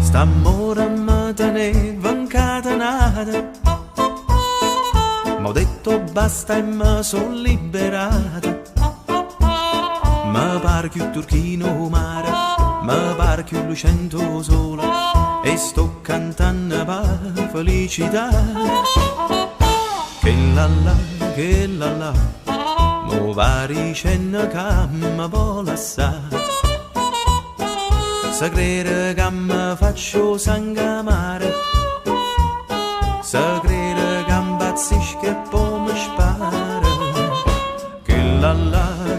St'amore mi teneva incatenata, m'ho detto basta e mi son liberata. Mi pare più turchino mare, mi pare più lucento sole, e sto cantando per felicità. Che la la, mo vari cenno che mi vuole assai. Se crede che mi faccio sangue amare, se crede che impazzisco e poi mi spara.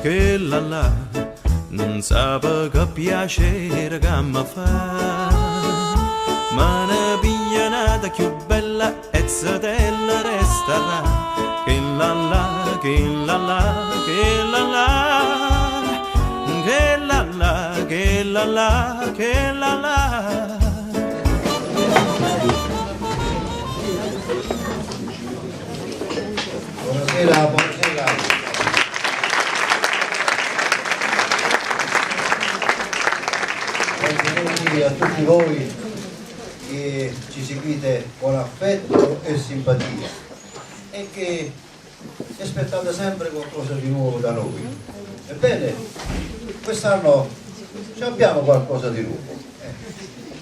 Che la, non sape che piacere che mi fa. Ma ne piglia nata più bella e zitella resterà. Che la, che la, che la. Che la, che la, che la. Buonasera, buonasera. Benvenuti a tutti voi che ci seguite con affetto e simpatia e che aspettate sempre qualcosa di nuovo da noi. Ebbene, quest'anno abbiamo qualcosa di nuovo.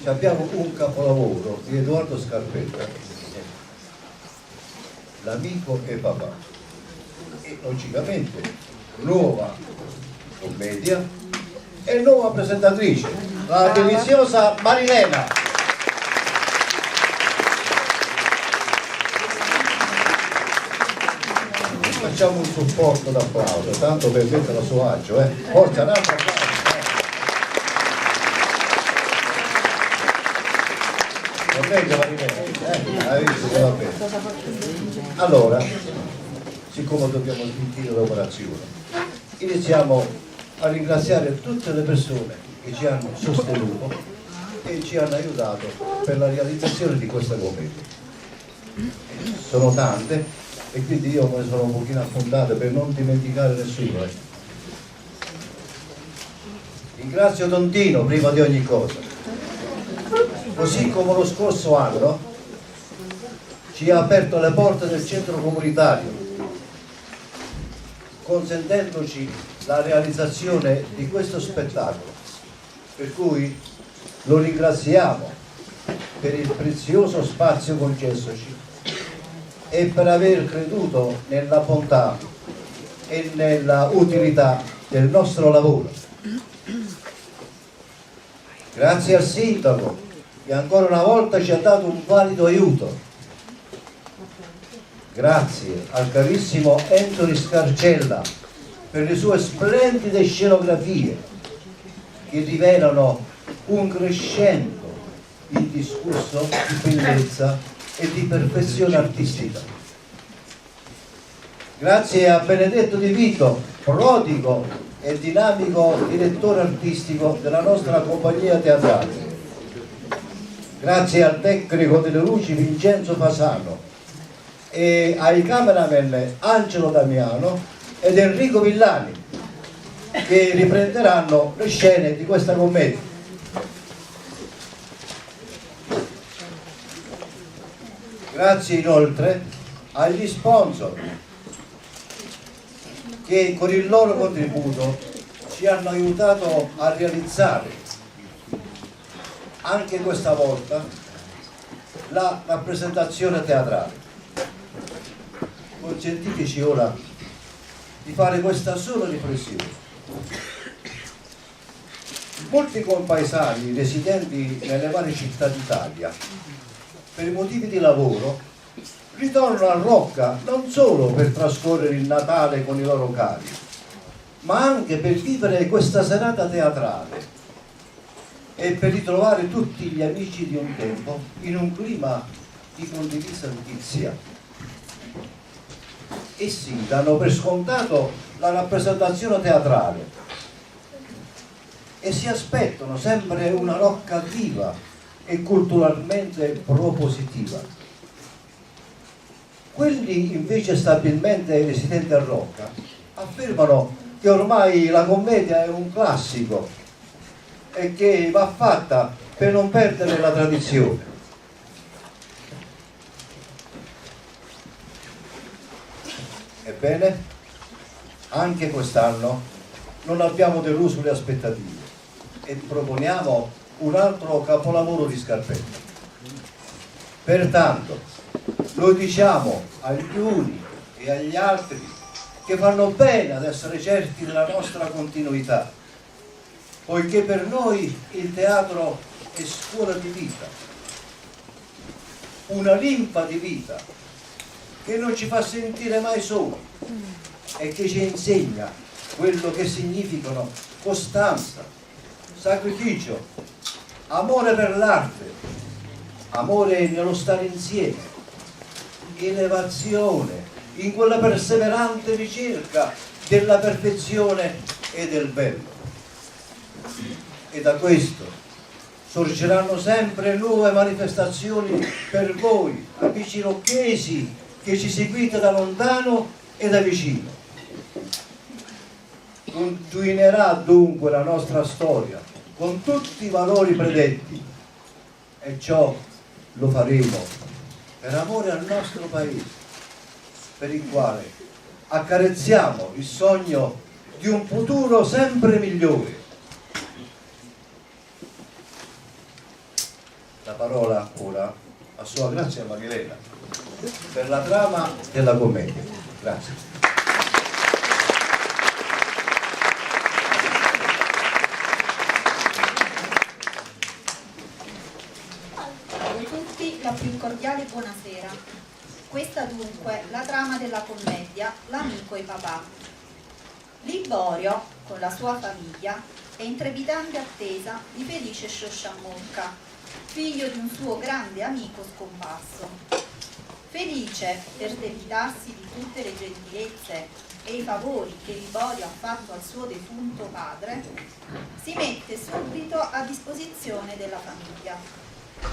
Abbiamo un capolavoro di Edoardo Scarpetta, L'amico e papà, e logicamente nuova commedia e nuova presentatrice, la deliziosa Marilena. Facciamo un supporto d'applauso, tanto per mettere a suo agio, Forza, un altro applauso. Va bene, Marilena, hai visto che va bene. Allora, siccome dobbiamo sentire l'operazione, iniziamo a ringraziare tutte le persone che ci hanno sostenuto e ci hanno aiutato per la realizzazione di questa commedia. Sono tante e quindi io me ne sono un pochino affondato per non dimenticare nessuno. Ringrazio Tontino prima di ogni cosa, così come lo scorso anno ci ha aperto le porte del centro comunitario, consentendoci la realizzazione di questo spettacolo, per cui lo ringraziamo per il prezioso spazio concessoci e per aver creduto nella bontà e nella utilità del nostro lavoro. Grazie al sindaco che ancora una volta ci ha dato un valido aiuto. Grazie al carissimo Anthony Scarcella per le sue splendide scenografie che rivelano un crescendo indiscusso di bellezza e di perfezione artistica. Grazie a Benedetto Di Vito, prodigo e dinamico direttore artistico della nostra compagnia teatrale. Grazie al tecnico delle luci Vincenzo Fasano e ai cameraman Angelo Damiano ed Enrico Villani, che riprenderanno le scene di questa commedia. Grazie inoltre agli sponsor che con il loro contributo ci hanno aiutato a realizzare anche questa volta la rappresentazione teatrale. Consentiteci ora di fare questa sola riflessione. Molti compaesani residenti nelle varie città d'Italia, per motivi di lavoro, ritornano a Rocca non solo per trascorrere il Natale con i loro cari, ma anche per vivere questa serata teatrale e per ritrovare tutti gli amici di un tempo in un clima di condivisa amicizia. Essi danno per scontato la rappresentazione teatrale, e si aspettano sempre una Rocca viva e culturalmente propositiva. Quelli invece stabilmente residenti a Rocca affermano che ormai la commedia è un classico e che va fatta per non perdere la tradizione. Ebbene, anche quest'anno non abbiamo deluso le aspettative e proponiamo un altro capolavoro di Scarpetta. Pertanto, noi diciamo agli uni e agli altri che fanno bene ad essere certi della nostra continuità, poiché per noi il teatro è scuola di vita, una linfa di vita che non ci fa sentire mai soli e che ci insegna quello che significano costanza, sacrificio, amore per l'arte, amore nello stare insieme, elevazione in quella perseverante ricerca della perfezione e del bello. E da questo sorgeranno sempre nuove manifestazioni per voi, amici rocchesi, che ci seguite da lontano e da vicino. Continuerà dunque la nostra storia con tutti i valori predetti, e ciò lo faremo per amore al nostro paese, per il quale accarezziamo il sogno di un futuro sempre migliore. La parola ora a Sua Grazia Marilena per la trama della commedia. Grazie. La più cordiale buonasera. Questa dunque la trama della commedia L'amico e papà. Liborio, con la sua famiglia, è in trepidante attesa di Felice Sciosciammocca, figlio di un suo grande amico scomparso. Felice, per debitarsi di tutte le gentilezze e i favori che Liborio ha fatto al suo defunto padre, si mette subito a disposizione della famiglia,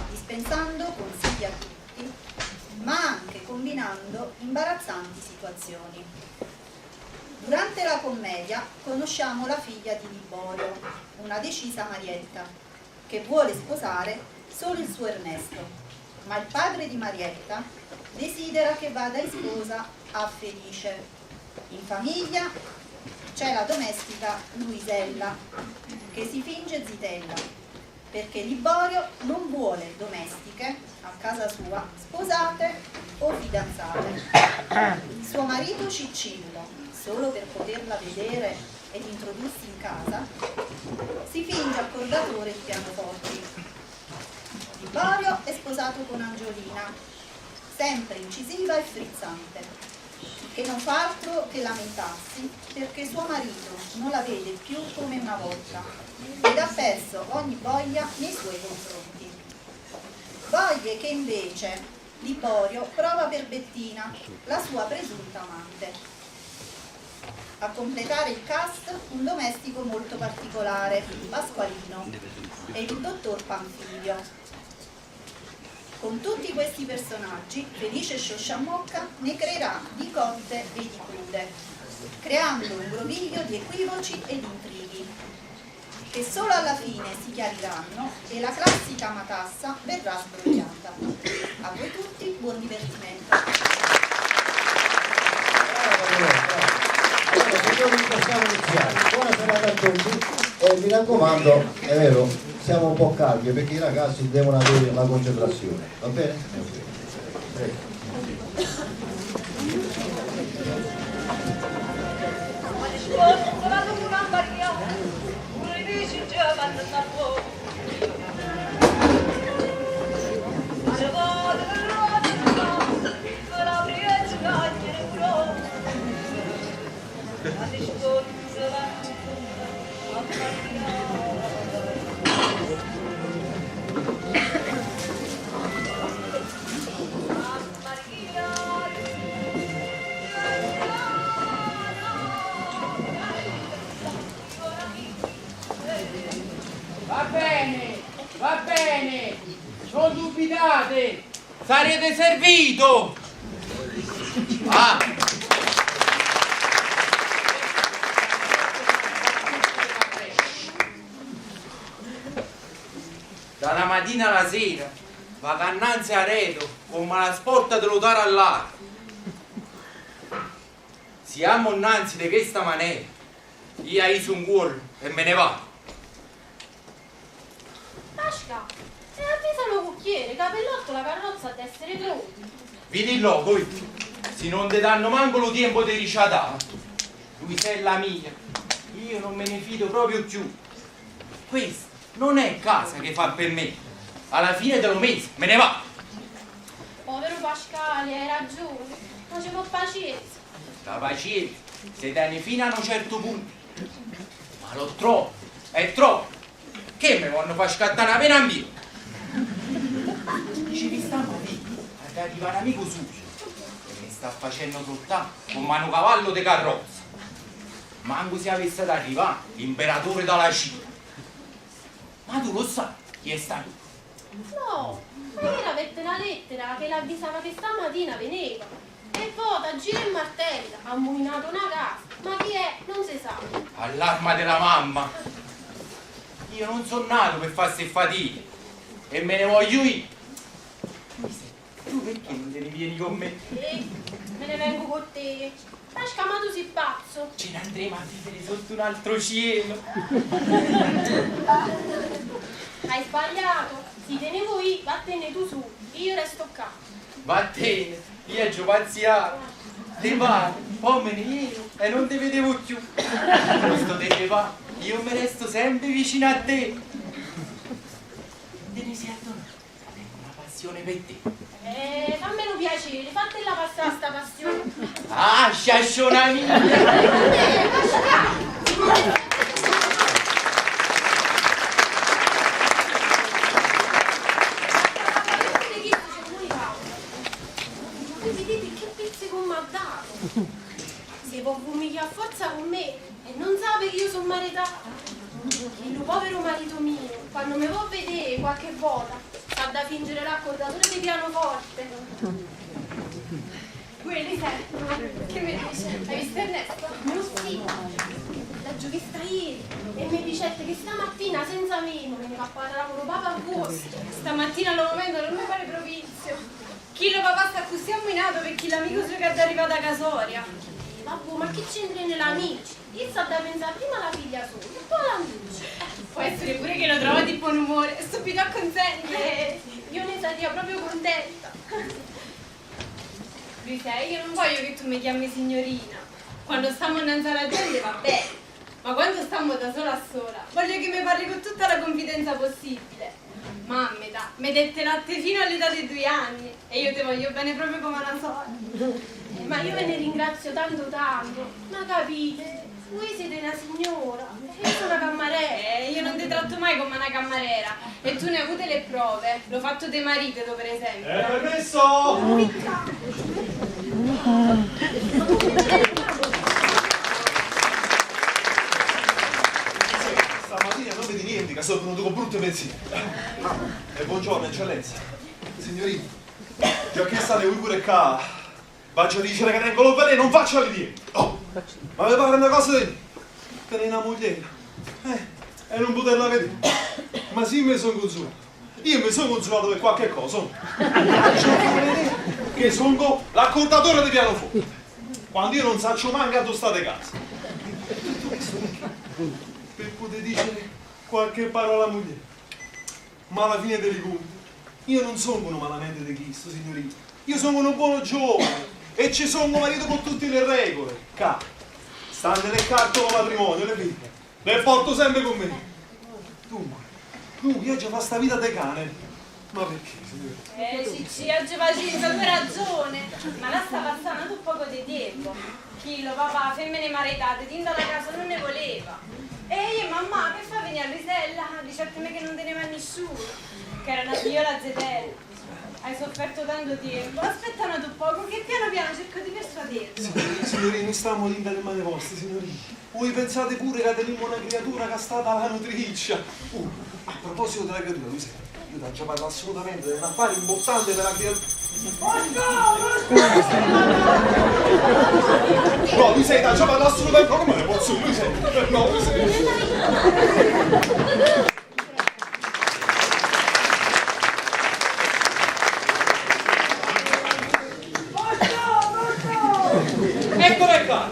dispensando consigli a tutti, ma anche combinando imbarazzanti situazioni. Durante la commedia conosciamo la figlia di Liborio, una decisa Marietta, che vuole sposare solo il suo Ernesto, ma il padre di Marietta desidera che vada in sposa a Felice. In famiglia c'è la domestica Luisella, che si finge zitella, perché Liborio non vuole domestiche a casa sua sposate o fidanzate. Suo marito Ciccillo, solo per poterla vedere ed introdursi in casa, si finge accordatore di pianoforti. Liborio è sposato con Angiolina, sempre incisiva e frizzante, che non fa altro che lamentarsi perché suo marito non la vede più come una volta ed ha perso ogni voglia nei suoi confronti. Voglie che invece Liborio prova per Bettina, la sua presunta amante. A completare il cast un domestico molto particolare, Pasqualino, e il dottor Panfilio. Con tutti questi personaggi, Felice Sciosciammocca ne creerà di cotte e di crude, creando un groviglio di equivoci ed intrighi, che solo alla fine si chiariranno e la classica matassa verrà sbrogliata. A voi tutti, buon divertimento. Buona serata a tutti e mi raccomando, è vero, siamo un po' calmi perché i ragazzi devono avere la concentrazione, va bene? Prego. Va bene, non dubitate, sarete servito. Ah. Dalla mattina alla sera, vacannanze a reto, come la sporta dello dare all'aria. Siamo innanzi di questa maniera, io hai su un cuore e me ne vado. Pasca, e avvisalo cucchiere, capellotto la carrozza ad essere pronti. Vedi là, voi, se non ti danno manco lo tempo di ricciatare. Lui sei la mia, io non me ne fido proprio più. Questa non è casa che fa per me. Alla fine dello mese me ne va. Povero Pasquale, hai ragione, non ci può pazienza. La pazienza si tiene fino a un certo punto. Ma lo troppo, è troppo. Che mi vogliono far scattare una pena in via? Ci vi stanno lì, ad arrivare un amico suo, che mi sta facendo soltanto con mano cavallo di carrozza. Manco se avesse ad arrivare l'imperatore dalla Cina. Ma tu lo sai chi è stato? No, ma ieri avete la lettera che l'avvisava che stamattina veneva. E vota, gira e martella, ha mulinato una casa. Ma chi è? Non si sa. Allarma della mamma. Io non sono nato per farsi fatiche. E me ne voglio io. Tu perché non te ne vieni con me? Me ne vengo con te. Pasca, ma tu sei pazzo. Ce ne andremo a vivere sotto un altro cielo. Hai sbagliato. Si tenevo io, vattene tu su. Io resto qua. Vattene, io ci pazziato. Te vai, poi me ne io e non ti vedevo più. Questo te ne va, io mi resto sempre vicino a te. Te ne sei addonato, tengo una passione per te. Fammelo piacere, fatela passare sta passione. Ah, sciasciona mia! Vedete che pizzico mi ha dato? Si può umiliare a forza con me e non sa che io sono maritata. Il povero marito mio, quando mi può vedere qualche volta, sta da fingere l'accordatore di pianoforte. Quelli sentono. Che mi dice? Hai visto Ernesto? Non sì. L'ho vista ieri e mi dicette che stamattina senza me me ne va a fare lavoro papà a voi. Stamattina al momento non mi pare propizio. Chi lo papà sta così amminato perché l'amico suo che è arrivato a Casoria. Vabbè, ma che c'entra nell'amici? Io sto da pensare prima alla figlia sua e poi all'amici. Può essere pure che lo trovo di buon umore e subito acconsente. Io ne sarei proprio contenta. Lui sai, io non voglio che tu mi chiami signorina. Quando stiamo innanzi alla gente va bene, ma quando stiamo da sola a sola, voglio che mi parli con tutta la confidenza possibile. Mammeta, mi dette latte fino all'età dei 2 anni e io ti voglio bene proprio come una sorella. Ma io ve ne ringrazio tanto tanto, ma capite? Voi siete una signora, io sono una cameriera, io non ti tratto mai come una cameriera e tu ne hai avute le prove, l'ho fatto dei mariti per esempio. Permesso! Stamattina non vedi niente, che sono venuto con brutti pensieri. E buongiorno, eccellenza. Signorina, già che state voi pure qua, faccio dire che tengo l'opera e non faccio le oh, ma mi pare una cosa di tenere una mogliera e non poterla vedere. Ma sì, mi sono consolato. Io mi sono consolato per qualche cosa. Che sono l'accordatore di pianoforte. Quando io non saccio manca dove state casa. Per poter dire qualche parola a moglie. Ma alla fine dei conti, io non sono uno malamente di Cristo, signorina. Io sono uno buono giovane e ci sono un marito con tutte le regole. Stanno nel carto del matrimonio, le figlie. Le porto sempre con me. Dunque, io già fa sta vita di cane. Ma perché, signore? Cicci, oggi pazienza, tu hai ragione. Ma la sta passando un poco di tempo. Chilo, papà, femmine maritate, tinta la casa non ne voleva. E io, mamma, che fa venire a Risella? Dice a me che non teneva nessuno. Che era una figliola zetella. Hai sofferto tanto tempo, aspetta un altro poco che piano piano cerco di persuaderlo. Signorini, stiamo morendo alle mani vostre, signorini. Voi pensate pure che tenemmo una creatura che è stata la nutricia. A proposito della creatura, Luisa, io ti già parlato assolutamente di un affare importante per la creatura. No, Luisa, ti già parlato assolutamente, ma come ne posso, Luisa? No, Luisa. Eccome qua!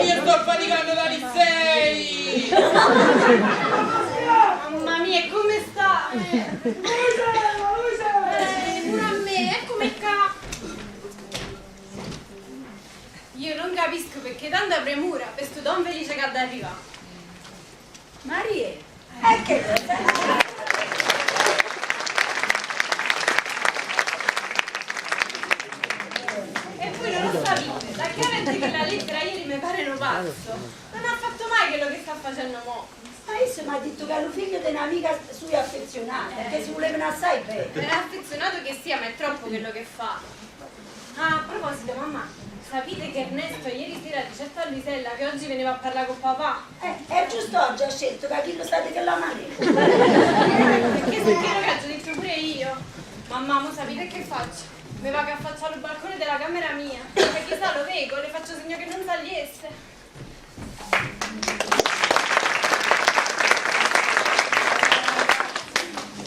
Io sto faticando da Lissei! Mamma mia, come sta? Pure a me, eccomi qua. Io non capisco perché tanta premura per sto don felice che ha da arrivare. Maria, e che cos'è? E voi non lo sapete, da chiaramente che la lettera ieri mi pare un pazzo. Non ha fatto mai quello che sta facendo mo'. Adesso mi ha detto che è il figlio di un'amica sua affezionata, che si volevano assai bene. È affezionato che sia, ma è troppo quello che fa. Ah, a proposito, mamma, sapete che Ernesto ieri sera ha detto a Luisella che oggi veniva a parlare con papà? È giusto oggi ha scelto che chi lo state che la mano. Perché se che ragazzo ho detto pure io. Mamma, mo sapete che faccio? Mi va che affacciare il balcone della camera mia. Perché chissà lo vedo, le faccio segno che non tagliesse.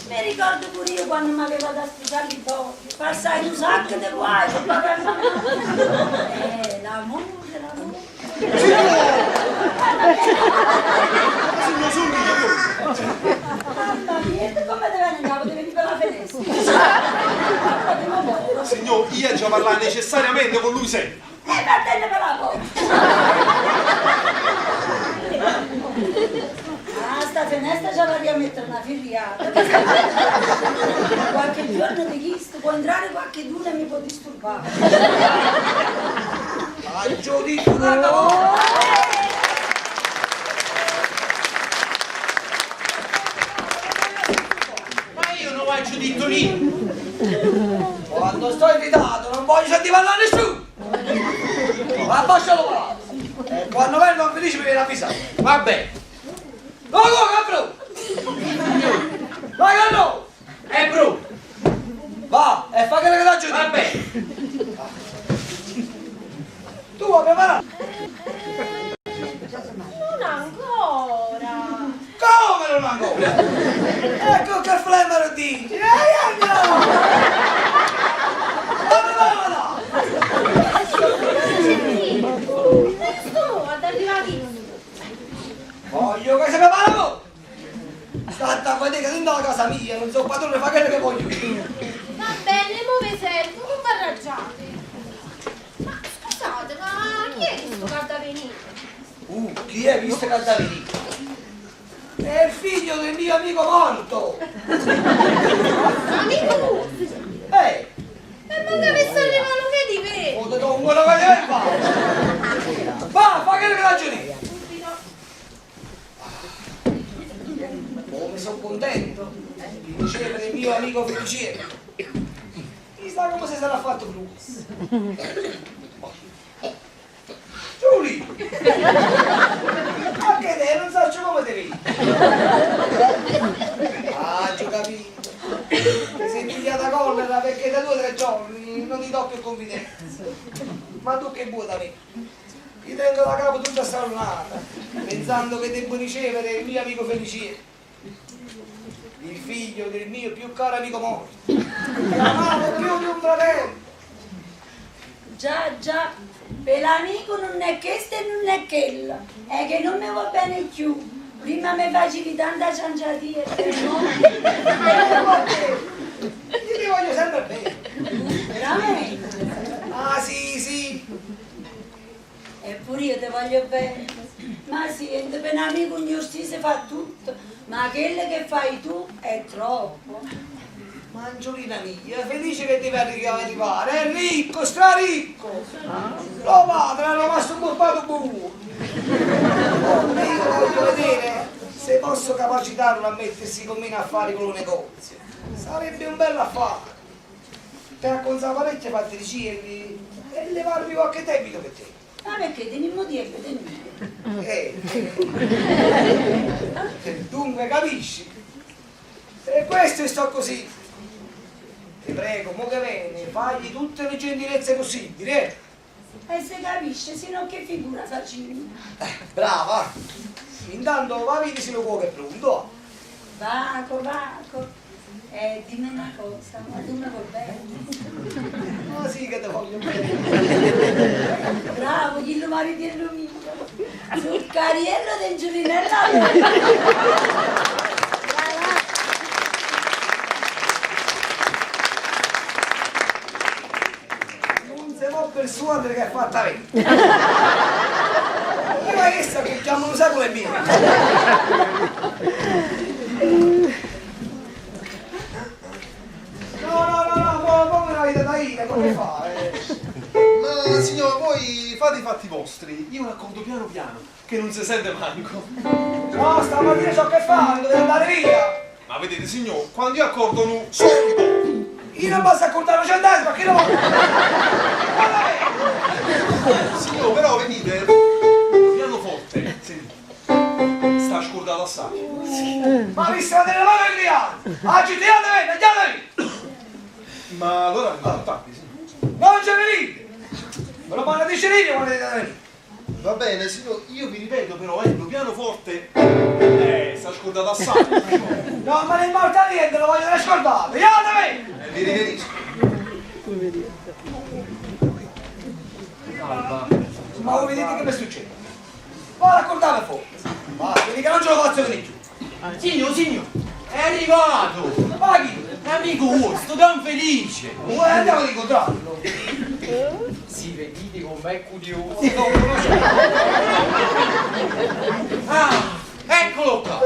Mi ricordo pure io quando mi aveva da sposare i pochi. Passai un sacco di guai con papà e mamma. L'amore. Signor Subito! Mamma mia, come deve andare? Devi venire per la finestra. Signor, io già parlare necessariamente con Luisella. Battene per la porta. Sta finestra ce la rimettere una filiata. Qualche giorno di chiesto può entrare qualche duna e mi può disturbare. Giudico una volta! Ma io non faccio detto lì! Quando sto invitato non voglio sentire parlare a nessuno! Ma lascialo parlare! E quando vengo felice mi viene avvisato! Vabbè! No, capro! Vai, Carlo! È brutto! Va, e fa che la giù! Vabbè! Tu vuoi preparare? Non ancora! Come non ancora? Ecco che flemmero dici! Andiamo! Dove vado? Sto ad arrivare. Voglio che si preparano! State a vedere che sono nella casa mia, non so padrone, fa quello che voglio io! Va bene, mo vi sento, non vi arraggiate. Ma scusate, ma chi è questo che ha da venire? Chi è visto che ha da venire? È il figlio del mio amico morto! Amico tuo? E manca che sta arrivando che di me? oh, ti do un quello che devi fare! Va, fa quello che la giuria! Oh, mi sono contento di ricevere il mio amico Feliciano. Chissà come si sarà fatto Cruz. Giuli! Anche te, non so come ti vedi. Ah, giù capito. Ti sei pigliata collera perché da 2 o 3 giorni non ti do più confidenza. Ma tu che vuoi da me? Ti tengo da capo tutta sta giornata, pensando che devo ricevere il mio amico Feliciano. Il figlio del mio più caro amico morto. Chiamavo più di un fratello. Già, per l'amico non è questo e non è quello. È che non mi va bene più. Prima mi facevi tanta cianciatina e no? Io ti voglio sempre bene. Veramente? Ah sì. Eppure io ti voglio bene. Ma sì, per un amico mio si fa tutto. Ma quello che fai tu è troppo. Ma Angiolina mia, felice che deve arrivare, è ricco, straricco. Lo padre è rimasto un colpato buono. Io voglio vedere se posso posso capacitarlo a mettersi con me in affari con un negozio. Sarebbe un bel affare. Te raccontava parecchie fatti di cieli e levarmi qualche debito per te. Ma perché tenimmo dietro, Dunque capisci? E questo sto così. Ti prego, mo che viene, fagli tutte le gentilezze possibili, E se capisce, se no che figura facciamo? Brava! Intanto va vedi se lo cuoco è pronto. Vaco. Dimmi una cosa, ma tu mi vuoi bene? Ma sì che te voglio bene. Bravo, dillo maritello mio. Sul cariello del Giulinella. Non si può persuadere che è fatta bene. Io ma che sa che chiamano un sacco le mie. No, come la vita da ira, come fa? Ma signor, voi fate i fatti vostri, io racconto piano piano, che non si sente manco. No, stamattina so che fa, devo andare via. Ma vedete signor, quando io accordo un solito, Io non posso accordare un centesimo, ma chi lo vuole? signor, però venite, pianoforte, sentite, sta scordato assai. Ma mi state nelle mani del diavolo! Agitiatevi, tagliatevi! Ma allora andiamo tardi, signor. Non ci venite! Me lo fanno dicerire quando dite venire! Va bene, signor, io vi ripeto però, ecco, pianoforte, sta scordato assai. No, ma non importa niente, lo voglio scordare! Tagliatevi! Vi riverisco. Ma voi vedete che mi succede? Vado a accordare fuori! Ma quindi che non ce lo faccio venire giù! Signor, è arrivato! Ma chi? Amico tuo, sto tan felice! Vuoi andiamo ad incontrarlo? Si vedete com'è curioso! Non conosco! Ah, eccolo qua!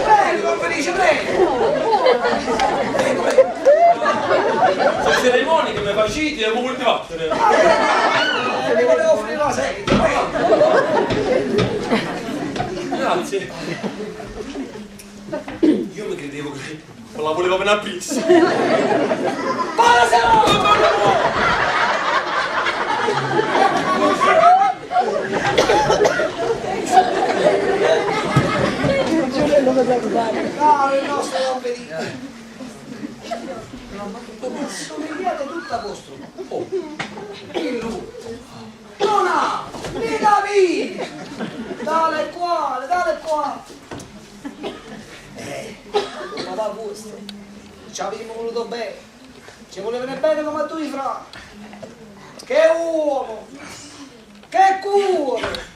Prego, non felice, prego! Sono cerimonie che mi facete e mi volete battere. Mi volevo offrire la serie, prego! Grazie. Io mi credevo che me la voleva per una pizza. Caro il nostro Don Benito! Somigliate tutto a vostro! Oh! Chi lui? Nonna! Mica mi! Dale qua! Ma va vostro! Ci avremmo voluto bene! Ci volevano bene come a tu i fra! Che uomo! Che cuore!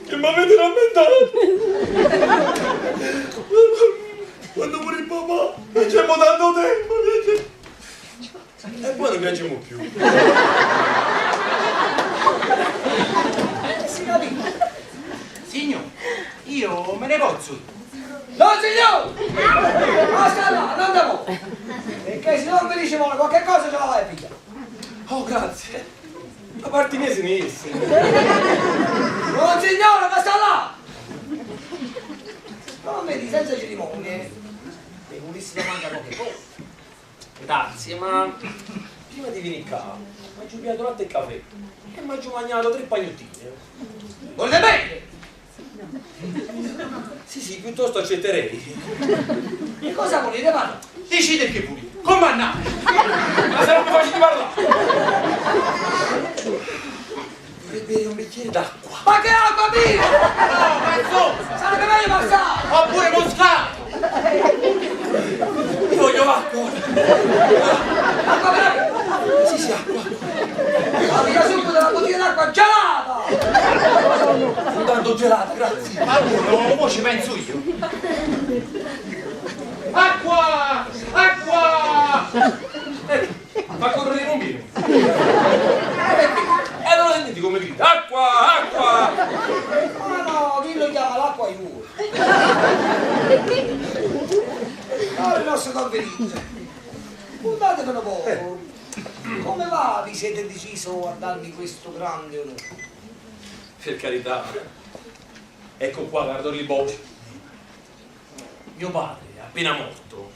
Che mi avete rammentato? Quando morì papà, facciamo tanto tempo. E poi non piangiamo più. Si capisce? Signor, io me ne posso! No signore! Basta là, non da voi! Perché se non felice vuole qualche cosa ce la vai a pigliare! Oh, grazie. Da parte mia sinistra. Non signore, basta là! Non vedi, senza cerimonie. E volessimo mangiare poche cose. Grazie, ma prima di venire qua, mi ho giubiato latte e caffè. E mi ho mangiato 3 pagnottine. Volete bene? Sì, piuttosto accetterei. Che cosa volete fare? Decide che volete! Comandate! Ma se non mi facete parlare! Vorrei bere un bicchiere d'acqua. Ma che acqua viva! No, mazzo! Sarebbe meglio passare! Oppure moscato! Io voglio acqua. Acqua per Sì, acqua. la via subito una bottiglia d'acqua gelata! Non tanto gelata, grazie. Ma allora, mo ci penso io! Acqua! Acqua! Fa correre i bombini. E non lo sentite come grida? Acqua, acqua! Ma no, chi lo chiama l'acqua ai muri? Allora il nostro Don Benito. Puntatevelo poco. Come va vi siete deciso a darmi questo grande onore? Per carità. Ecco qua, Cardoni Boci. Mio padre è appena morto.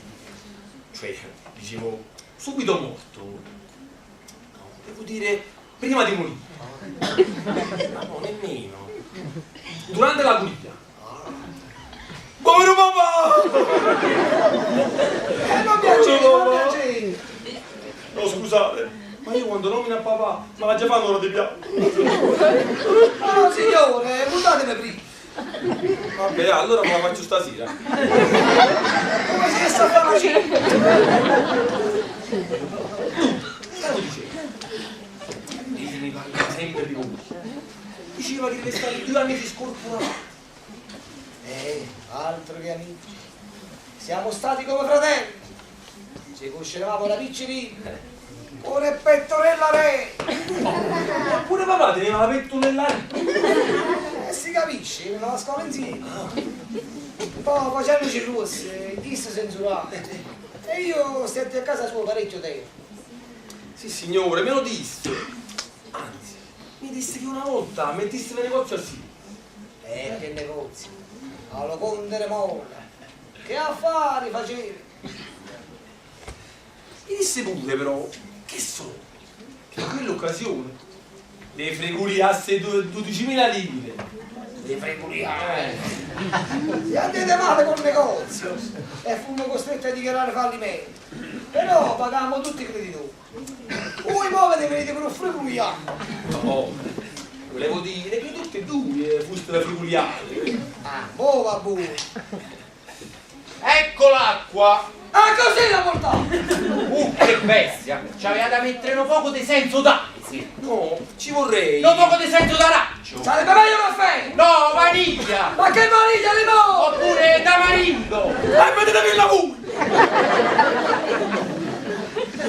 Cioè, dicevo, subito morto. No, devo dire, prima di morire. Ma no, nemmeno. Durante l'agonia. Povero papà! Non piacere, non piacere. No, scusate, ma io quando nomino a papà, me la già fanno ora di piatto. No, signore, puntatemi prima. Vabbè, allora me la faccio stasera. Come si sta facendo? Stavo dicendo. Lei mi parla sempre di voi. Diceva che deve stare 2 anni di scorporato. Altro che amici. Siamo stati come fratelli. Ci conoscevamo da piccolini. Ora è pettorella re. Pure papà teneva la pettorella re. Si capisce, non la scuola insieme. Poi facendoci rosse, disse censurate. E io stetti a casa sua parecchio tempo. Sì, signore, me lo disse. Anzi, mi disse che una volta mettesse il negozio assieme. Che negozi? Allo Conte Remona. Che affari facevi? Mi disse pure però, che so, che in quell'occasione le freguriasse 12.000 lire. Le freguriasse? Si andate male col negozio e fummo costretti a dichiarare fallimento. Però pagammo tutti i creditori. Voi poveri venite per un freguriato. No, volevo dire che tutte e due foste le freguriate. Boh va buono. Ecco l'acqua! Ah, così la portavo! Che bestia! C'aveva da mettere un poco di senso d'ansi! No, ci vorrei. Un poco di senso d'arancio! Sarebbe meglio caffè! No, vaniglia! Ma che vaniglia limone! Oppure tamarindo! Vedete il lavoro!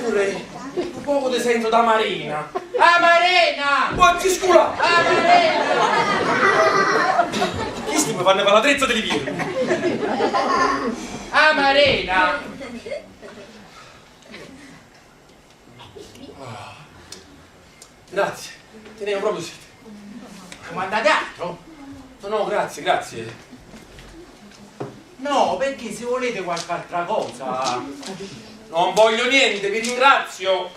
Vorrei un poco di senso da marina. Amarena! Quanti sculà! Amarena! Chi sti mi fanno fare la trezza delle vie? Amarena! Grazie, tenevo proprio sete. Comandate altro? No, grazie, grazie. No, perché se volete qualche altra cosa... Non voglio niente, vi ringrazio.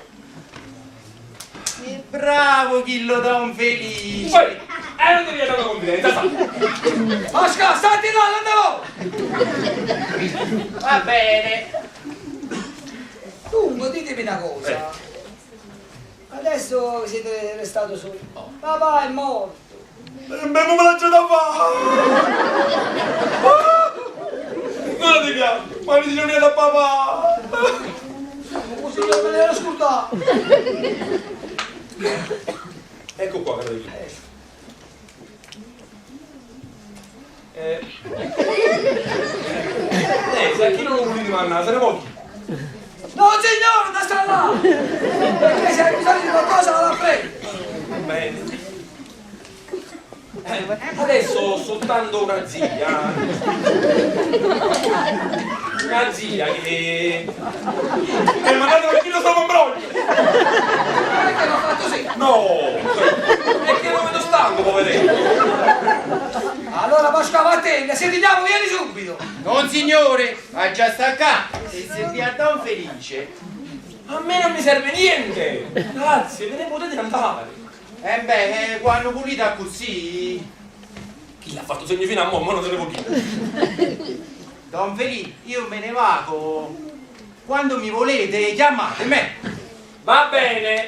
E bravo Chillo Don Felice! Poi, non devi dare una confidenza, sa. Oscar, stati là, andiamo! Va bene! Dunque, ditemi una cosa. Adesso siete restati soli. Papà è morto. E me la già da fare! Non la di piatto, ma mi dice da papà! Così io me ne ero scordato. Ecco qua, Carolina. Se a chi non lo volete mandare, se ne vuoi? No, signore, da stare là! Perché se hai bisogno di qualcosa, la prego. Bene. Adesso ho soltanto una zia. Una zia che... Mi ha mandato per chi lo sto broglio. Perché l'ho fatto sì? No! È che non vedo stanco, poveretto. Allora Pasqua Mattella, se ridiamo vieni subito! Non signore, ha già staccato! E se vi ha Don Felice... A me non mi serve niente! Grazie, ve ne potete andare. Quando pulita così... Chi l'ha fatto segno fino a mo' non te ne può dire. Don Felice, io me ne vado. Quando mi volete, chiamate me. Va bene.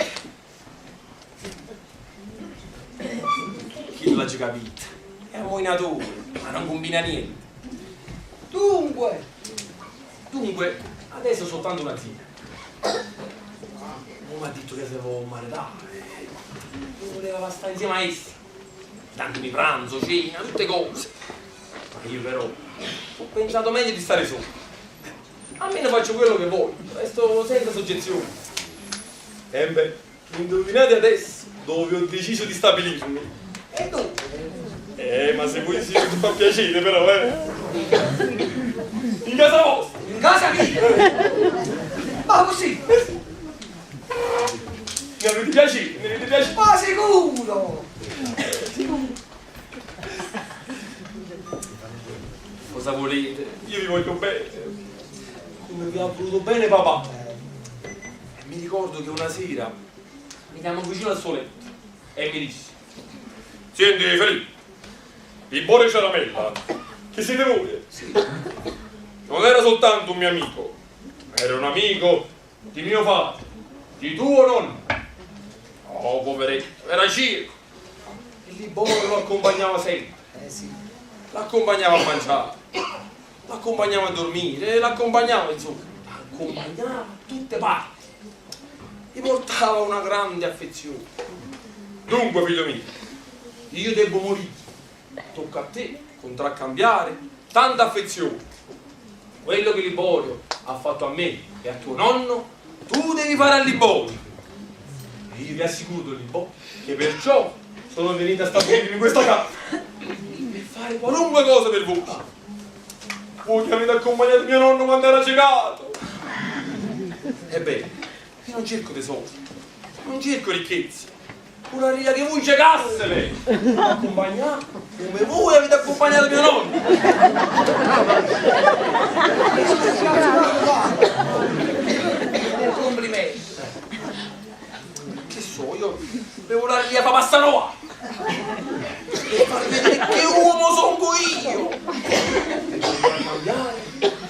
Chi l'ha già capito? È un moinatore, ma non combina niente. Dunque, Adesso soltanto una zia. Non mi ha detto che se devo maritare. Voleva stare insieme a essa. Dandomi pranzo, cena, tutte cose. Ma io però ho pensato meglio di stare solo. Almeno faccio quello che voglio, resto senza soggezione. E beh, indovinate adesso dove ho deciso di stabilirmi. e dove? Ma se voi siete ti fa piacere però, In casa vostra! In casa mia! Ma così? conosciuto bene papà. E mi ricordo che una sera mi chiamò vicino al suo letto e mi disse: senti Felipe, Libore Ciaramella, chi siete voi? Sì. Non era soltanto un mio amico, era un amico di mio padre, di tuo nonno. Oh, poveretto, era circo. Il Libore lo accompagnava sempre. Sì. L'accompagnava a mangiare, l'accompagnava a dormire, l'accompagnava, insomma, l'accompagnava a tutte parti. Gli portava una grande affezione. Dunque, figlio mio, io devo morire. Tocca a te contraccambiare tanta affezione. Quello che Liborio ha fatto a me e a tuo nonno, tu devi fare a Liborio. E io vi assicuro, Liborio, che perciò sono venuto a stabilirmi in questa casa per fare qualunque cosa per voi. Voi che avete accompagnato mio nonno quando era ciecato. Ebbene, io non cerco tesori, non cerco ricchezze. Curaria che voi ciecassele, accompagnate come voi avete accompagnato mio nonno. Complimenti. Che so, io devo dare lì a papà Sanova per far vedere che uomo sono io. Per cambiare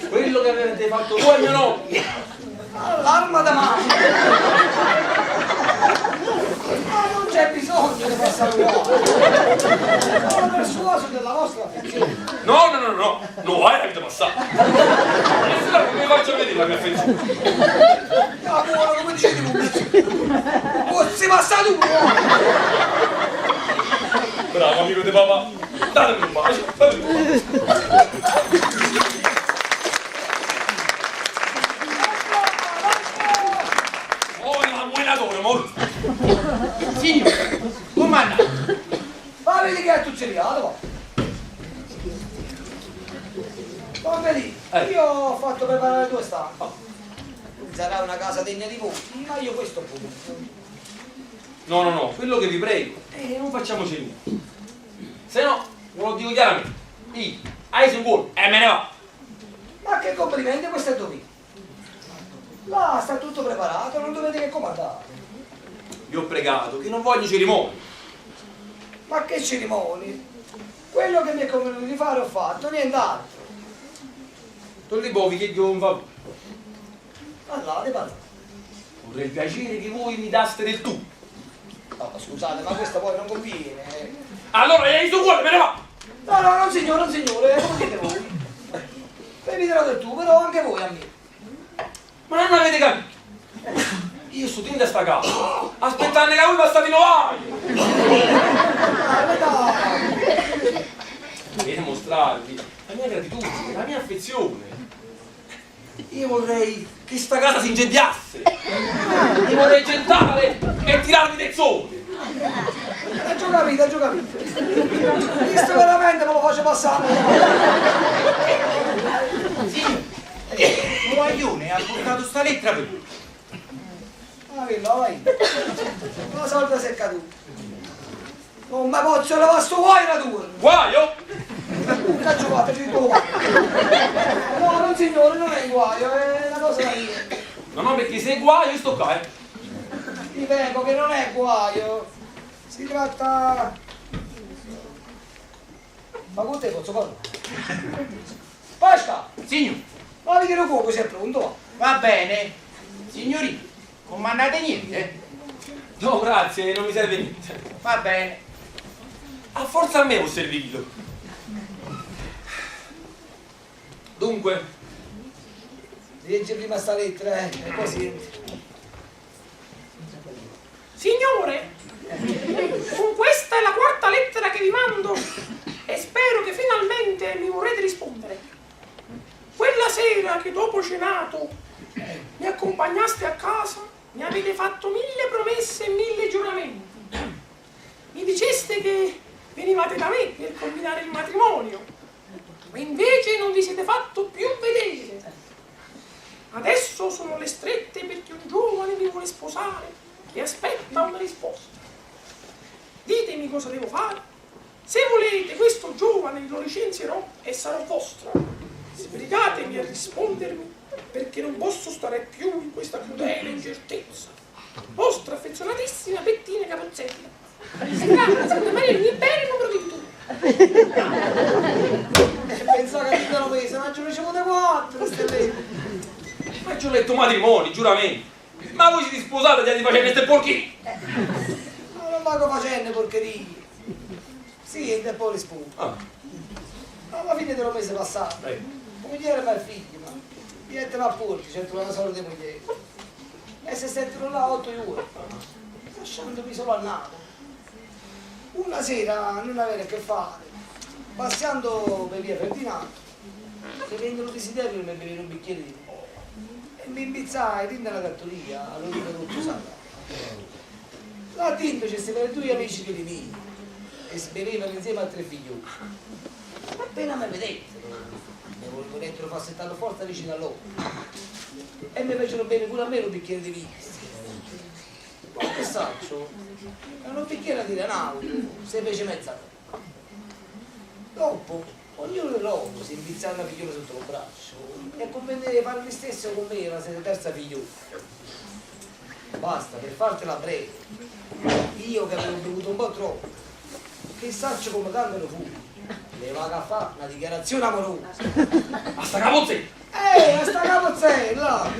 quello che avete fatto voi a mio nonno. L'arma da mano. Ma non c'è bisogno di passare uomo. Sono persuaso della vostra affezione. No, vai la vita passata. Adesso mi faccio vedere la mia affezione. Ah, buono, come dicevi tu? Fossi passato un uomo. Bravo amico di papà, datemi un bacio, datemi un bacio. Signore, come andate? Ma vedi che è tuzzeriato? Va bene, io ho fatto preparare 2 stampe. Sarà una casa degna di voi, ma io questo punto. No, quello che vi prego, non facciamoci nulla. Se no, ve lo dico chiaramente, io, hai sicuro, e me ne va. Ma che complimenti, questo è dove? Là sta tutto preparato, non dovete che comandare. Vi ho pregato che non voglio cerimonie. Ma che cerimonie? Quello che mi è convenuto di fare ho fatto, nient'altro. Tu li bovi che io un favore. Parlate. Vorrei il piacere che voi mi daste del tu. No, scusate, ma questo poi non conviene. Allora, hai su cuore, me ne va. No, non signore, come dite voi? Vi dirò del tu, però anche voi a me. Ma non avete capito. Io sto dentro a sta casa, aspettando che voi passate in ovaio. Per mostrarvi la mia gratitudine, la mia affezione. Io vorrei che sta casa si incendiasse. Io vorrei gettare e tirarvi del sole. Hai già capito. Questo veramente me lo faccio passare. Signore, un guaglione ha portato sta lettera per lui. Vai. La solita si è caduta. Non mi posso levare sto guaio tua. Guaio? Che giocate, ci dico guaio. No, non signore, non è un guaio, è una cosa da dire. No, perché se guaio io sto qua, Ti prego che non è guaio. Si tratta... Ma con te posso parlare? Pasca! Signore, Ma vi chiedo fuoco se è pronto? va bene. Signorina, comandate niente? No, grazie, non mi serve niente. Va bene. A forza a me ho servito. Dunque, Leggi prima sta lettera, e poi senti. Signore, con questa è la 4ª lettera che vi mando e spero che finalmente mi vorrete rispondere. Quella sera che dopo cenato mi accompagnaste a casa, mi avete fatto 1000 promesse e 1000 giuramenti. Mi diceste che venivate da me per combinare il matrimonio, ma invece non vi siete fatto più vedere. Adesso sono le strette perché un giovane mi vuole sposare e aspetta una risposta. Ditemi cosa devo fare. Se volete questo giovane lo licenzierò e sarò vostra. Sbrigatemi a rispondermi perché non posso stare più in questa crudele incertezza. Vostra affezionatissima Bettina Capozzella. Segreta, secondo me il mio bene numero di tu. Pensavo che ti danno peso, ma ce ne siamo da 4, stellette. Ma ci ho letto matrimoni, giuramenti. Ma voi siete sposati e ti facendo queste porcherie? Ma non vado facendo porcherie. Sì, e poi rispondo. Alla fine dello mese passato, moglie va il figlio, ma niente va a porti, certo una sola di moglie. E si sentono là 8 ore, lasciandomi solo al nato. Una sera, non avere a che fare, passando per via Ferdinando, mi vengono desiderio di bere un bicchiere di vino. E mi imbizzai dentro la trattoria, all'orino tutto sacro. Là dentro c'è stati 2 amici di miei e si bevevano insieme a 3 figlioli. Appena mi vedettero, mi volevo far settare forza vicino a loro. E mi fecero bere pure a me un bicchiere di vino. Ma che saccio? Era un bicchiere di denaro, se fece mezza. Dopo, ognuno di loro si imbizzava una figliola sotto il braccio e convenne di fare lo stesso con me, la terza figliola. Basta, per fartela breve, io che avevo bevuto un po' troppo, che saccio come cambiano fuori, le vado a fare una dichiarazione amorosa. A sta Capozzella! A sta Capozzella!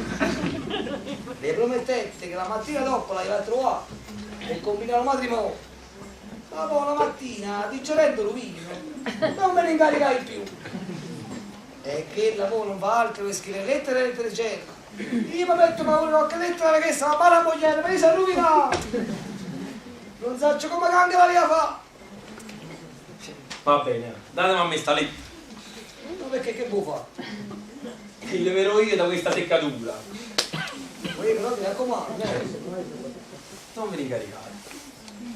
Le promettette che la mattina dopo la iva a trovare e combinare il matrimonio. Ma poi la mattina, digerendo il vino, non me ne incaricai più. E che il lavoro non fa altro che scrivere lettere e lettere c'erano. Io mi metto paura qualche lettera che sta la moglie, mi si rovina. Non so come cambia la via fa. Va bene, datemi a me sta lettera. Ma perché che vuoi fare? Che leverò io da questa seccatura. Però ti raccomando, Non ve ne incaricate.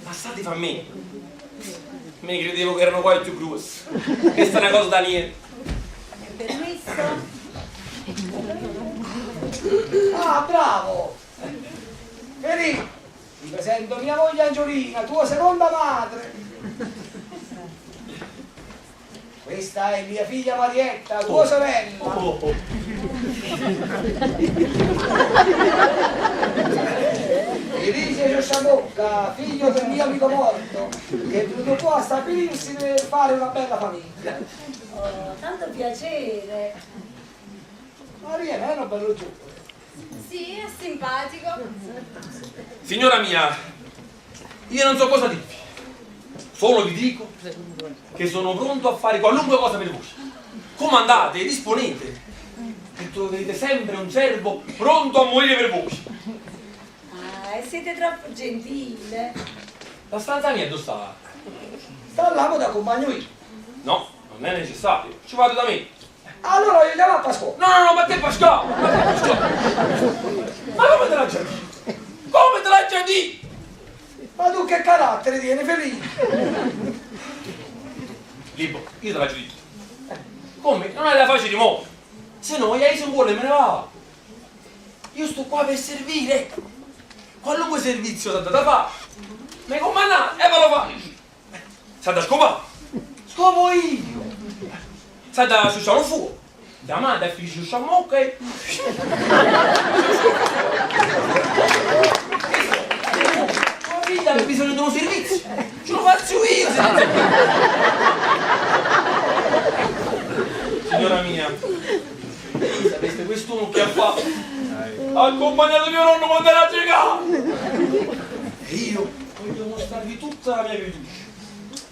Passate fa me. Me credevo che erano qua più grossi. Questa è una cosa da niente. Permesso? Ah, bravo! Vedi, ti presento mia moglie Angiolina, tua seconda madre. Questa è mia figlia Marietta, tua sorella. Elise Ciosciabocca, figlio del mio amico morto, che è venuto qua a stabilirsi per fare una bella famiglia. Oh, tanto piacere. Maria, è un bello giovane. Sì, è simpatico. Signora mia, io non so cosa dirvi. Solo vi dico che sono pronto a fare qualunque cosa per voi. Comandate, disponete, e troverete sempre un servo pronto a morire per voi. Ah, e siete troppo gentile. La stanza mia dove sta? Sta là, da accompagno io. No, non è necessario, ci vado da me. Allora io andiamo a Pasqua. No, ma che Pasquale? Ma come te l'ha già detto? Come te l'ha già detto? Ma tu che carattere tieni, Felice? Libero, io te l'ho già detto. Come? Non hai la faccia di mo'. Se no, io se vuole me ne va. Io sto qua per servire. Qualunque servizio ti da fare. Mi comandate e ve lo faccio. Sai da scopare? Scopo io. Sai da susciare un fuoco. Da madre e figlio susciare mocca e... Ma figlia, hai bisogno di un servizio. Ce lo faccio io. Signora mia, sapeste quest'uomo che ha fatto? Ha accompagnato mio nonno quando era a giocare. E io voglio mostrarvi tutta la mia fiducia.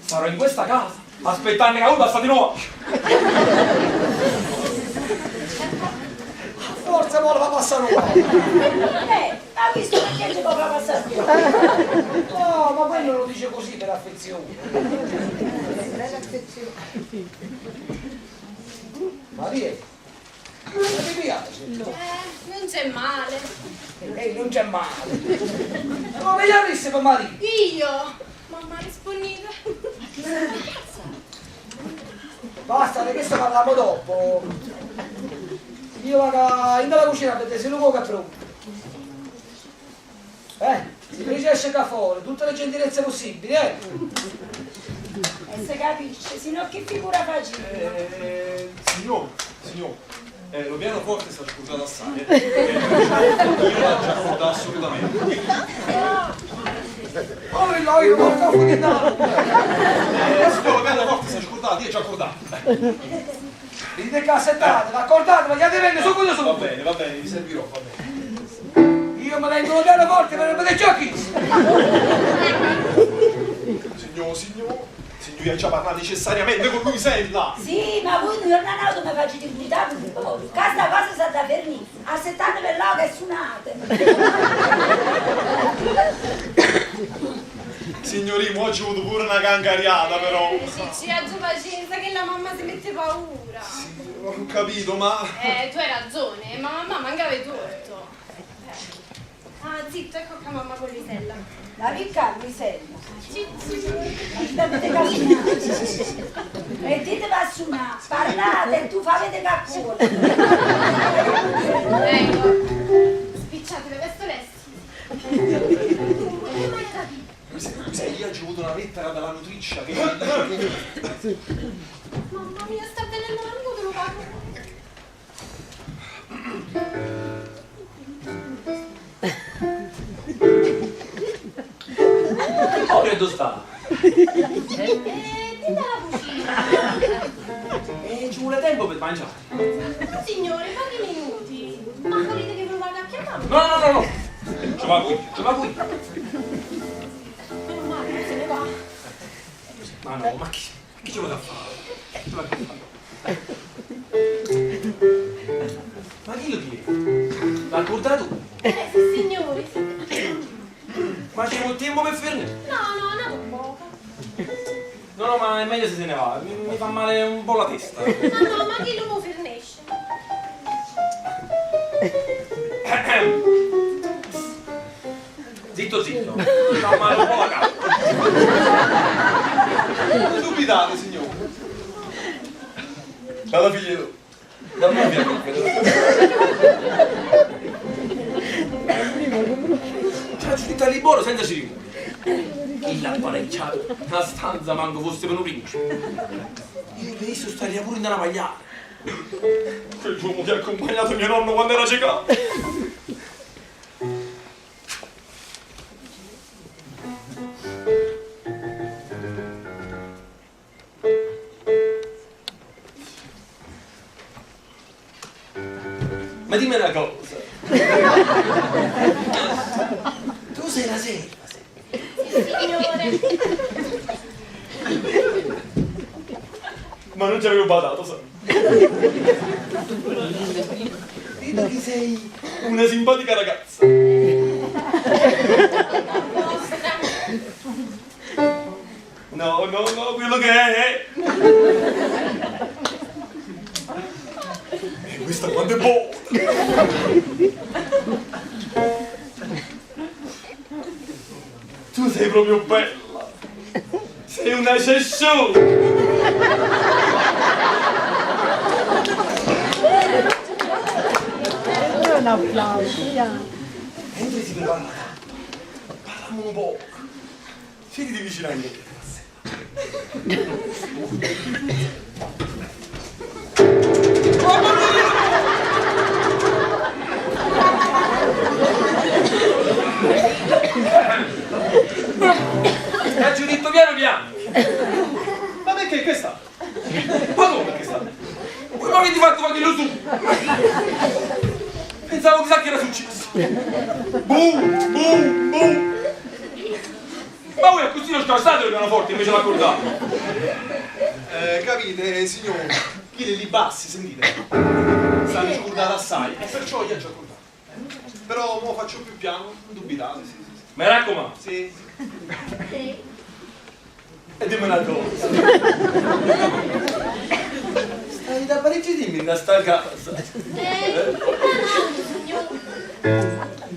Sarò in questa casa, aspettando che lui passa di nuovo. Forse vuole la passare nuova. Ha visto perché ci può far passare più? No, ma quello lo dice così per affezione. Maria, non ti piace? Non c'è male. Non c'è male. Come gli avresti per Maria? Io? Mamma rispondita. Basta, di questo parliamo dopo. Io vado in dalla cucina per vedere se non vuoi che è pronto. Si riesce qua fuori, tutte le gentilezze possibili, E se capisce, sino che figura facile. Signore, Lo pianoforte sta scordato assai, io la già accordato assolutamente. Oh, io non sto finendo. Siccome lo pianoforte sta scordato, io già accordato. Dite cassettate, accordate, vogliate vendere subito su. Va bene, vi servirò, va bene. Io mi vengo bene forte per vedere giochi. Signor, io già parlato necessariamente con lui, Sella. Sì, ma voi non auto mi facete gridare un po'. Questa cosa sta da fermi. A 70 per l'oca e suonate. Signorino, oggi ho avuto pure una cangariata, però. Ci aggiù pazienza che la mamma si mette paura. Sì, ho capito, ma... Tu hai ragione, ma mamma mancava il torto. Ah, zitto, ecco qua mamma con l'isella. La ricca Luisella. Sì. Dovete camminare. E dite va a suonare. Parlate e tu fate caccuola. Ecco. Spicciate le vestolessi. Non mai capito. Sai, io ho avuto una lettera dalla nutricia che mi dice che... Mamma mia, sta venendo l'amico, te lo pago. Oh, che dove sta? Dite la cucina. Ci vuole tempo per mangiare. Ma signore, pochi minuti. Ma volete che ve lo vada a chiamare? No. Ci va qui. Meno male, non se ne va. Ma no, ma chi ce lo da fare? Ma chi lo chiede? L'ha accordato tu? Sì, signore, sì. Ma c'è molto tempo per fermare? No, una poca. No, ma è meglio se ne va, mi fa male un po' la testa. No, ma chi lo fornisce? Zitto, mi fa male un po' la cappa. Non dubitate, signore. Vado figliolo. Dammi un C'è la città di Boro senza cerimonia. Chi l'ha pareggiato? Una stanza manco fosse per un principe. Io adesso staria pure in una pagliare. Quell'uomo che ha accompagnato mio nonno quando era ciecato. Ma dimmi una cosa. Tu sei la serva, Signore. ma non ci avevo badato, sai. Dite che sei una simpatica ragazza. No, quello che è. E questa quando è buona. Tu sei proprio bella. Sei una cesciù. Un applauso. Mentre si prepara, parliamo un po'. Siediti vicino a me. Ti ho detto piano. Ma perché che sta? Ma come che sta? Come avete fatto quello su? Pensavo chissà che era successo. Boom. Ma voi a così non scassate il pianoforte invece l'ha accordato. Capite, signore? Chi li bassi, sentite? Stanno scordati assai e perciò io ho già accordato. Però mo faccio più piano, non dubitate, sì. Mi raccomando. Sì. E dimmi una cosa. Stai da parecchi dimmi da sta casa. Signore.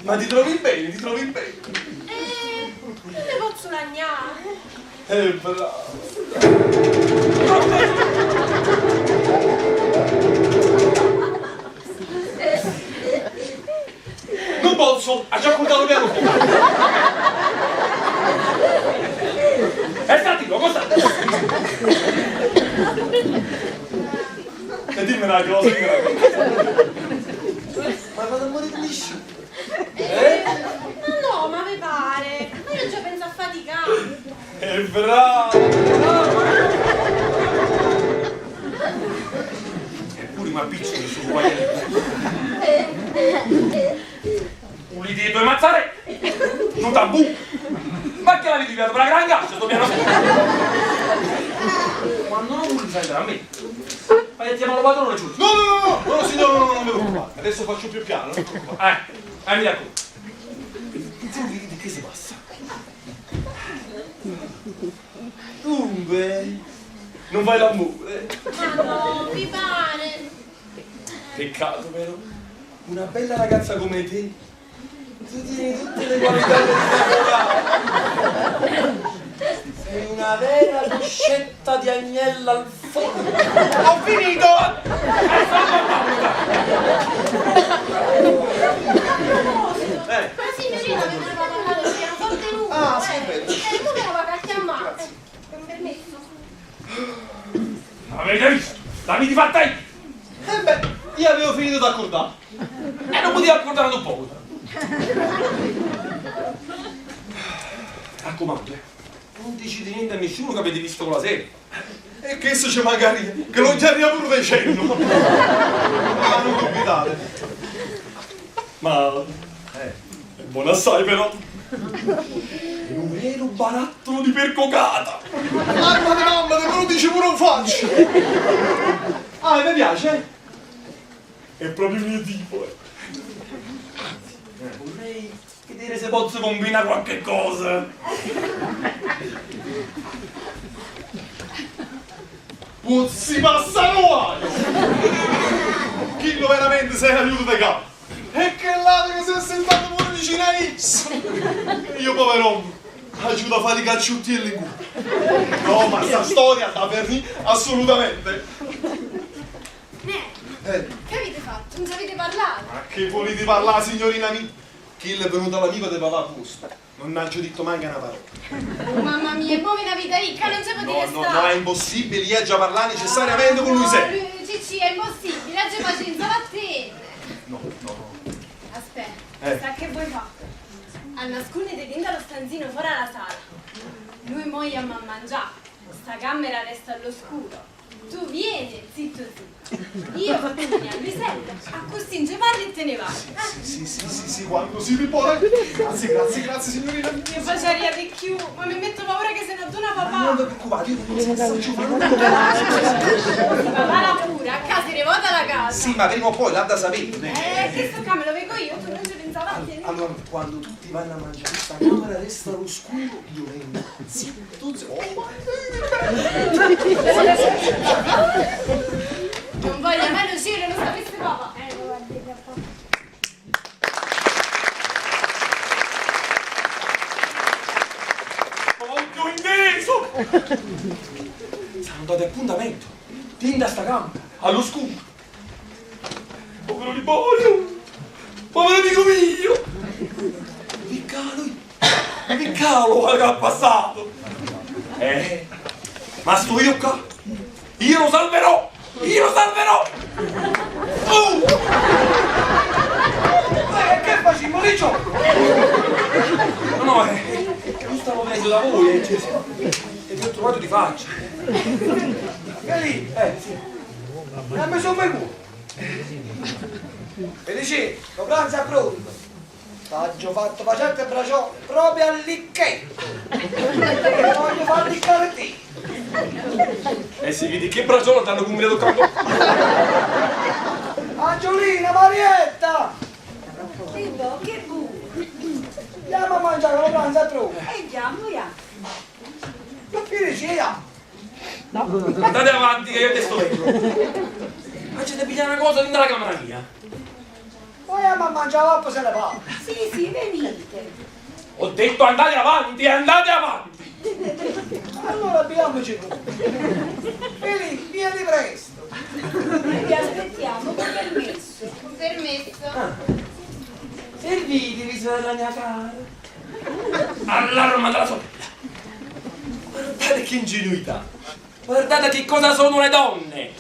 Ma ti trovi bene? Non ne posso lagnare. Bravo. Non posso, ha già accordato piano. E stati, lo costa. E dimmi una cosa, Ma vado a morire di sciù. No, ma mi pare. Ma io già penso a faticare. È bravo! Eppure mi appiccico sul guaglietto. Puliti i tuoi mazzaretti! Un tabù! Ma che l'avete pigliato per la gran caccia, sto piano? Quando non vuoi prendere a me, fai chiamare lo padrone giù. No, signore, no, non mi preoccupate. Adesso faccio più piano, non mi preoccupate. Mi racconto. Di che si passa? Dunque, non fai l'amore. Ma no, mi pare. Peccato però, una bella ragazza come te, tu tieni tutte le qualità del innamorata. Sei una vera coscetta di agnella al forno. Ho finito! Ma signorina mi voleva parlare del pianoforte nudo. Ah, sì, bello. E tu me lo vai a chiamare. Non permesso. Avete visto? L'avete fatta io! Io avevo finito di accordare. E non potevi accordare un poco. Raccomando, non dici di niente a nessuno che avete visto con la serie. E che se ci magari che non ci arriva pure dei cenno. Ma non dubitate. Ma è buona assai però. È un vero barattolo di percocata. Mamma, te lo dici pure un faccio. Ah, mi piace? È proprio il mio tipo. Vorrei vedere se posso combinare qualche cosa. Puzzi passano Chi lo veramente sei aiuto di capo. E che lato che si è sentato pure vicino a X. Io pover'uomo, aiuto a fare i cacciuttielli in culo. No, ma sta storia da Verni assolutamente. Che avete fatto? Non ci avete parlato? Ma che volete parlare, signorina mia? Chi è venuto all'amico di parlare a posto? Non ha detto manca una parola. Oh, mamma mia, è come una vita ricca, non ci potete stare. No, è impossibile, io già parlare necessariamente con lui sempre. Cicci, è impossibile, oggi pazienza a te. No. Aspetta, sa che vuoi fare? A nascondete dentro lo stanzino fuori alla sala. Noi mo andiamo a mangiare. Sta camera resta all'oscuro. Tu vieni, zitto zitto. Io faccio a Luisella, a così parli e te ne vai. Sì, quando si ripone. Grazie, signorina. Io faceria di più, ma mi metto paura che se non torna papà. Non ti preoccupare, io non so Papà la pura, a casa rivota la casa. Sì, ma prima o poi l'ha da sapere. Che sto camera lo vengo io, tu non ci pensava a te. Allora, quando tutti vanno a mangiare questa camera resta all'oscuro, io vengo. Zitto, Non voglio mai uscire, non sapesse papà. Occhio inteso! Siamo andati a appuntamento. Tinda sta camera, all'oscuro. Povero Liborio! Povero amico mio! Piccalo che ha passato! Ma sto io qua! Io lo salverò! Che facciamo lì ciò? No, io stavo venendo da voi e vi ho trovato di faccia. Che lì? Sì. Non mi sono venuto. E dici, lo pranzo è pronto. T'ho fatto facente bracione proprio all'icchetto. E voglio far liccare te. Sì, vedi che bracione t'hanno combinato tanto. Angiolina, Marietta! Tipo, che bu? Andiamo a mangiare, lo pranzo è pronto. Andiamo, ya. Non finisci, ya. Andate avanti che io te sto dentro. Ma c'è da pigliare una cosa dentro la camera mia. Poi andiamo a mangiare l'oppo se ne va. Sì, venite. Ho detto andate avanti. Allora abbiamoci tu. Vieni presto. Noi vi aspettiamo con permesso. Con permesso. Servitevi, sorella mia cara. All'arma della sorella. Guardate che ingenuità. Guardate che cosa sono le donne.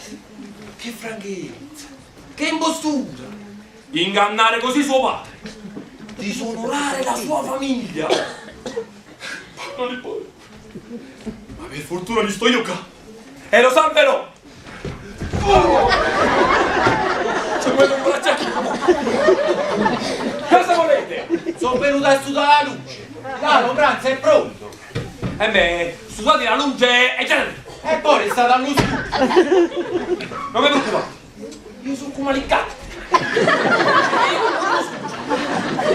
Che franchezza, che impostura, ingannare così suo padre, disonorare la sua famiglia. Non li può. Ma per fortuna li sto io qua. E lo salverò. C'è quello con la giacchina. Cosa volete? Sono venuto a studiare la luce. Lo pranzo è pronto. E beh, scusate, la luce è già. E poi è stata allo studio. Non mi preoccupate. Io sono come Alicante.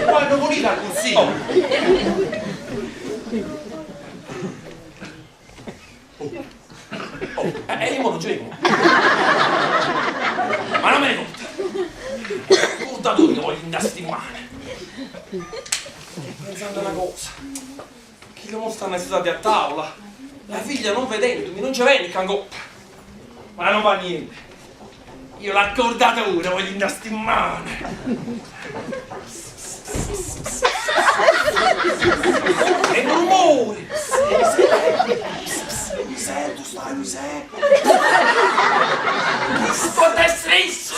Poi non volete al consiglio. Io non ce ne conto. Ma non me ne conta. Contatori che voglio indastimare. Pensando a una cosa. Chi lo mostra necessità a tavola, la figlia non vedendomi, non ci viene il cangò. Ma non va niente. Io l'accordatore voglio indastimare. E rumore. Tu stai, sto te stesso.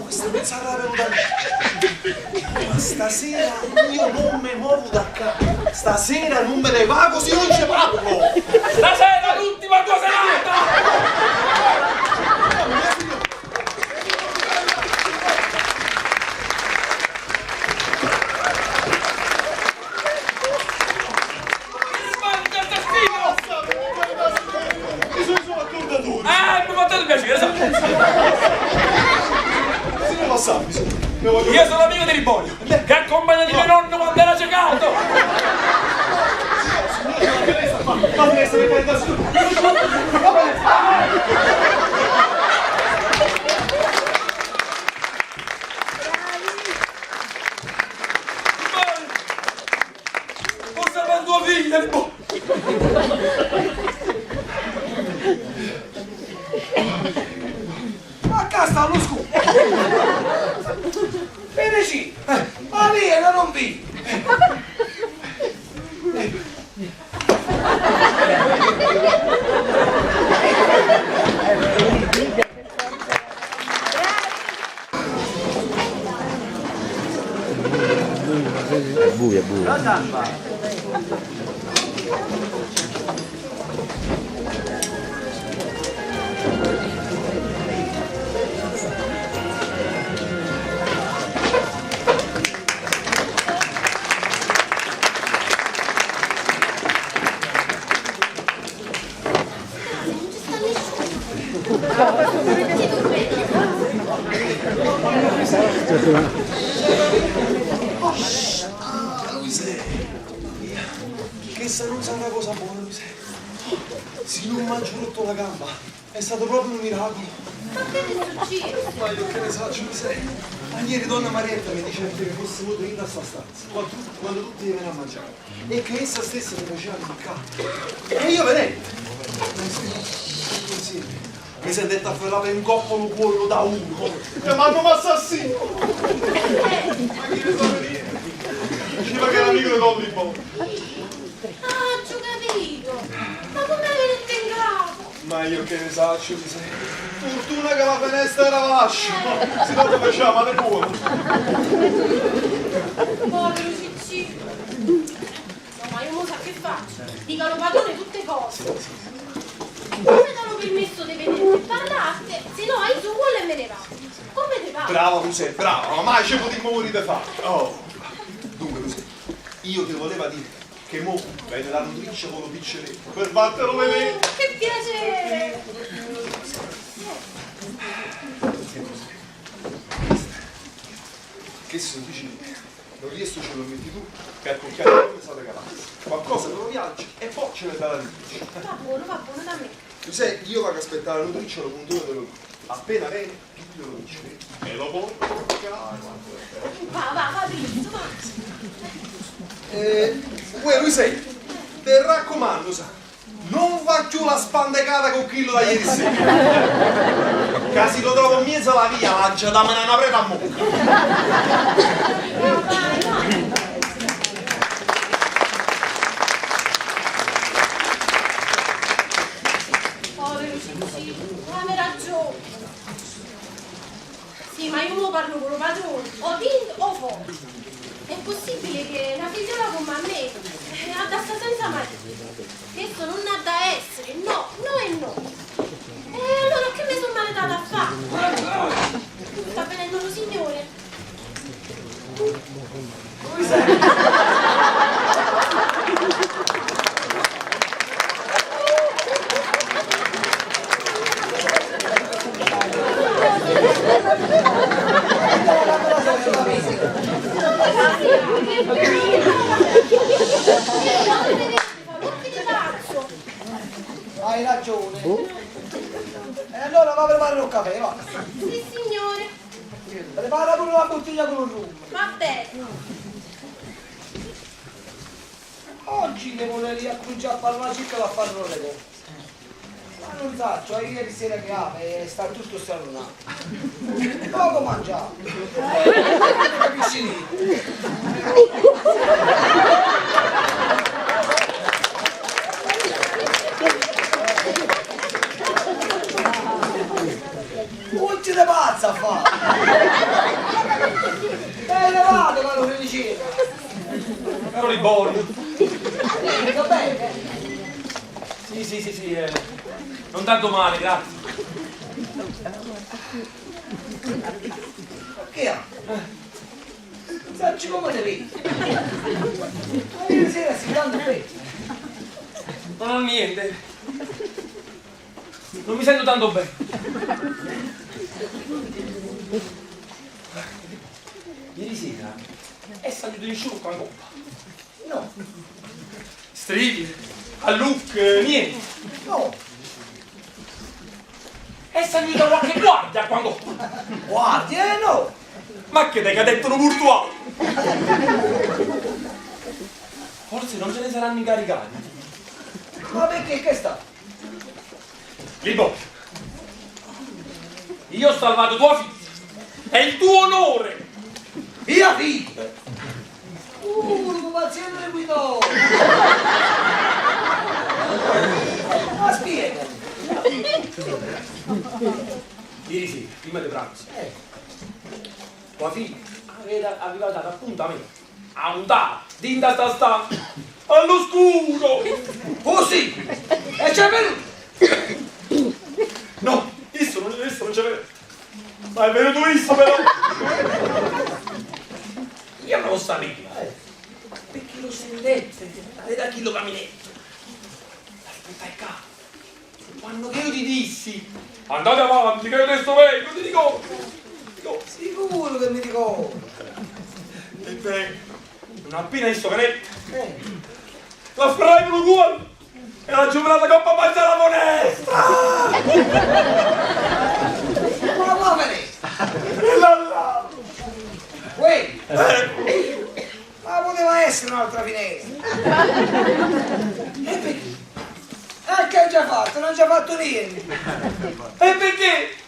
Questa pensata venuta. Ma stasera io non mi muovo da casa. Stasera non me ne va così non ci parlo. Stasera l'ultima tua serata. Mi fa tanto piacere, sa? Io sono amico di Riboglio, che accompagna di mio nonno quando era ciecato. Osserva tua figlia, Riboglio. Ma qua sta lo scudo! Bene sì! Ma lì era non vi! È buio. Che se non sa una cosa buona, Luise. Se non mangio rotto la gamba, è stato proprio un miracolo. Ma che ti succede? Ma io che ne so, Luise. Ma ieri donna Marietta mi diceva che fossimo dentro a sta stanza, quando tutti venivano a mangiare. E che essa stessa mi faceva toccare. E io vedete. Mi si è detto a fare per un coppolo cuoio da uno. E ma come assassino! Ma chi ne sa venire? Diceva che era amico di Don Ribò. Ah, ci ho capito! Ma come avete in capo? Ma io che ne saccio di sé. Fortuna che la finestra era vascia. Si dopo faceva male buono. Povero Cicci! No, ma io non so che faccio. Dicano padrone tutte cose. Come danno permesso di venire e parlate, se no io su quello e me ne vado. Come te va? Brava tu sei, brava, ma mai ci potremmo morire fare. Oh. Dunque, Luise, io ti volevo dire che mo vedi la nutricia con lo picceretto per batterlo vedere. Che piacere! Che se dici non riesco ce lo metti tu per cucchiare come state capaci. Qualcosa te lo viaggi e poi ce ne dà la nutricia. Va buono da me. Tu sai, io vado a aspettare la nutricia, lo punto te lo dico. Appena viene, chi te lo dice? E lo porto. Va, Prizzo, va. Lui sei, ti raccomando, sa, non va più la spandecata con chilo da ieri sera. Che se lo trovo in mezzo alla via, lancia da una preta a mocca. Sì, ma io non parlo con lo padrone, o vinto o fuori. È possibile che una figliola come a me adatta senza marito? Questo non ha da essere, no, no e no. E allora che mi sono maledata a fare? Sta venendo lo signore. Come sei? Hai ragione. E allora va a preparare un caffè, va. Sì, signore. Prepara pure una bottiglia con un rum. Va bene. Oggi le volevi cominciare a parlare circa la fare le cose. Ma non so, ieri sera che apre e sta tutto stralunato. Poco mangiato. Non capisci niente. Tutti da pazza a fare! Vado, caro Felicino! Caro Liborio. Va bene? Sì, non tanto male, grazie. Che ha? Sacci come te vedi? Ieri sera si danno bene. Non ho niente. Non mi sento tanto bene. Ieri sera è salito in sciocco a coppa. No, Stridi, a look, niente. no. È salito qualche guardia qua a coppa. Guardi, no. Ma che te cadettero virtuale? Forse non ce ne saranno incaricati. Ma perché che sta? Libo, io ho salvato tua figlia. È il tuo onore. Via figlia! Ma sempre guidò! Ma spiega! Ieri sera, prima di pranzo, tua figlia aveva dato appuntamento a un tale, dinda sta, allo scuro! Oh sì! E c'è venuto! No, isso non c'è venuto. Ma è venuto isso però! Io non lo sapevo. Perché lo sentette? Da chi lo caminetto? Aspettai qua. Quando che io ti dissi, andate avanti, che io adesso vengo, ti dico. Sicuro che mi ricordo! Ebbene, non appena visto canetta, la spray per uguale e la giovane coppa mangia la finestra! Ma va bene! E là! Uè! Ma poteva essere un'altra finestra! E perché? E che hai già fatto? Non hai già fatto niente! E perché?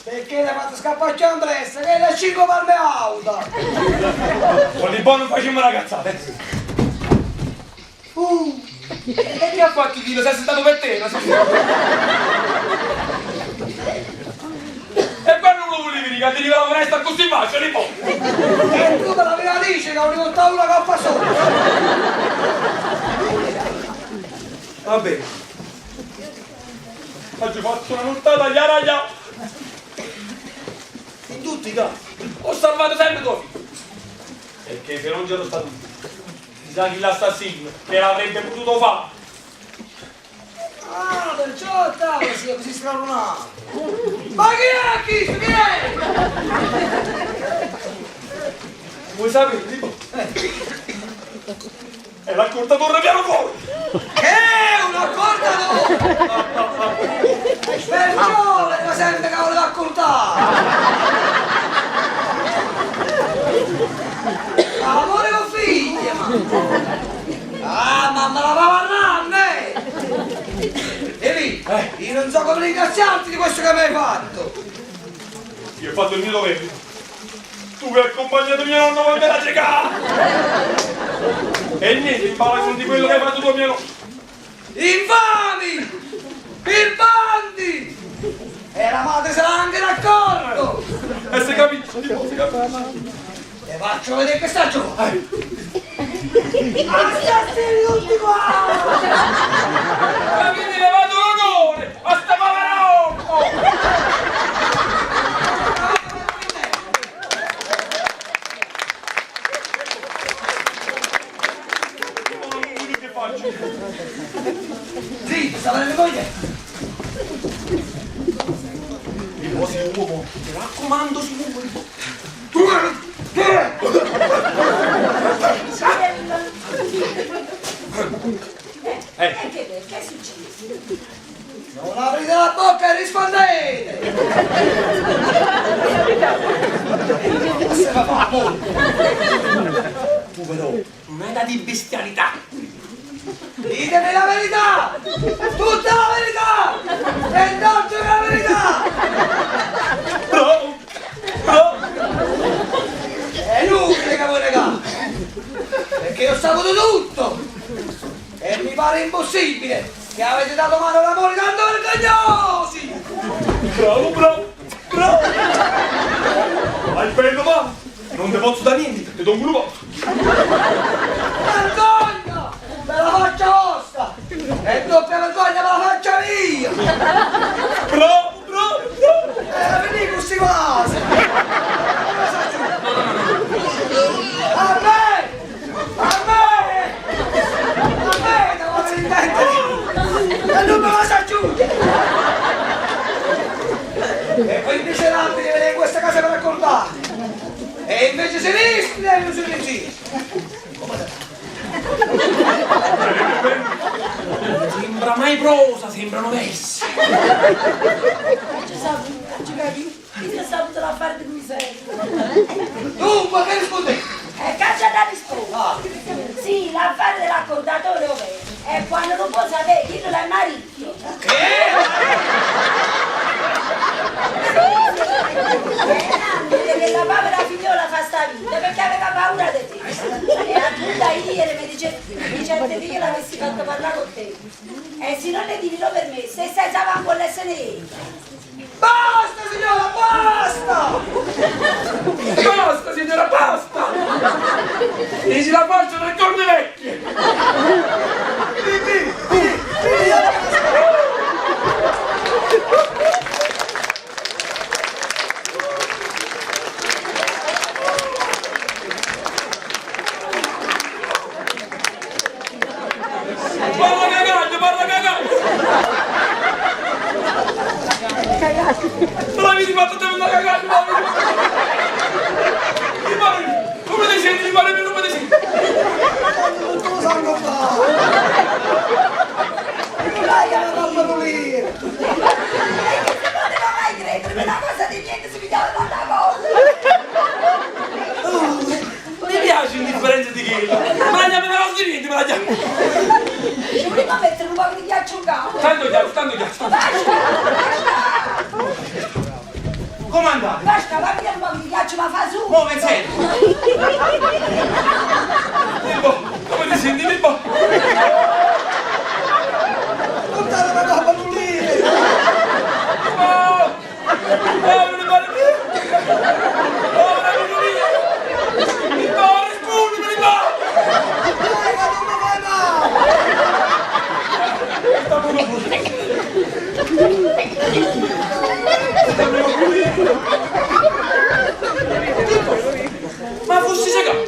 Perché l'hai fatto scappare a Andressa, che è da 5 palme auto! Con di buono facciamo una cazzata, E che ha fatto Dio? Sei stato per te? E poi non lo volevi dire, ti arriva la finestra così faccia, li può! E tu me l'aveva dice che avevo rivoltato una coppa sopra! Va bene. Oggi ho fatto una nottata agli araglia. In tutti i casi. Ho salvato sempre tua figlia. Perché se non c'ero stato io, chissà chi l'assassino che l'avrebbe potuto fare. Ah, perciò stavo sia così stralunato! Ma chi è? Chi è? Vuoi sapere, tipo? È l'accordatore piano fuori! Che è un accordatore? Perciò venga sempre cavolo da accordato! Amore con figlia, ma! Ah, mamma la pavanna! E lì, io non so come ringraziarti di questo che mi hai fatto! Io ho fatto il mio dovere. Tu che hai accompagnato mio nonno quando era cieca! E niente, impara di quello che hai fatto tu mio nonno. Infami! Birbanti! E la madre se l'ha anche raccolto! Te faccio vedere che sta giù. Assassini tutti qua! Ma vieni levato l'onore a sta poverocco! Che faccio? Zitto, stava nelle cose. Sei uomo. Mi raccomando, si muove. Che è successo? Non aprite la bocca e rispondete! Tu però non hai da di bestialità. Ditemi la verità! Tutta la verità! E non c'è la verità! Bravo! Bravo! È inutile che voi negate! Perché io ho saputo tutto! E mi pare impossibile che avete dato mano ad amori tanto vergognosi! Bravo, bravo! Bravo! Hai bello, va! Non te posso da niente, ti do un gruppo! Vergogna! Me la faccia vostra! E doppia vergogna me la faccia mia! Bravo, bravo, bravo! Vedi questi quasi! A me! A me! A me! Devo intendere! E non me la sa giù! E quei miserabili venire in questa casa per raccontare! E invece sinistri e non sono in giro! Sembra mai prosa, sembrano versi! Ci vedi? Io saputo l'affare di cui sei. Dunque, che rispondete? Caccia da rispondere. Sì, l'affare dell'accordatore ovvero. E quando non può sapere chi non è marito. Che la povera figliola fa sta vita perché aveva paura di te. E a tutta ieri mi dice che io l'avessi fatto parlare con te. E se non le dillo per me, se stai sapendo con l'SNE. Basta signora, basta! Basta, signora, basta! Dici la faccia delle corne vecchie! Parla cagaglio! Non l'avete fatto te una cagata, ma mi pare, come ti senti, mi pare, non mi senti. Non te lo sanno fare! Dai, che la mamma pulire! Non poteva mai credere, una cosa di niente si pigliava dalla cosa. Mi piace l'indifferenza di chi? Ma la chiami una cosa di niente, me la chiami. Ci prima mettere un po' di ghiaccio in capo. Tanto ghiaccio. Come andate? Basta, va via un po' di ghiaccio, ma fa su. Muove in serio. Come ti senti, Bimbo? Portate la mamma pulire! Oh, non mi pare più. Oh, non mi pare. Mi pare, scusi, mi pare. Dai, che non mi fai male! Ma fossi segato!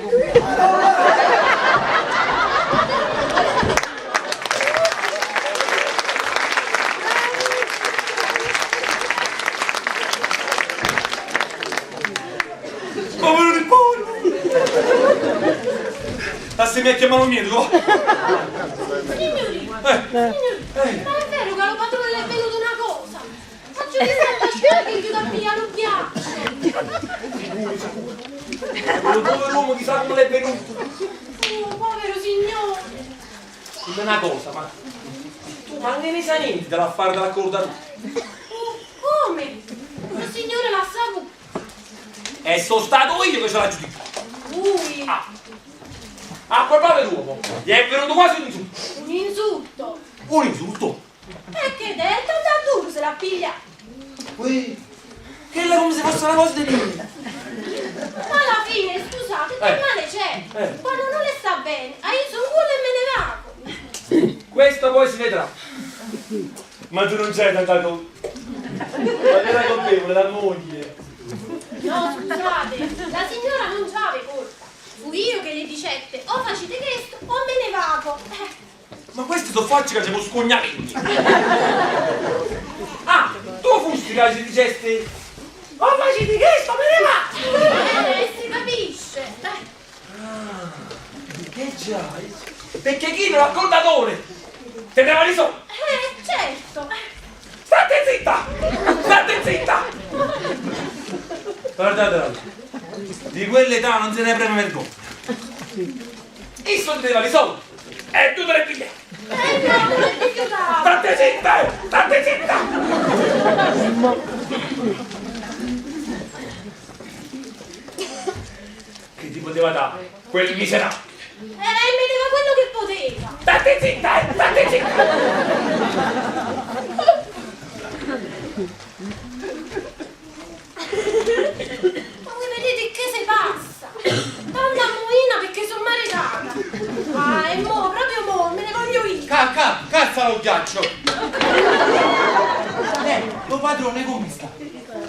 Povero nipote! Assi mi ha chiamato niente, tu! Signori, ma è vero che allo padrone le è venuta una cosa? Faccio che sta aspettando che chiuda a pigliare un ghiaccio. Quello pover'uomo chissà come l'è venuto! Oh, povero signore. Dimmi una cosa, ma tu ma ne sai niente dell'affare dell'accordatore? Oh, come? Il signore l'ha saputo. E sono stato io che ce l'ha giudicato! Lui, A quel pover'uomo gli è venuto quasi un insulto! un insulto. Un insulto? E che detto da duro se l'ha pigliato. Qui, Che è come se fosse una cosa di niente. Ma alla fine, scusate, che male c'è? Quando non le sta bene, io sono culo e me ne vado. Questo poi si vedrà. Ma tu non c'hai tanta colpa. Ma era colpevole la moglie. No, scusate, la signora non c'ave colpa. Fu io che le dicette, o facete questo o me ne vado. Ma questi sono facce che siamo scognamenti. Ah, tu fusti che ci dicesti, o facete questo, me ne vado. Si capisce. Già, perché chi non l'accordatore te ne va di sopra. Certo. State zitta! State zitta! Guardate, di quell'età non se ne prende vergogna. I soldi te ne va di sopra e tu te ne pigli. No, non è rifiutato. State zitta! State zitta! Che ti poteva dare quel miserabile? Me dava quello che poteva. State zitta! State zitta! Ma voi vedete che si passa? Tanta moina perché sono maritata. Ah, e mo, proprio mo, me ne voglio io. Cazza lo ghiaccio! Tuo padrone come sta?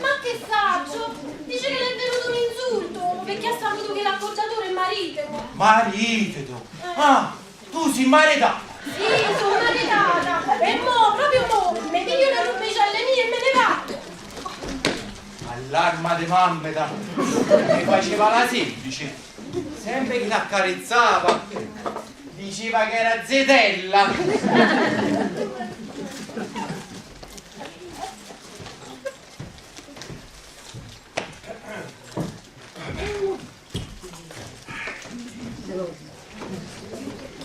Ma che saggio? Dice che le è venuto un insulto perché ha saputo che l'accordatore è marito. Marito! Ah, tu sei maritata! Sì, sono maritata. E mo, proprio mo, mi piglio le rubicelle mie e me ne vado. All'arma di mammeta! Ne faceva la semplice! Sempre che l'accarezzava! Diceva che era zetella!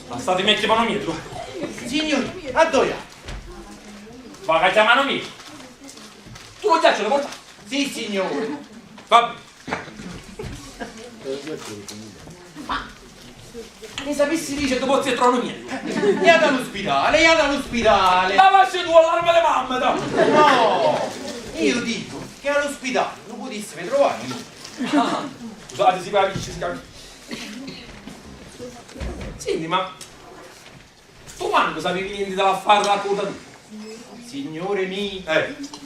Ma state metti mano mia tu. Signori, a dove? Va a chiamare mano mia. Tu lo ghiaccio lo porta? Sì, signore. Vabbè. Ma ne sapessi dice tu pozzi e trono mia. Iada all'ospedale! Ma facci tu all'arma le mamme da! No! Io dico che all'ospedale lo potessimo trovare. Scusate, si capisce. Senti, ma tu quando sapevi niente dall'affare della coda? Signore mio,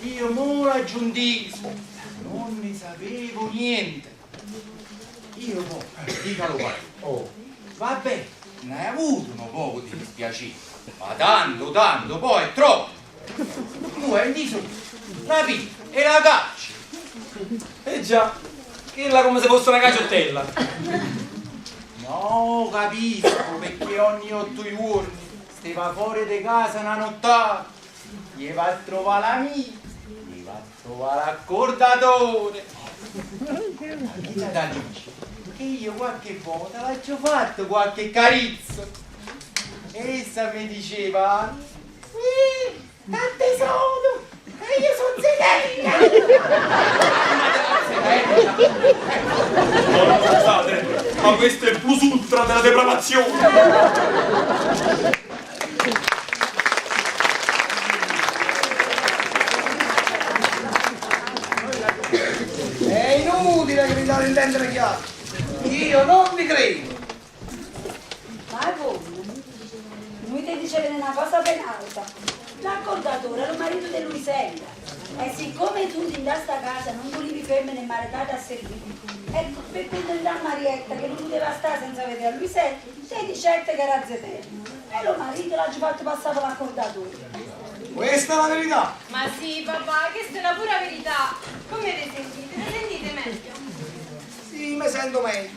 io mo raggiuntisco, non ne sapevo niente. Io poi, dicalo qua. Vabbè, ne hai avuto un poco di dispiacere, ma tanto, poi è troppo. Tu hai diso la pizza e la caccia. Già, che là come se fosse una cacciottella. No, capisco, perché ogni 8 giorni stava fuori di casa una nottata, gli va a trovare l'amico, gli va a trovare l'accordatore. Ma che c'è da dire? Che io qualche volta l'ho fatto qualche carizzo. E essa mi diceva, tante sono, e io sono zetella. No, scusate, ma questo è il plus ultra della depravazione. È inutile che mi date a intendere chiaro. Io non vi credo. Ma voi, lui ti diceva una cosa ben alta. L'accordatore è il marito di Luisella. E siccome tu in questa casa non volevi femmine maritate a servire, ecco, per quella Marietta che non poteva stare senza vedere a Luisella, sei di certo che era zetella. E lo marito l'ha fatto passare per l'accordatore. Questa è la verità. Ma sì, papà, questa è la pura verità. Come vi sentite? Vi sentite meglio? Sì, mi sento meglio.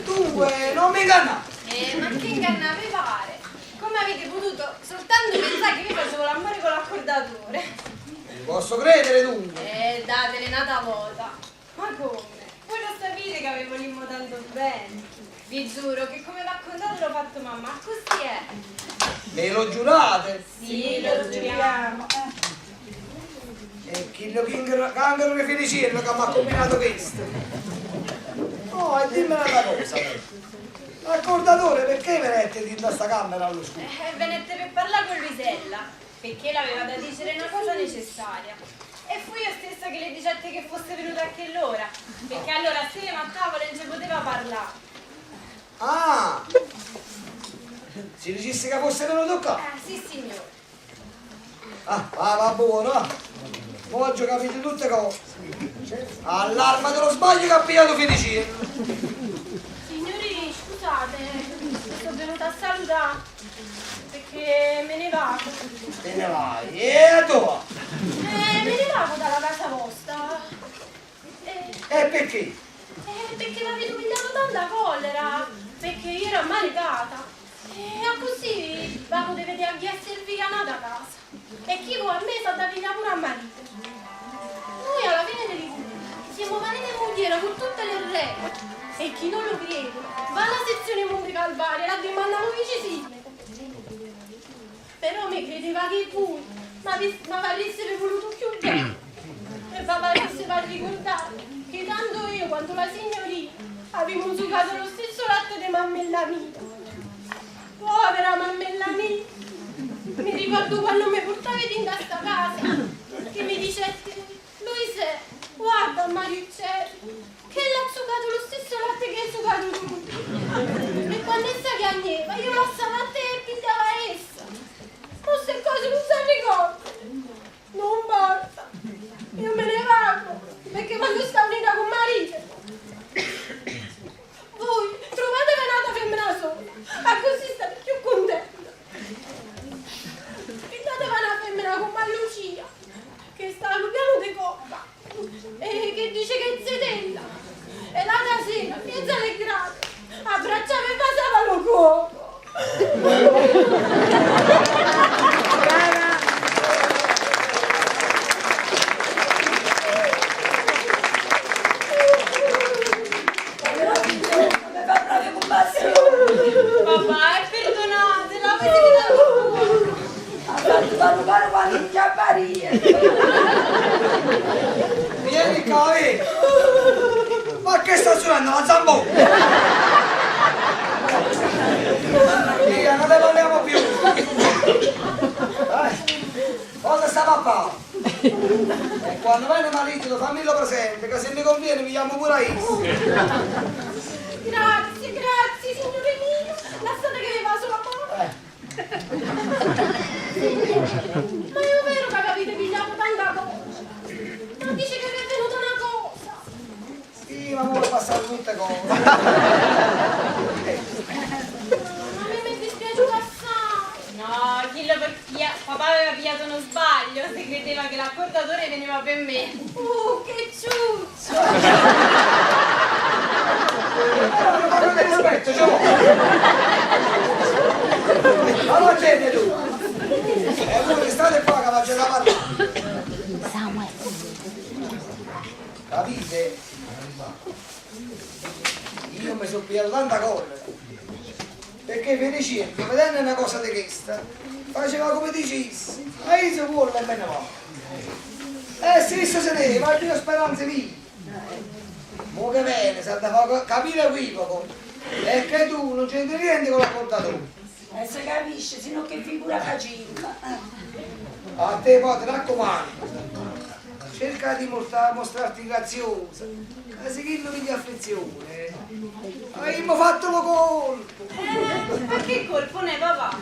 Dunque, non mi ingannate. Ma che ingannave pare? Come avete potuto soltanto pensare che io facevo l'amore con l'accordatore? Posso credere dunque? Datele una volta. Ma come? Voi lo sapete che avevo l'immo tanto bene. Vi giuro che come raccontato l'ho fatto mamma, così è. Me lo giurate? Sì, lo giuriamo. E chi lo cancro che feliciello che mi ha combinato questo? Oh, e dimmi una cosa. L'accordatore perché venette in questa camera allo scudo? Venette per parlare con Luisella, perché l'aveva da dire una cosa necessaria. E fu io stessa che le dicette che fosse venuta anche l'ora, perché allora stiamo a tavola e non ci poteva parlare. Ah! Si dicesse che fosse venuto qua? Sì, signore. Va buono. Oggi ho capito tutte cose. All'arma dello sbaglio che ha pigliato Felicino. Signori, scusate, sono venuta a salutare, perché me ne vado. Te ne vai, e tu? Me ne vado dalla casa vostra. E perché? Perché mi avete pigliato tanta collera, perché io ero ammaledata. E così vado di vedere a chi è servita da casa. E chi vuole a me sta da pigliare pure a marito. Noi alla fine dei conti siamo marito e moglie con tutte le regole. E chi non lo crede va alla sezione Monte Calvario e la demandano vicino. Però mi credeva che voi mi avreste voluto più bene. E vi avreste fatto ricordare che tanto io quanto la signorina avevo succato lo stesso latte di mammella mia. Povera mammella mia! Mi ricordo quando mi portavi in questa casa che mi diceste: Luise, guarda Mariuccello, che l'ha succato lo stesso latte che hai succato tu. E quando essa piangeva io lasciavo a te e pigliava essa. Queste cose non si ricordano. Non basta. Io me ne vado, perché quando sta unita con marito voi trovatevi un'altra femmina sola, a così state più contenti. Pintatevi una femmina con Lucia, che sta allo piano di coppa e che dice che è zedella. E l'altra sera, mezza le grate, abbracciava e passava lo copo. Papà, perdonatela, voi siete da Fanno quando in chiapparia. Vieni qua, ma che sta suonando la zambò? Via, non ne parliamo più. Cosa sta papà? E quando viene marito fammelo presente, che se mi conviene mi chiamo pure io. Grazie, signore mio. Lasciate che vi passo la mano. Ma è vero che avete pigliato tanta cosa? Ma dice che vi è venuta una cosa. Sì, ma vuole passare tutte cose. Ma mi dispiace assai. No, papà aveva pigliato uno sbaglio, se credeva che l'accordatore veniva per me. Che ciuccio! Ma non ti rispetto, allora gente tu! E voi state qua che faccio da parlare! Capite? Io mi sono pigliato tanta collera, perché Felicino, vedendo una cosa di questa, faceva come dicessi, ma io se vuole e me ne va. E se se ne va, io speranze via. Mo che bene, se da far capire equivoco, è che tu non c'entri niente con l'apportatore. E se capisce, sino che figura faceva. A te poi ti raccomando, cerca di mostrarti graziosa, così che non mi affezione. Abbiamo fatto lo colpo. Ma che colpo ne papà?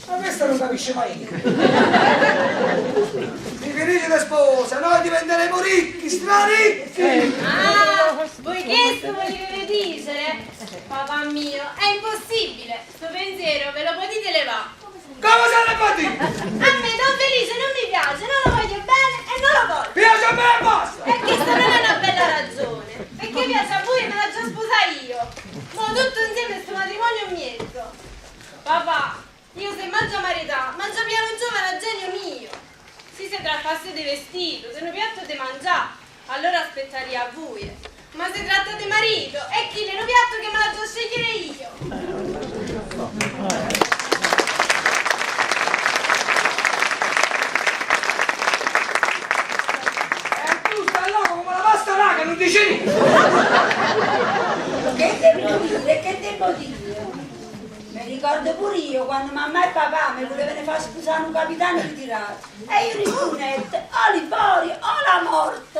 Ma questa non capisce mai niente. Ti finisce di sposa, noi diventeremo ricchi, straricchi. Voi questo volete dire? Papà mio, è impossibile. Sto pensiero ve lo potete levare. Come se ne può dire? A me Don Felice non mi piace, non lo voglio bene e non lo voglio. Piace a me e basta. E questa non è una bella ragione. Perché piace a voi e me la già sposa io. Ma tutto insieme questo matrimonio mezzo. Papà, io se mangio marità, mangio piano giovane a genio mio. Se si trattasse di vestito, se non piatto di mangiare, allora aspetterei a voi. Ma se tratta di marito, è chi ne piatto che me la devo scegliere io. E tu stai là come una pasta raga, non dici niente. Che devo dire? Che devo dire? Mi ricordo pure io quando mamma e papà mi volevano far sposare un capitano ritirato. E io rispondette, o Liborio o la morte.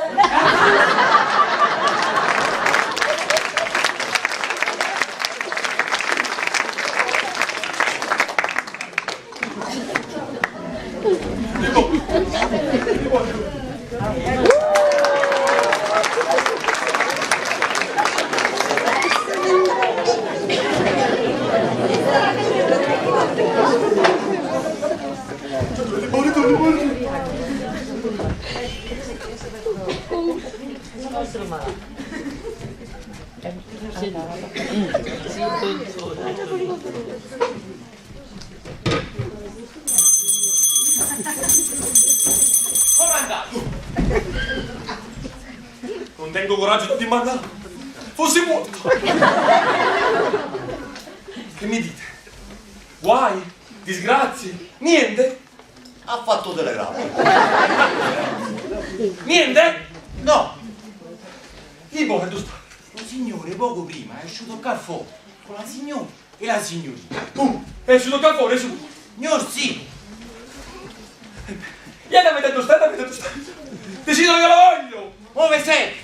Come andate? Non tengo coraggio di mandarlo. Fossi morto. Che mi dite? Guai? Disgrazie? Niente? Ha fatto telegramma. Niente? No, Libo, che tu stai? un signore poco prima è uscito a caffè con la signora e la signorina. È uscito il calfone, su. Signor sì, E da vedendo stai, decido che lo voglio. dove sei?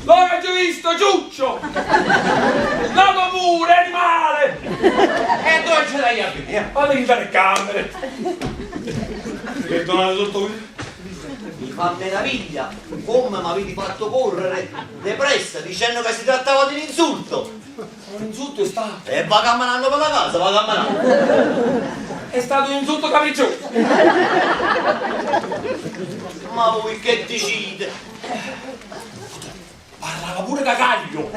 L'ho già visto, Ciuccio! Nato pure, animale! E dove ce l'hai a vedere? Fate in telecamere! Perdonate tutto qui. Mi fa meraviglia come mi avete fatto correre depressa dicendo che si trattava di un insulto. Un insulto è stato. E va camminando per la casa, va camminando. È stato un insulto capriccioso. Ma voi che decide? Parlava pure cagaglio.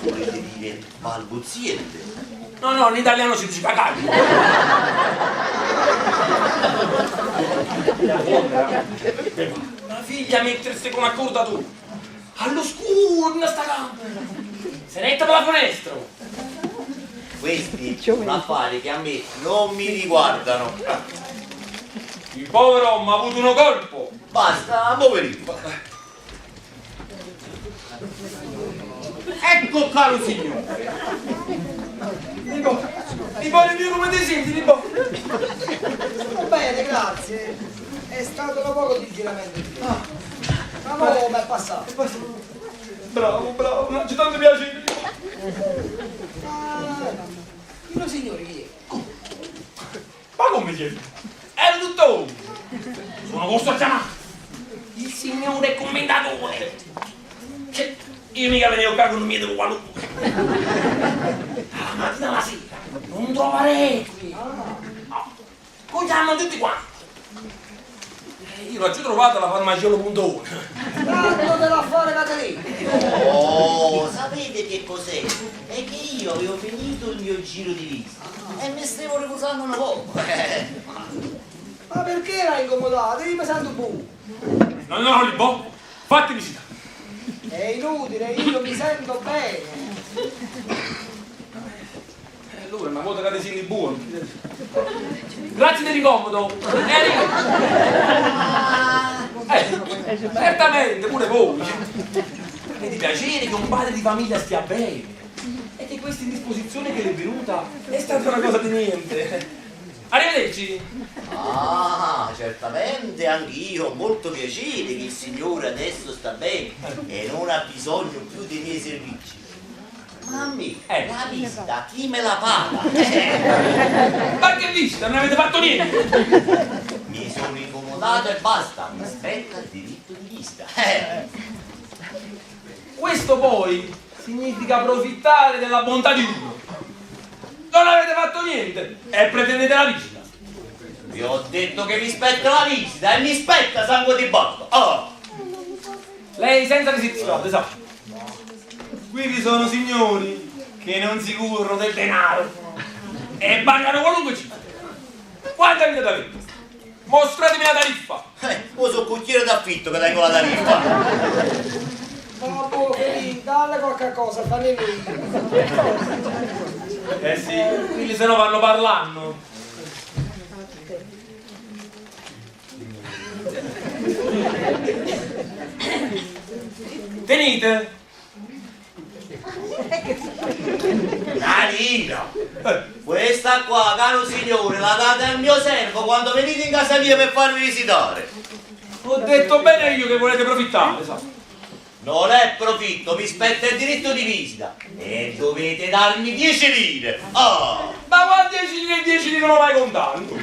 Volete dire balbuziente? No, in italiano si dice cagaglio. Una figlia a mettersi con una cordatura. All'oscuro in sta camera. Se netta per la finestra. Questi sono affari che a me non mi riguardano. Il povero mi ha avuto uno colpo. Basta, poverino. Ecco caro signore. Libo mio, come ti senti, Libo? Bene, grazie. È stato un poco di giramento. Ma come è passato? Bravo, non c'è tanto piacere. Il signore chi è? Ma come chiedi? È un dottore. Sono corso a chiamare. Il signore commendatore. Che io mica venivo qua con un mio qualunque. Dalla mattina alla sera. Non troverei qui. No. Poi chiamano tutti quanti. Io l'ho già trovato alla farmacia Puntone. Tanto te la fare Caterina. Oh, sapete che cos'è? È che io avevo finito il mio giro di visita e mi stavo riposando un po'. Ma perché era incomodato? Io mi sento buono. No, Libo, fatti visita. È inutile, io mi sento bene. Lui è una volta che ti senti buono. Grazie del ricomodo. Certamente, pure voi. È di piacere che un padre di famiglia stia bene. E che questa indisposizione che le è venuta è stata una cosa di niente. Arrivederci. Ah, certamente anch'io ho molto piacere che il signore adesso sta bene e non ha bisogno più dei miei servizi. Ma a me, la visita, chi me la paga? Ma che vista? Non avete fatto niente. Mi sono incomodato e basta, mi spetta il diritto di vista. Questo poi significa approfittare della bontà di uno. Non avete fatto niente e pretendete la visita. Vi ho detto che mi spetta la visita e mi spetta sangue di botto. Oh. Lei senza resistenza, esatto. Qui vi sono signori che non si curano del denaro e pagano qualunque cifra. Quanto avete da avere? Mostratemi la tariffa. Io sono cucchiere d'affitto che tengo la tariffa. Ma poverino, dalle qualche cosa, fammi Eh sì, quelli se no vanno parlando. Tenete. Carina! Questa qua, caro signore, la date al mio servo quando venite in casa mia per farvi visitare. Ho detto bene io che volete profittare, sa. Non è profitto, mi spetta il diritto di visita e dovete darmi 10 lire. Ah! Ma quanti 10 lire non lo vai contando?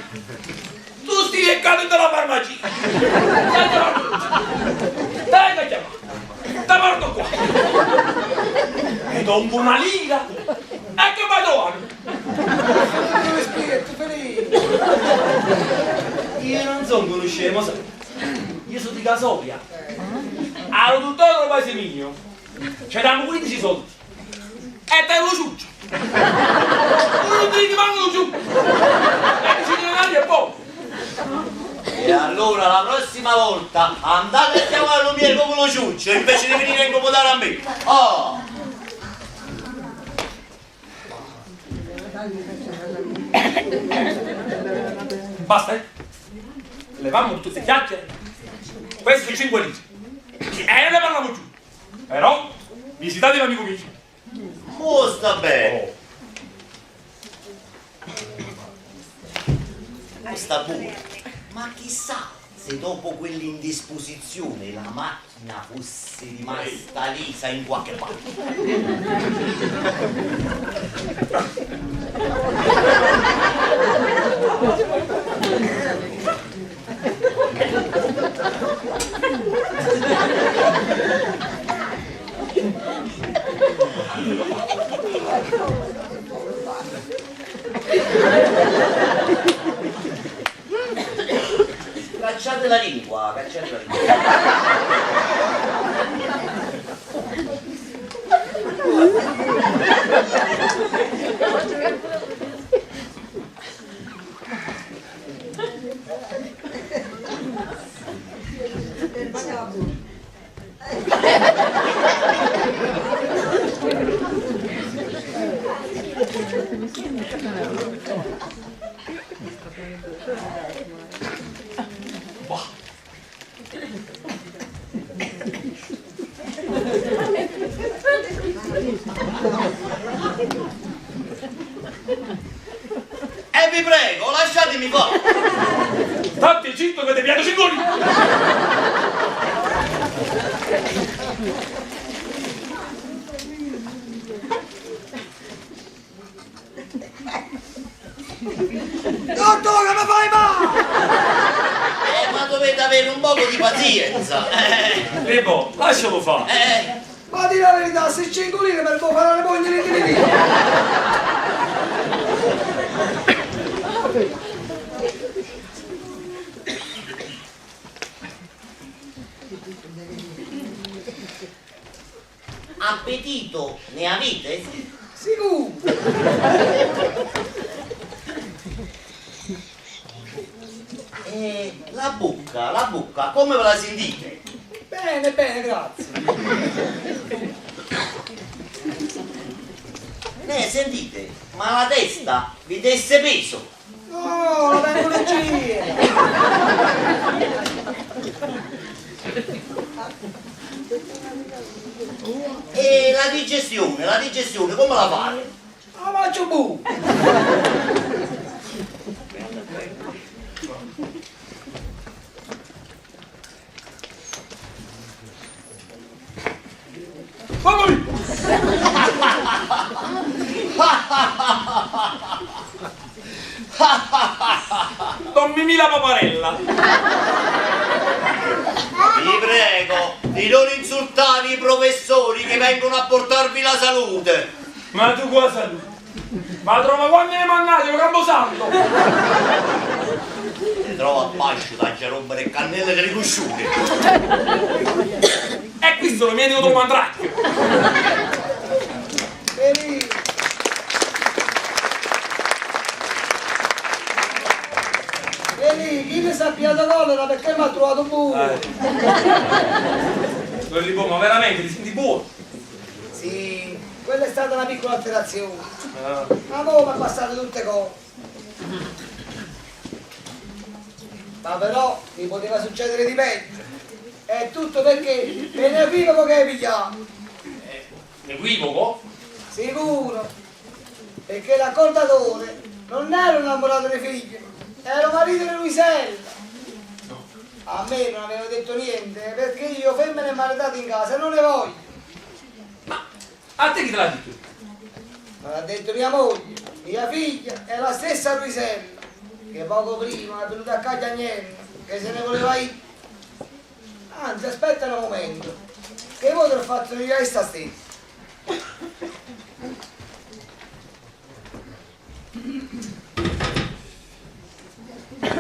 Tu stai leccando della farmacia. Dai da chiamare. Da porto qua. E do un po' una lira. E che vado a? Io non sono uno scemo, sai. Io sono di Casoria. Allo tutto del paese mio. Ci diamo 15 soldi. E te lo ciuccio. Non ti rimangono giù. E ci denari e poco. E allora la prossima volta andate a chiamare lo mio come lo ciuccio invece di venire a incomodare a me. Oh! Basta, levammo tutte queste chiacchiere. Questi sono 5 litri. E non ne parliamo più. Però visitate l'amico mio. Oh, sta bene. Sta buono. Ma chissà se dopo quell'indisposizione la macchina fosse rimasta lisa in qualche parte. Cacciate la lingua, cacciate la E vi prego, lasciatemi fare! State zitto che ti piace singoli! Dottore, ma fai male! Ma dovete avere un poco di pazienza! Bebo, lascialo fare! Ma di la verità, se 5 lire per fare le mogli di via! Appetito ne avete? Sicuro! La bocca, come ve la sentite? Bene, bene, grazie. Sentite, ma la testa vi desse peso? No, la tecnologia! E la digestione come la fate? La faccio bu! Mamma mia! Don Mimì la paparella! Vi prego di non insultare i professori che vengono a portarvi la salute. Ma tu qua salute? Ma trova quando ne mannate, io camposanto! Ne trovo a pascio, taglia roba le cannelle delle cusciute. E qui sono miei di mandracchio! Vedi? Vedi, chi mi sa piato collera perché mi ha trovato buono? Ma veramente ti senti buono? Sì, quella è stata una piccola alterazione. Ma come ha passato tutte cose? Ma però mi poteva succedere di peggio. È tutto perché è un equivoco che hai pigliato. Equivoco? Sicuro, perché l'accordatore non era un innamorato di figlie, era marito di Luisella. A me non aveva detto niente, perché io femmine maritate in casa non ne voglio. Ma a te chi te l'ha detto? Me l'ha detto mia moglie, mia figlia e la stessa Luisella, che poco prima è venuta a casa Agnello, che se ne voleva io. Anzi, aspetta un momento, che voi te l'ho fatto io stasera.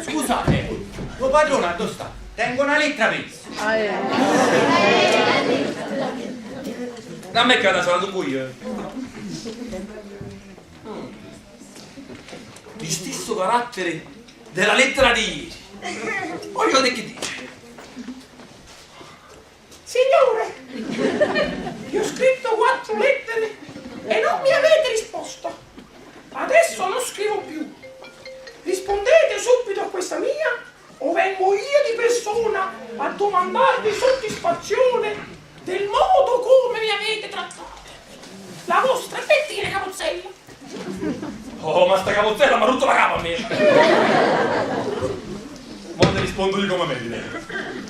Scusate, tuo padrone dove sta? Tengo una lettera penso. Da me che la sono tu io. Di stesso carattere della lettera di ieri. Voglio vedere che dice. Signore, vi ho scritto 4 lettere e non mi avete risposto. Adesso non scrivo più. Rispondete subito a questa mia o vengo io di persona a domandarvi soddisfazione del modo come mi avete trattato. La vostra pettine capozzella. Oh, ma sta capozzella mi ha rotto la capa a me. Ma ne rispondo io come merito.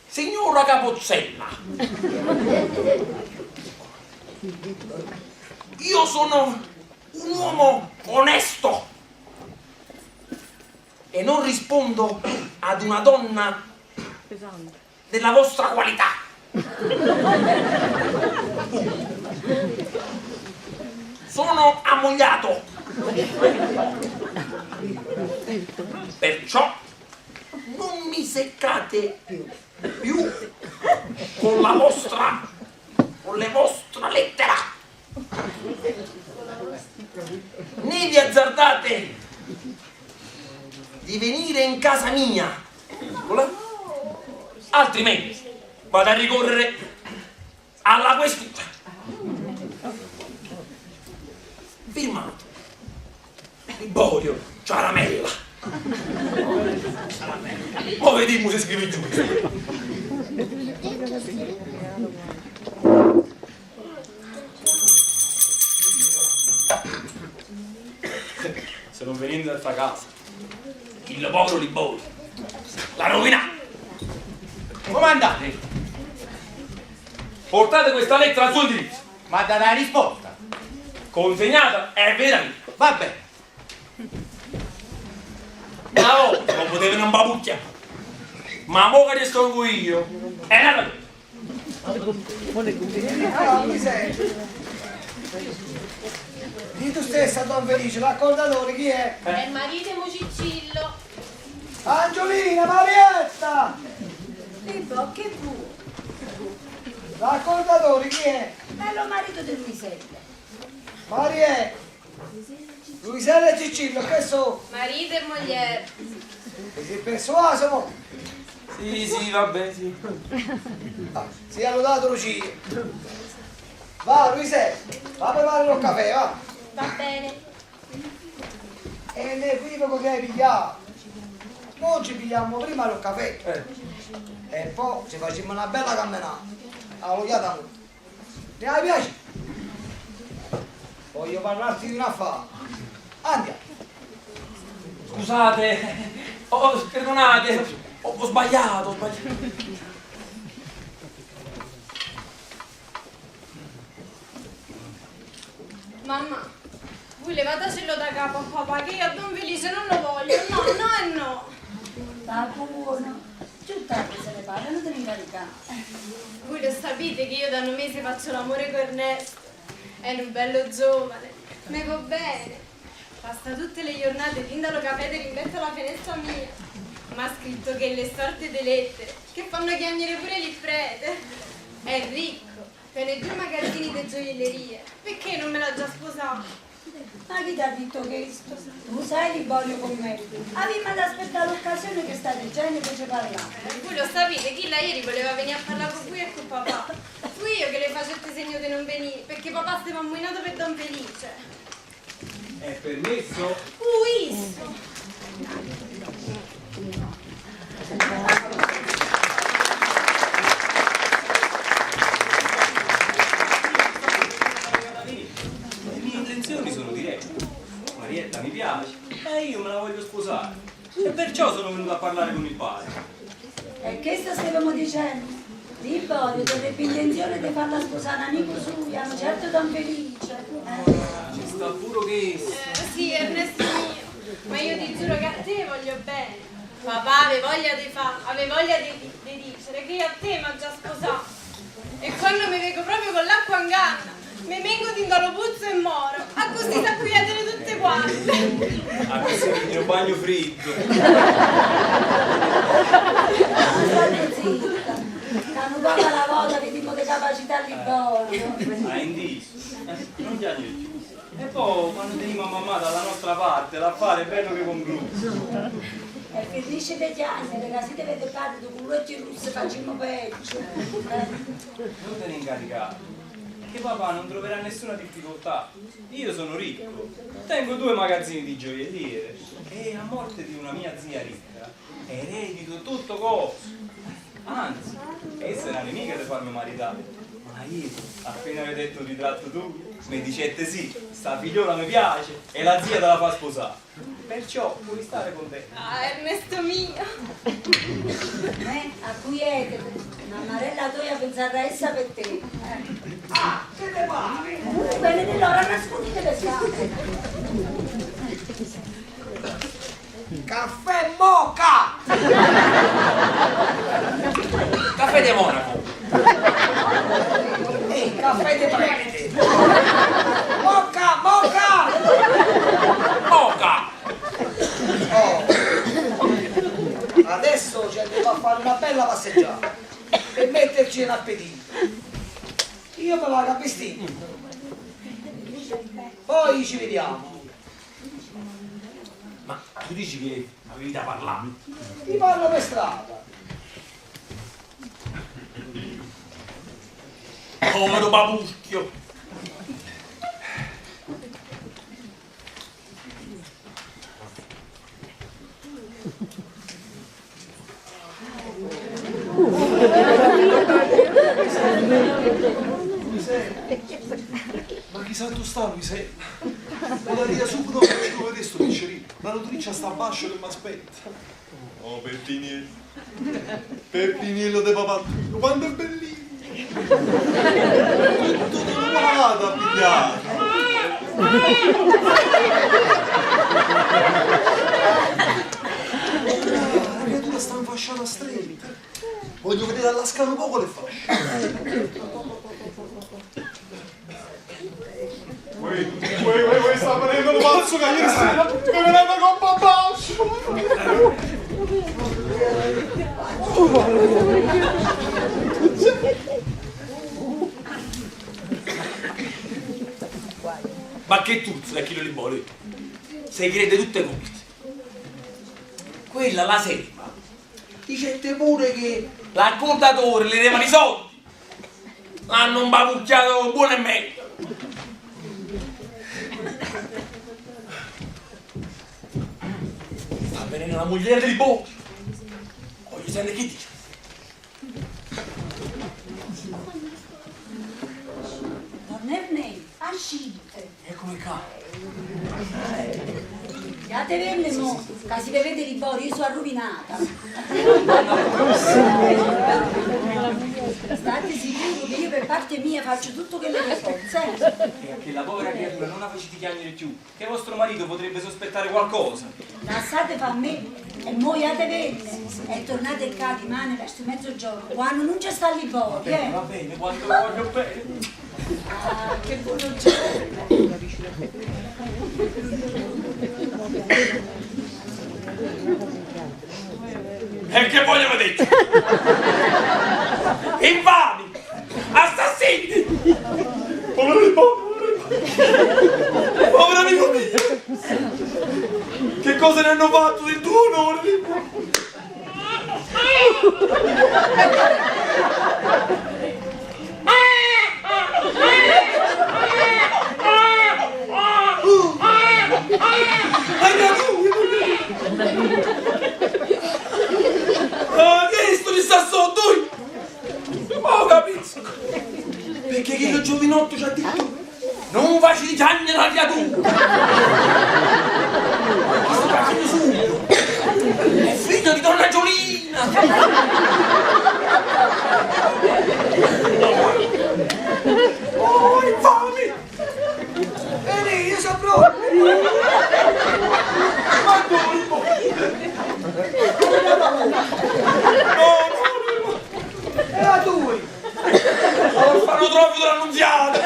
Signora Capozzella, io sono un uomo onesto e non rispondo ad una donna della vostra qualità. Sono ammogliato, perciò non mi seccate più con le vostre lettere, né vi azzardate di venire in casa mia, altrimenti vado a ricorrere alla questura. Firmato Liborio Ciaramella. Poi vediamo se scrivi giù. Se non venite da sta casa, il povero Liborio la rovina. Come andate? Portate questa lettera al suo indirizzo. Ma date la risposta. Consegnata è vera mia. Va bene. Ma oh, non potete non babucchiare. Ma mo che rispongo io è una cosa. Mi senti? Di tu stessa, Don Felice, l'accordatore chi è? È il marito Mucicillo. Angiolina, Marietta! Libbo, che vuoi? L'accordatore chi è? Bello marito di Luisella. Marietta! Luisella e Cicillo, che sono? Marito e moglie. Ti sei persuaso mo? Sì, va bene, sì. Si hanno dato Lucia. Va, Luisella, va a preparare un caffè, va. Va bene. E l'equivoco che hai pigliato. Noi ci pigliamo prima lo caffè. E poi ci facciamo una bella camminata. All'occhiata noi. Ti piace? Voglio parlarti di un affare. Andiamo. Scusate, perdonate, ho sbagliato. Mamma, voi levatacelo da capo a papà che io a Don Felice non lo voglio. No, no e no. Sta buono. Giusto se ne parla, non te ne incaricare. Voi lo sapete che io da un mese faccio l'amore con Ernesto. È un bello giovane. Mi va bene. Passa tutte le giornate fin dallo caffè rimbetto alla finestra mia. Ma ha scritto che le sorte delle lettere, che fanno chiamare pure il prete. È ricco, tiene 2 magazzini di gioiellerie. Perché non me l'ha già sposato? Ma chi ti ha detto questo? Tu sai Liborio con me. Avevamo ad aspettare l'occasione che sta dicendo e fece parlare. Voi lo sapete, chi la ieri voleva venire a parlare con voi e con papà. Fui io che le facevo segno di non venire, perché papà stava ammuinato per Don Felice. È permesso? Uisso! Le mie intenzioni sono dirette. Marietta mi piace e io me la voglio sposare. E perciò sono venuto a parlare con il padre. E che stavamo dicendo? Liborio avrebbe intenzione di farla sposare un amico suo, non certo tan felice. Ci sta pure che... Sì, Ernesto mio, ma io ti giuro che a te voglio bene. Papà aveva voglia di fare, aveva voglia di dicere che io a te mi ho già sposato. E quando mi vengo proprio con l'acqua in canna, mi vengo dentro lo puzzo e moro, a così da acquietare tutte quante. A questo è il mio bagno fritto. State zitta, hanno poca la volta che tipo di capacità Liborio. Ha indiso. Non ti più. E poi quando teniamo mamma dalla nostra parte, l'affare è bello che concluso. E che dice degli anni, perché se deve fare due culotti russi facciamo peggio. Non te ne incaricare, che papà non troverà nessuna difficoltà. Io sono ricco, tengo 2 magazzini di gioielliere e a morte di una mia zia ricca eredito tutto coso. Anzi, essa era nemica di farmi maritare. Ma io, appena avevo detto ti tratto tu, mi dicette sì, sta figliola mi piace e la zia te la fa sposare. Perciò puoi stare con te. Ah, Ernesto mio. Acquiete, una marella tua pensare a essa per te. Ah, che ne pare? Bene di loro nascondite le scale. Caffè Moca! Caffè di Monaco. Ehi, caffè di prete! Moca, Moca! Moca! Oh. Adesso ci andiamo a fare una bella passeggiata e metterci in appetito. Io me la capisco. Poi ci vediamo. Ma tu dici che avevi da parlare? Ti parlo per strada. Povero babucchio! Ma chi santo sta lui sei? Vola via subito che ci lo vedete sto piccerino. La nutricia sta a bascio che mi aspetta. Oh Peppiniello. Peppiniello de papà. Quanto è bellino. Tutto trovato a pigliare. La creatura sta infasciata stretta. Voglio vedere allascare un poco le fasce. Uè, sta venendo un pazzo che ieri sera mi veniva con babaccio. Ma che tuzza, Achille Liborio? Se crede tutte cose. Quella, la serva, Dicete pure che l'accontatore le levano i soldi. L'hanno imbabucchiato buono e meglio. Sta venendo la moglie di Liborio. Voglio sentire che dice. Non è ne, ascinte. Eccomi qua. Date venne mo, che si vede Liborio, io sono arrovinata. State sicuri che io per parte mia faccio tutto quello che posso. E che la povera creatura non la facete chiamare più, che vostro marito potrebbe sospettare qualcosa. Lasciate fa a me e muoiate venne. E tornate qua di mano verso mezzogiorno, quando non c'è sta Liborio, Va bene, quanto lo voglio bene. Ah, che buono giorno. E che voglio vedere? Infami! Assassini! Povero Liborio! Povero amico mio! Che cosa ne hanno fatto del tuo onore, Liborio? bagna la creatura! Questo cazzo suo! È figlio di donna Giolina! Oh, infami! Vieni, io sono pronto! Ma colpo! Era tu! Fanno troppo dell'annunziata!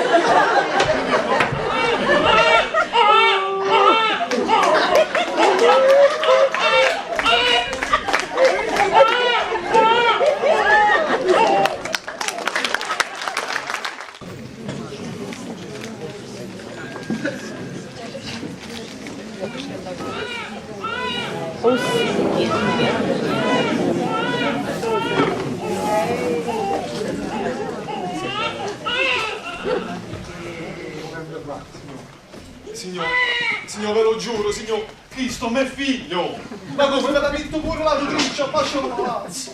Signor, ve lo giuro, signor, Cristo, me figlio! Ma come me l'ha detto pure la giuccia, faccio un palazzo!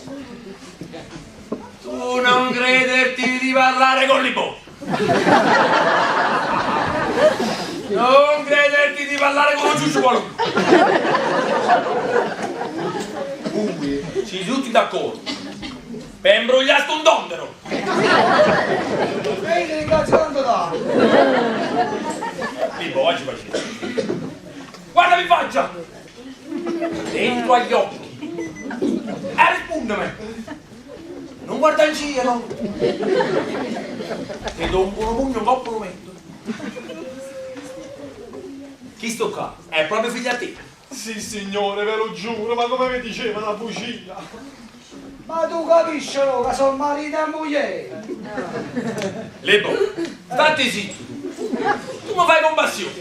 Tu non crederti di parlare con l'Ibo! Non crederti di parlare con lo giusto qualunque! Comunque, ci tutti d'accordo! Per imbrogliare un dondero! Ehi, ti ringrazio tanto da! L'Ibo, oggi pazienza! Guarda mi faccia! Dentro agli occhi! E rispondimi! Non guarda in giro! Ti do un buon pugno, un coppo lo metto! Chi sto qua? È proprio figlio a te! Sì, signore, ve lo giuro, ma come mi diceva la bugia? Ma tu capisci no, che sono marito e moglie? Lebo, state zitto! Tu mi fai compassione!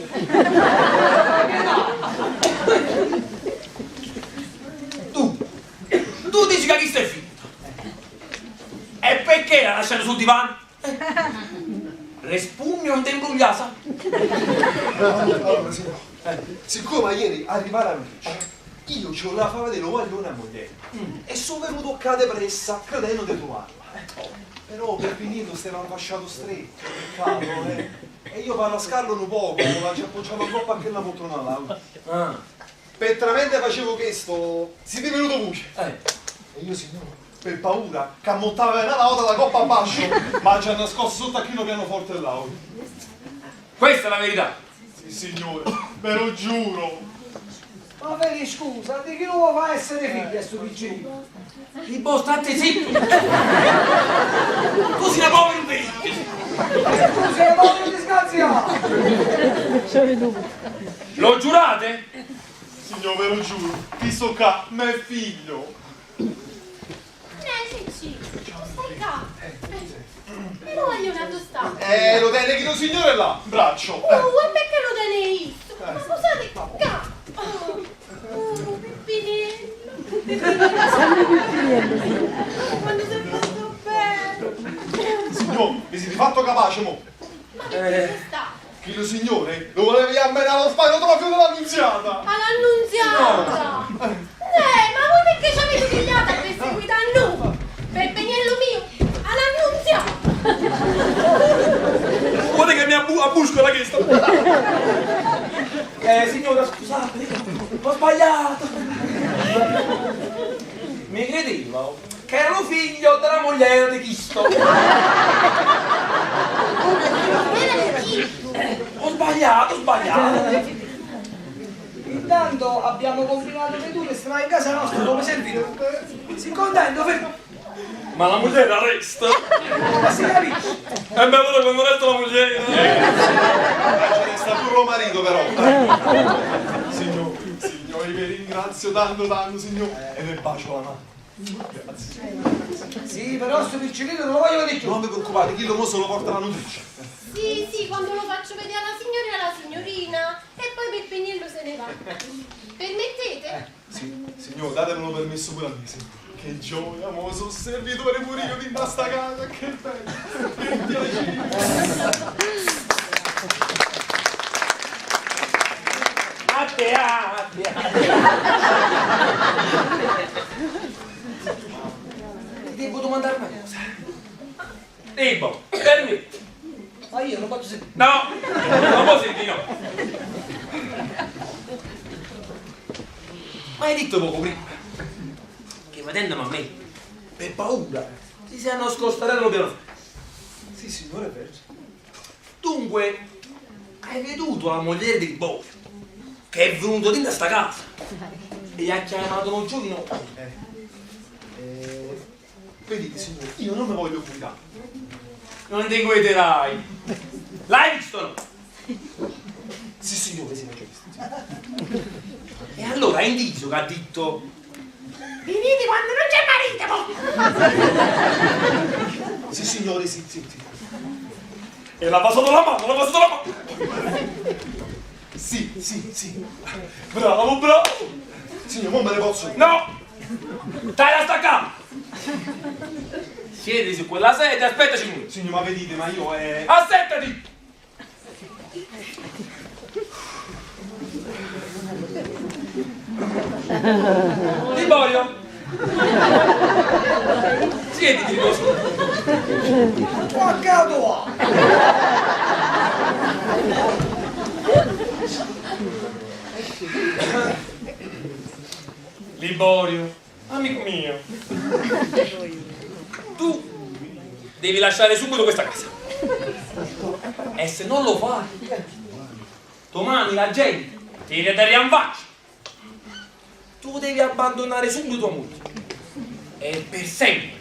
Tu dici che chi stai finito? E perché la lasciano sul divano? Respugno non ti imbrugliasa? Allora, signor, siccome ieri arrivava la notizia, io c'ho la fame dello maglione a moglie e sono venuto a cade pressa credendo di trovarla. Però per finito stavano fasciato stretto, peccato, e io parlo a scarlo un poco, la ci appoggiavo un po' perché la poltrona là. Petramente facevo questo, si è venuto voce. E io, signore, per paura, che ammontava una volta la coppa a bascio, ma ci ha nascosto sotto a chino pianoforte l'auto. Questa è la verità. Sì, signore, ve lo giuro. Ma vedi, scusa, di chi non va a essere figlio a sto piccino? Libo, state zitto! Tu sei una povera figlio! Tu sei povero disgraziato! Lo giurate? Signore, ve lo giuro, chi sto qua, me figlio. Cicci, stai qua. Me lo voglio una tostata. Lo tiene chi lo signore là, braccio. E perché lo tiene io? Ma scusate, qua. Peppinello. Quando sei fatto bello. Signor, mi siete fatto capace, mo? Ma che sta? Che lo signore lo voleva via a me allo spazio proprio dell'annunziata. All'annunziata? Ma voi perché ci avete pigliato a perseguita a noi? Peppinello mio, all'annunziata! Guarda che mi abbusco la chiesta! Signora, scusate, ho sbagliato! Mi credevo che ero figlio della moglie di Cristo! Ho sbagliato! Intanto abbiamo combinato che tu resterai in casa nostra come servito. Si contento, fermo? Ma la moglie resta! Ma si capisce? E beh, allora quando resta la moglie... Ce ne sta pure il marito però. Signore, vi ringrazio tanto, signore. E vi bacio la mano. Grazie. Sì, però sto piccino non lo voglio vedere più. Non vi preoccupate, chi lo mo se lo porta la nutricia. Sì, quando lo faccio vedere alla signora e alla signorina. E poi Peppinello se ne va. Permettete? Sì, signore, datemelo permesso pure a me, signore. Che gioia, mo sono servitore pure io di sta casa, che bello, che piacere. Abbia. Devo domandare una cosa. Devo, permetti. Ma io non posso sentire. No, non può sentire, no. Ma hai detto poco prima che vedendolo a me, per paura, ti sei nascosto nello piano. Sì, signore, è vero. Dunque, hai veduto la moglie di Borio, che è venuto dentro a sta casa e ha chiamato un giovine. Vedete, signore, io non mi voglio guidare. Non ti guiderai. L'hai visto, no? Sì, signore, sì, l'ho già visto. E allora è indizio che ha detto: Venite quando non c'è marito, mo! Sì, signore, sì. e l'ha passato la mano, Sì. Bravo. Signore, non me ne posso dire. No! Stai a staccare! Siedi su quella sedia, aspettaci minuti. Signore, ma vedete, ma io è... Aspettati! Liborio! Siediti, riposo. Porca tua! Liborio, amico mio, tu devi lasciare subito questa casa. E se non lo fai, domani la gente ti ridarà in faccia. Tu devi abbandonare subito tua moglie. E per sempre.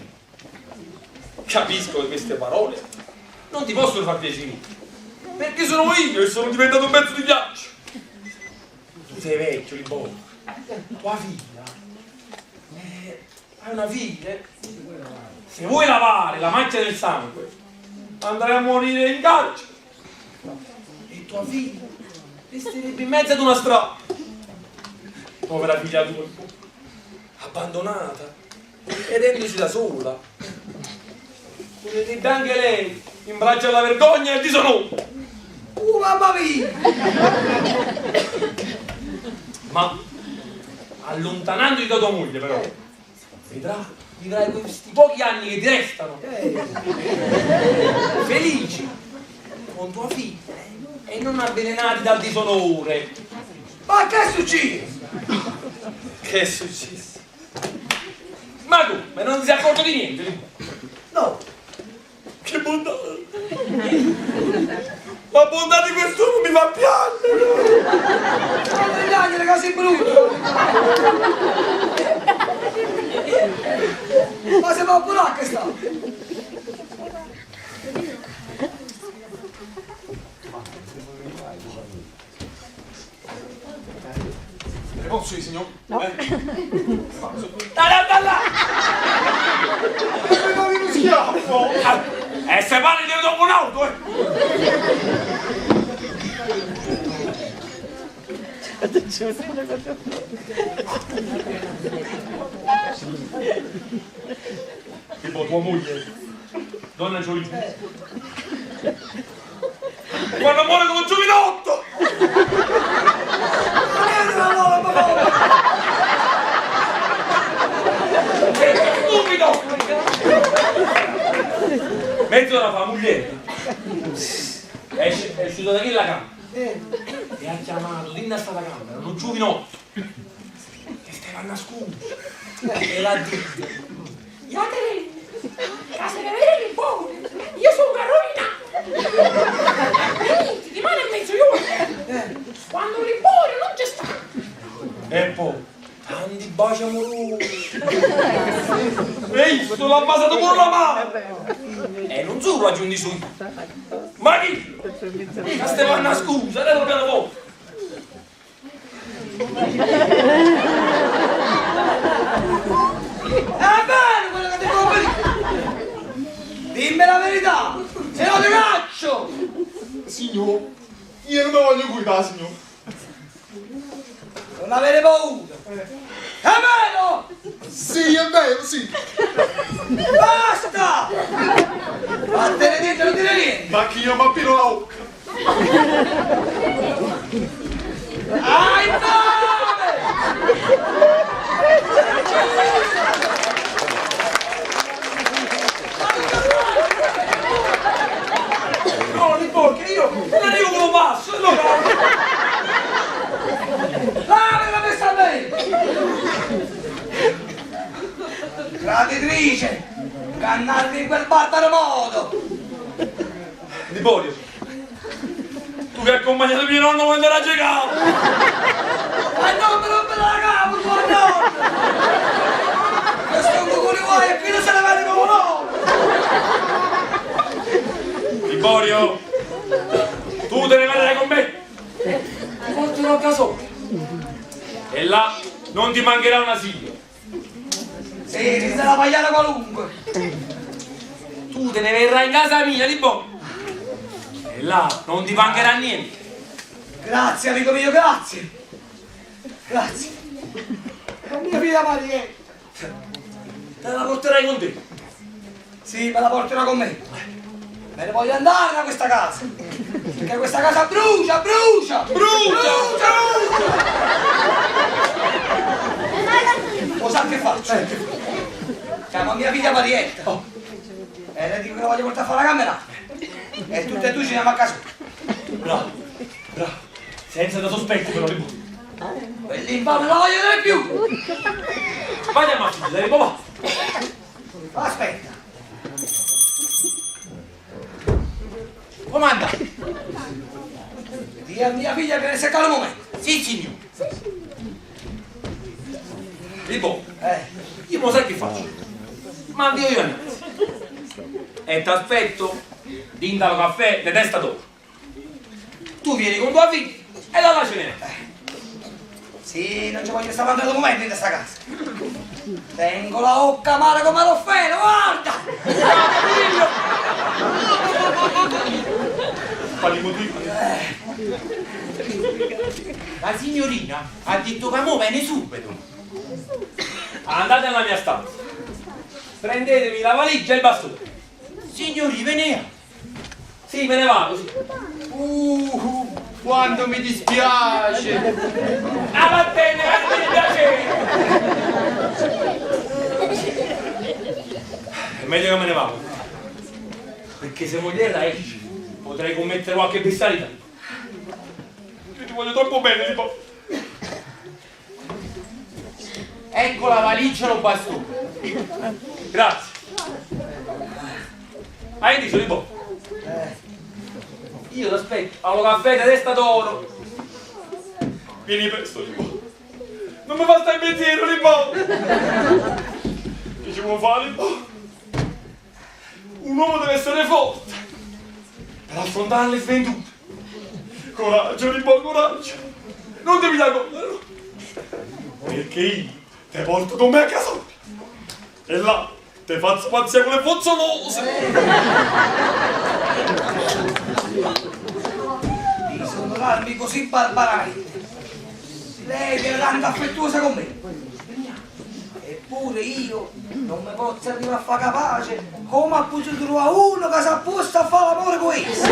Capisco che queste parole non ti possono far piacere. Perché sono io e sono diventato un pezzo di ghiaccio. Tu sei vecchio, Liborio. Tua figlia. Hai una figlia. Se vuoi lavare la macchia del sangue, andrai a morire in carcere. E tua figlia resterebbe in mezzo ad una strada. Povera figlia tua, abbandonata, vedendosi da sola. Vedete anche lei in braccio alla vergogna e il disonore. Mamma mia! Ma allontanandoti da tua moglie però, vivrai questi pochi anni che ti restano felici con tua figlia e non avvelenati dal disonore. Ma che è successo? Che è successo? Ma tu, ma non ti sei accorto di niente? No! Che bontà! La bontà di quest'uomo mi fa piangere! Non mi piangere che sei brutto! Ma se va a burare che sta? Ne posso io, signor? No. Dai là! Mi fai uno schiaffo! E se parli di dopo un'auto, Tipo tua moglie, donna Giolina. Quando muore come un giovinotto! Che stupido! Mezz'ora fa moglie è uscito da qui la camera e ha chiamato dinna sta la camera un giovinotto che stava nascosto e l'ha detto: Iatere, casa che vede il buono, io sono Carolina. Venite, rimane in mezzo io. Quando l'imporio non c'è stato. e poi tanti baci amorosi. Ehi, sto l'ha basato pure la mano e non solo aggiungi su ma chi? La Stefana scusa, lei lo piano poco. È bello quello che ti devo dire! Dimmi la verità! Se no ti caccio! Signor, io non mi voglio guidare, signor. Non avere paura! È vero! Sì, è vero, sì. Basta! Vattene dentro, non dire niente! Ma chi io mi appiro la bocca? Ai nove! No, dice? Cannarvi in quel barbaro modo! Liborio, tu che hai accompagnato mio nonno quando era giocato! Ma non mi rompere la capo, tua nonna! Questo è un cuore vuoi e qui non se ne vede come no! Liborio, tu te ne vedrai con me! Ti porterò a casa e là non ti mancherà un asilo. Sì, ti sarà pagliata qualunque! Tu te ne verrai in casa mia, Liborio! E là non ti mancherà niente. Grazie amico mio, grazie! Grazie! La mia figlia Marietta! Te la porterai con te. Sì, me la porterò con me! Me ne voglio andare da questa casa! Perché questa casa brucia, brucia! Brucia! Lo sa che faccio? Chiamo mia figlia Marietta! E le dico che la voglio portare a fare la camera! E tutte e due ci andiamo a casa! Bravo, bravo. Senza da sospetti però, Liborio. Quell'infame non la voglio vedere più! Vai a macchina, dai, papà. Aspetta! Comanda! Dì a mia figlia che ne secca il momento! Sì, signore! Liborio, io mo sai che faccio? Mandi io innanzi. E ti aspetto dinda al caffè di testa d'oro. Tu vieni con tua figlia e la lasci venire. Sì, non ci voglio stare mandando momenti in questa casa! Tengo la bocca amara come l'offeno, guarda! Falli motivo. La signorina ha detto che mo viene subito. Andate nella mia stanza. Prendetemi la valigia e il bastone. Signori, venea! Sì, me ne vado, sì. Quanto mi dispiace! Ah, va bene, mi piacere! È meglio che me ne vado. Perché se mogliera esci, potrei commettere qualche bestialità. Io ti voglio troppo bene, Liborio. Ecco la valigia e lo bastone. Grazie. Hai detto, Liborio? Io ti aspetto allo caffè di testa d'oro. Vieni presto, Liborio. Non mi fa stare in pensiero, Liborio. Che ci vuoi fare, Liborio? Un uomo deve essere forte per affrontare le sventute. Coraggio, Liborio, coraggio. Non devi dare conto. Perché io ti porto con me a casa. E là ti faccio spaziare con le fozzolose. Di sonorarmi così barbaramente. Lei che è tanto affettuosa con me. Eppure io non mi posso arrivare a fare capace come ha potuto trovare uno che si apposta a fare l'amore con essa.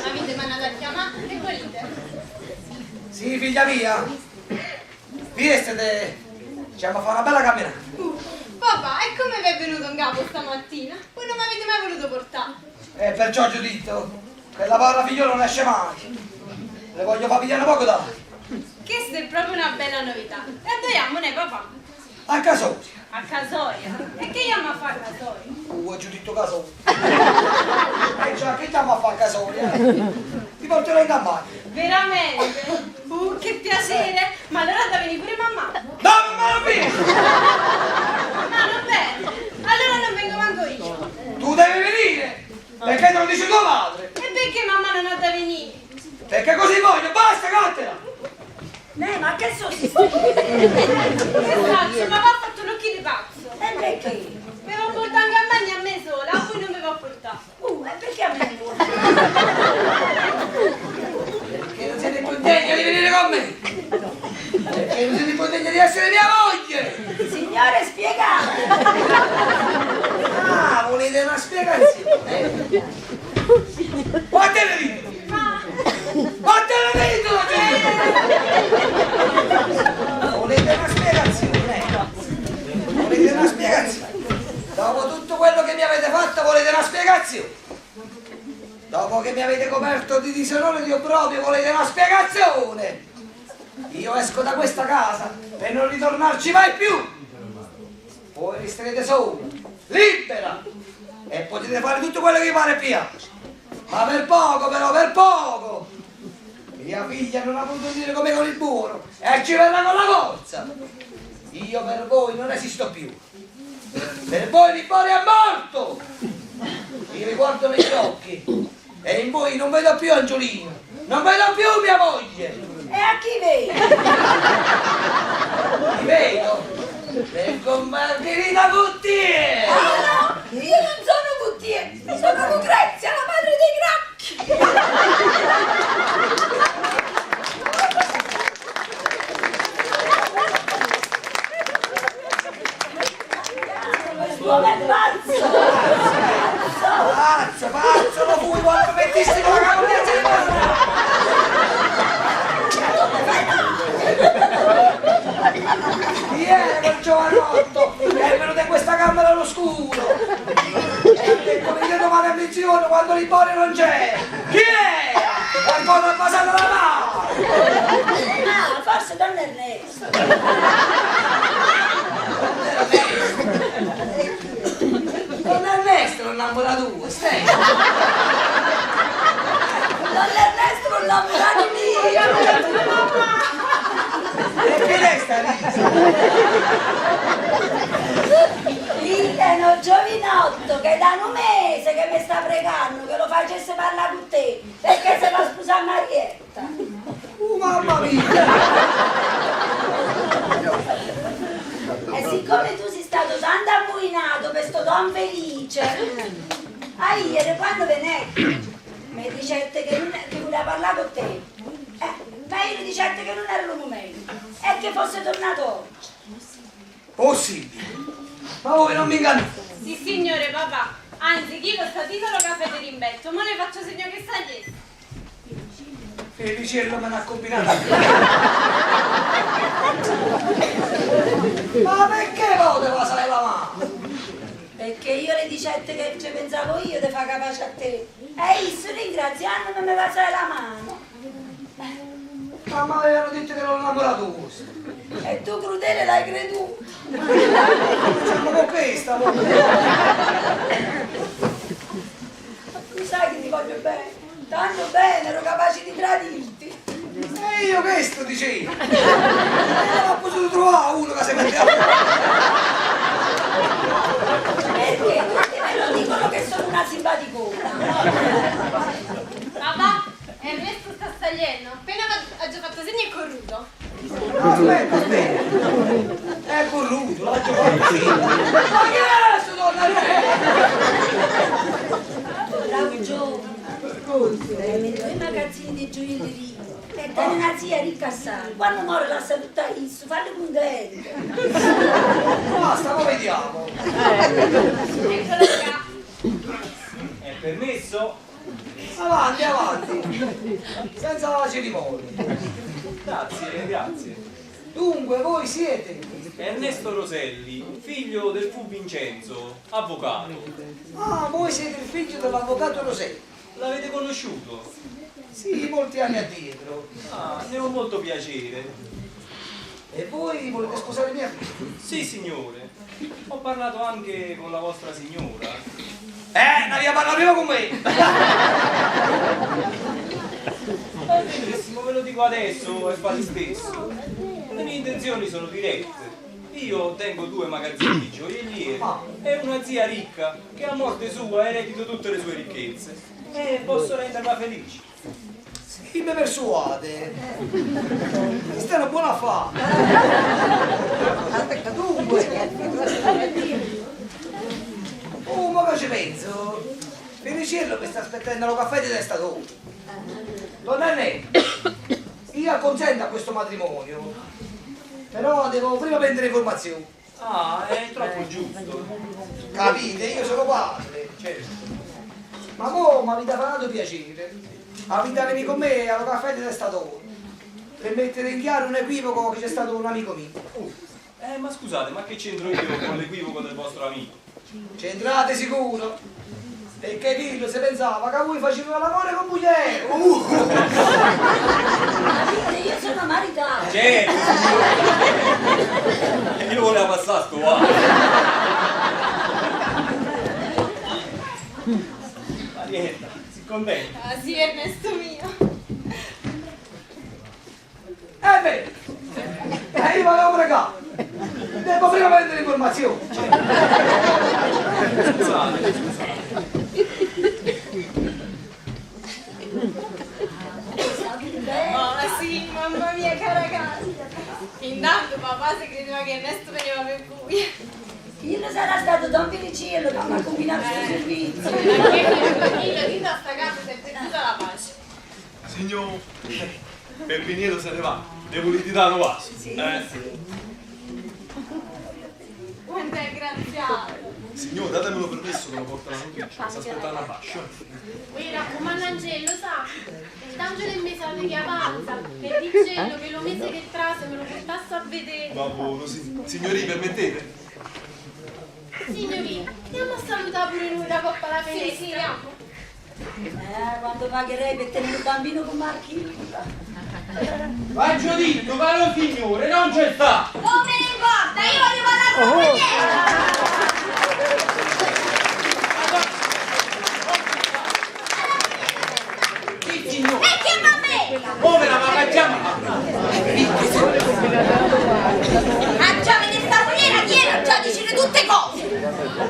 Avete mandato a chiamare e volete? Sì, figlia mia. Viestate, ci andiamo a fare una bella camminata. Papà, e come vi è venuto in capo stamattina? Voi non mi avete mai voluto portare. E perciò ho detto che la povera figliola non esce mai. Le voglio far pigliare poco d'aria. Questa è proprio una bella novità. E andiamone, papà. A Casoria. A Casoria? E che andiamo a fare a Casoria? Ho giudito Casoria. Già, che andiamo a fare a Casoria? Ti porterò in campagna. Veramente? Che piacere! Ma allora da venire pure mamma? No, ma non vieni! No, non vengo. Allora non vengo manco io. Tu devi venire! Perché te lo dice tua madre? E perché mamma non ha da venire? Perché così voglio, basta, cattela! Ma che so si Che faccio? Papà ha fatto l'occhio di pazzo. E perché? Mi va a portare in campagna a me sola, a voi non mi va a portare. E perché a me non? Perché non siete più degni di venire con me! Perché non siete più degni di essere mia moglie! Signore, spiegate! Ah, volete una spiegazione? Quante le dito? Quante le dito? Volete una spiegazione? Volete una spiegazione? Dopo tutto quello che mi avete fatto volete una spiegazione? Dopo che mi avete coperto di disonore di obbrobrio volete una spiegazione? io esco da questa casa per non ritornarci mai più. Voi resterete soli, libera, e potete fare tutto quello che vi pare e piace. Ma per poco, però, per poco. Mia figlia non ha voluto dire come con il buono e ci verrà con la forza. Io per voi non esisto più. Per voi Liborio è morto. Io vi guardo negli occhi e in voi non vedo più Angiolino, non vedo più mia moglie. E a chi vedi? Ti vedo per Margherita Guttieri. Ah no, io non sono Guttieri, sono Lucrezia, la madre dei Gracchi. Come pazzo! Pazzo, lo fui quando mettesti con la camionetta di ieri quel giovanotto è venuto in questa camera all'oscuro e come io domani a mezzogiorno quando Liborio non c'è. Chi è? È ancora passato la mano. Ah, forse Don Ernesto. Don Ernesto non innamora tu, stai. Don Ernesto non innamora di me. Perché lei sta risa? Lì è uno giovinotto che da un mese che mi sta pregando che lo facesse parlare con te perché se va a sposare Marietta. Mamma mia! E siccome tu sei stato tanto ammuinato per sto Don Felice, a ieri quando venetti mi dicette che voleva parlare con te. Ma io dicette che non era il momento e che fosse tornato oggi. Possibile? Ma voi non mi ingannate? Sì, signore papà. Anzi, chi lo sta titolo caffè di rimbetto, ma le faccio segno che sta dietro. Felicello me ne ha combinato. Ma perché poteva salire la mano? Perché io le dicette che ci pensavo io di far capace a te. E io ringraziando non mi va a salire la mano. Ma mi avevano detto che non innamorato questo. E tu crudele l'hai creduto. Diciamo con questa, tu sai che ti voglio bene. Tanto bene, ero capace di tradirti. E io questo dicevo. Non ho potuto trovare uno che si metteva. Perché tutti me lo dicono che sono una simpaticona. Papà, Ernesto sta stagliendo. Appena ha già fatto segno e corruto. Aspetta. È corruto, l'ha giocato. Ma che è sto donna? Bravo giovane. Metto i magazzini di gioielleria e dai una zia ricca assai. Quando muore lascia tutta isso, falli contenti. Basta, lo vediamo. Eccolo qua. È permesso? Avanti. Senza la cerimonia. Grazie. Dunque, voi siete? Ernesto Roselli, figlio del fu Vincenzo, avvocato. Ah, voi siete il figlio dell'avvocato Roselli. L'avete conosciuto? Sì, molti anni addietro. Ah, ne ho molto piacere. E voi volete sposare mia figlia? Sì, signore. Ho parlato anche con la vostra signora. Ne abbiamo parlato prima con me! Benissimo, ve lo dico adesso e fate stesso. Le mie intenzioni sono dirette. Io tengo 2 magazzini di gioiellieri e una zia ricca che a morte sua eredito tutte le sue ricchezze e posso renderla felice. Sì, mi persuade. Questa è una buona affare. Dunque, ma che ci penso? Felicello mi sta aspettando lo caffè di testa d'oro. Don Ernesto, io acconsento a questo matrimonio, però devo prima prendere informazioni. Ah, è troppo giusto. Capite? Io sono padre, certo. Ma mo mi avete fatto piacere. Avete venuto con me allo caffè di testa d'oro per mettere in chiaro un equivoco che c'è stato un amico mio. Ma scusate, ma che c'entro io con l'equivoco del vostro amico? C'entrate sicuro? Perché Pillo si pensava che voi facevate l'amore con Bugliero. Io sono maritata. vanno bene. Ah sì, Ernesto mio. Beh, io vado a pregare. Devo prima prendere l'informazione. Scusate. Oh sì, mamma mia, cara casa. Intanto papà si credeva che Ernesto veniva per buia. Io non sarà stato Don Felicello che mi ha combinato il servizio. Io di sta casa si è perduta la pace. Signor Pepiniero se ne va, le volete dare un vaso? Sì. Quanto è graziato. Signor, datemelo permesso che lo porta la notizia, sta aspettando la fascia. Mi raccomando Angelo, sa? D'Angelo e me sa che avanza, e dicello che lo mese che trase me lo portasse a vedere. Va buono, signori, permettete? Signorina, andiamo a salutare pure noi da coppa alla finestra. Quando pagherei per tenere un bambino con Marchino. Faccio detto, caro signore, non c'è sta! Non me ne importa, io voglio parlare con la compagniera! Il signore! E chiama me! Povera, ma facciamo! Ah già, me ne sta mogliera piena, già dicere tutte cose!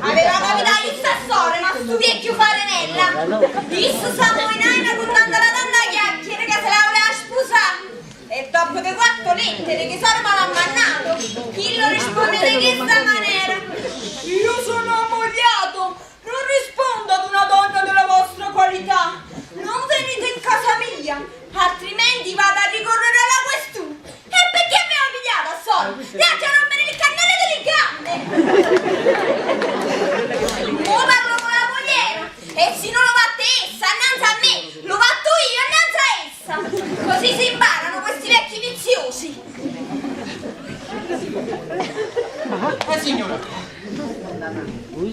Aveva capitato il sassore, ma stu vecchio farenella! Isso siamo in aina contando la donna chiacchiere che se la voleva sposare! E dopo che 4 lettere che sono malammannato, chi lo risponde di questa maniera? Io sono ammogliato, non rispondo ad una donna della vostra qualità. Non venite in casa mia, altrimenti vado a ricorrere alla questura. E perché mi ho pigliato a solo? Piace a rompere il cannone delle gambe. Ora parlo con la mogliera e se non lo fatte essa annanzi a me, lo fatto io annanzi a essa. Così si imparano questi vecchi viziosi. Signora!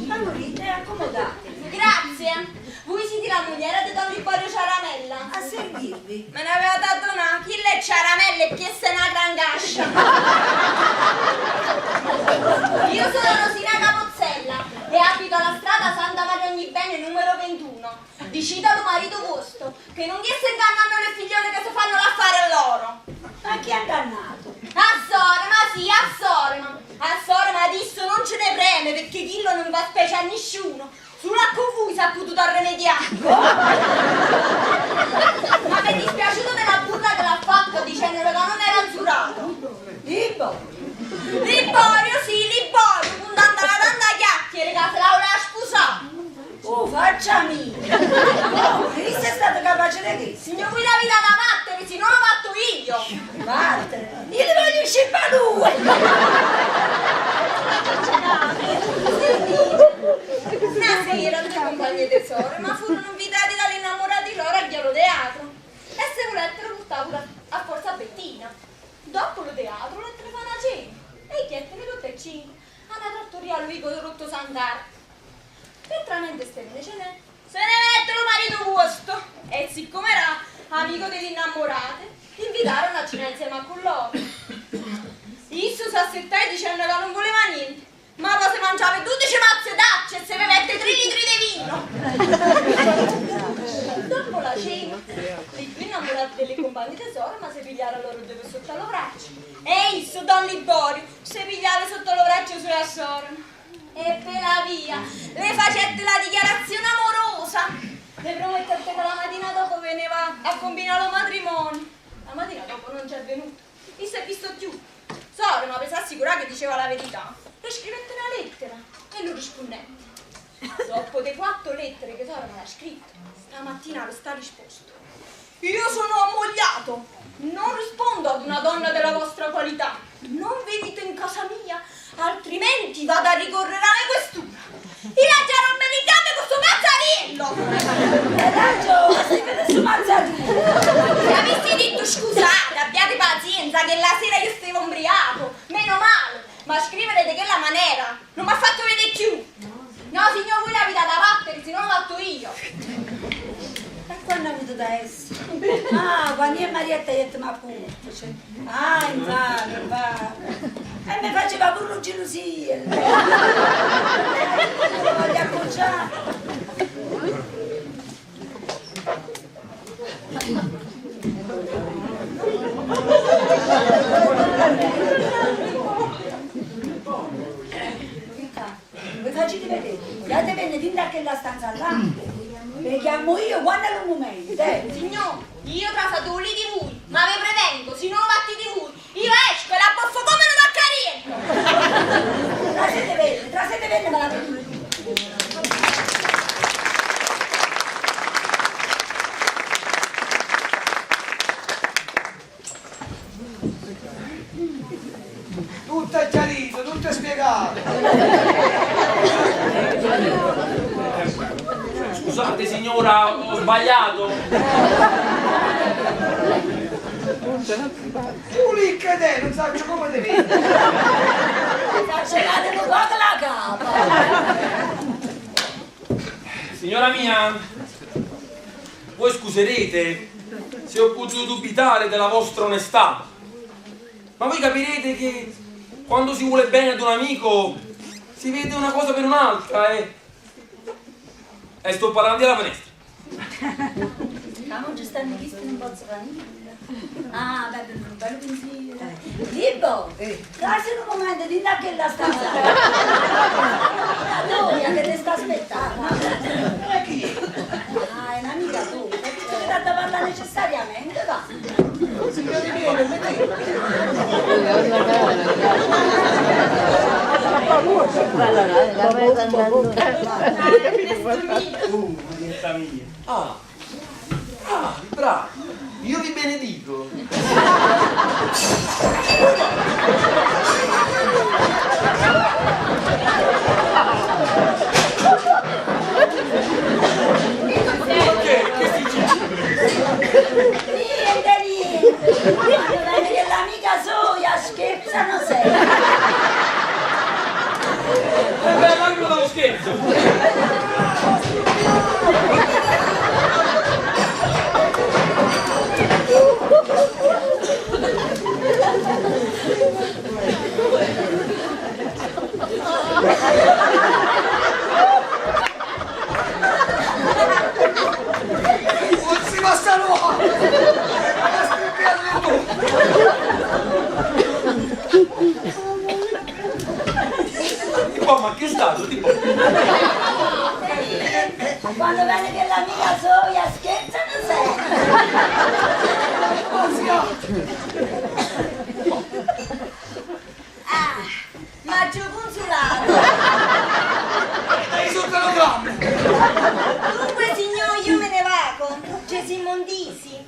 Amorite, accomodate. Grazie. Voi siete la mogliera di Don Liborio Ciaramella. A servirvi. Me ne aveva dato una, chi le ciaramelle e chi è una gran gascia. Io sono Rosina Capozzella e abito alla strada Santa Maria Ognibene numero 21. Dicitalo marito vostro, che non gli sta ingannando le figliole che si fanno l'affare a loro. Ma chi ha ingannato? A Sorema, sì, a Sorema. A Sorema adesso non ce ne preme perché Chillo non fa specie a nessuno. Solo a voi si è potuto rimediare. Ma mi è dispiaciuto della burla che l'ha fatto dicendo che non era giurato. Liborio, sì, Liborio, puntando la tanta chiacchiere che se la voleva sposare. Oh, facciami! Oh, Cristo è stato capace di che? Signor qui la vita da battere, se non l'ho fatto io. Battere? Io ti voglio uscire a Una sera due compagni tesoro, ma furono invitati dalle innamorati loro al Chiaro Teatro. E se volettero portare a Forza Bettina. Dopo lo teatro, lettere fa una cena. E i chiettene tutte e 5. Alla trattoria a lui con il rotto Sant'Arco. E tranente stelle ce n'è. Se ne mette lo marito vostro. E siccome era amico delle innamorate, invitarono a cena insieme a con loro. Isso si assettai dicendo che non voleva niente. Ma poi si mangiava 12 mazze d'acce e si bevette 3 litri di vino. Dopo la cena, i due innamorati delle compagne tesoro, ma si pigliarono loro due sotto lo braccio. E isso, Don Liborio, si pigliava sotto lo braccio sulla sorella. E per la via, le facette la dichiarazione amorosa. Le promettette che la mattina dopo veniva a combinare lo matrimonio. La mattina dopo non c'è venuto. Non si è visto più. Soro, ma per assicurare che diceva la verità, le scrivette una lettera e lo rispondette. Dopo le 4 lettere che Soro mi ha scritto, stamattina lo sta risposto. Io sono ammogliato, non rispondo ad una donna della vostra qualità. Non venite in casa mia, altrimenti vado a ricorrere alle questura. I raggi a rompere il gambe con sto mazzariello! Raggio, sei per questo mazzariello! Se avessi detto scusate, abbiate pazienza che la sera io stavo ubriaco, meno male, ma scrivere di quella maniera non mi ha fatto vedere più. No signor, voi la vita da battere, se non l'ho fatto io. E quando ha avuto da essere? Ah, quando io e Marietta gli ho detto ma appunto. Ah, infatti. E mi faceva pure gelosia. Lo voglio appoggiare. Vi faccio vedere, andate bene fin da quella stanza là, vi chiamo io quando è un momento, Signor, io trasato lì di voi, ma vi prevengo, se non fatti di voi, io esco e la buffo come una maccarina! Trasete bene, ma la vedo. Tutto è chiarito, tutto è spiegato. Scusate signora, ho sbagliato. Tu lì che te, non so come te vedi. Esagerate un po' la capa. Signora mia, voi scuserete se ho potuto dubitare della vostra onestà, ma voi capirete che quando si vuole bene ad un amico si vede una cosa per un'altra e sto parlando della finestra. Stiamo giustamente visto un po' di ah, beh, un bello pensiero. Libbo, darsi un momento di là che la stanza. La Doria che ti sta aspettando. Ah, è un'amica tua, che ti deve da parlare necessariamente, va. Signori miei, non vedete. Bravo, io vi benedico. Niente. Quando vedi che l'amica Soia scherzano sempre. Beh, ma io non scherzo. Non si basta nuova! Ma che è stato? Tipo? Quando vedi che l'amica Soia scherzano sempre. Ah, Maggio consolato! Dai sotto lo grammo! Dunque signor, io me ne vago, Gesì Mondisi.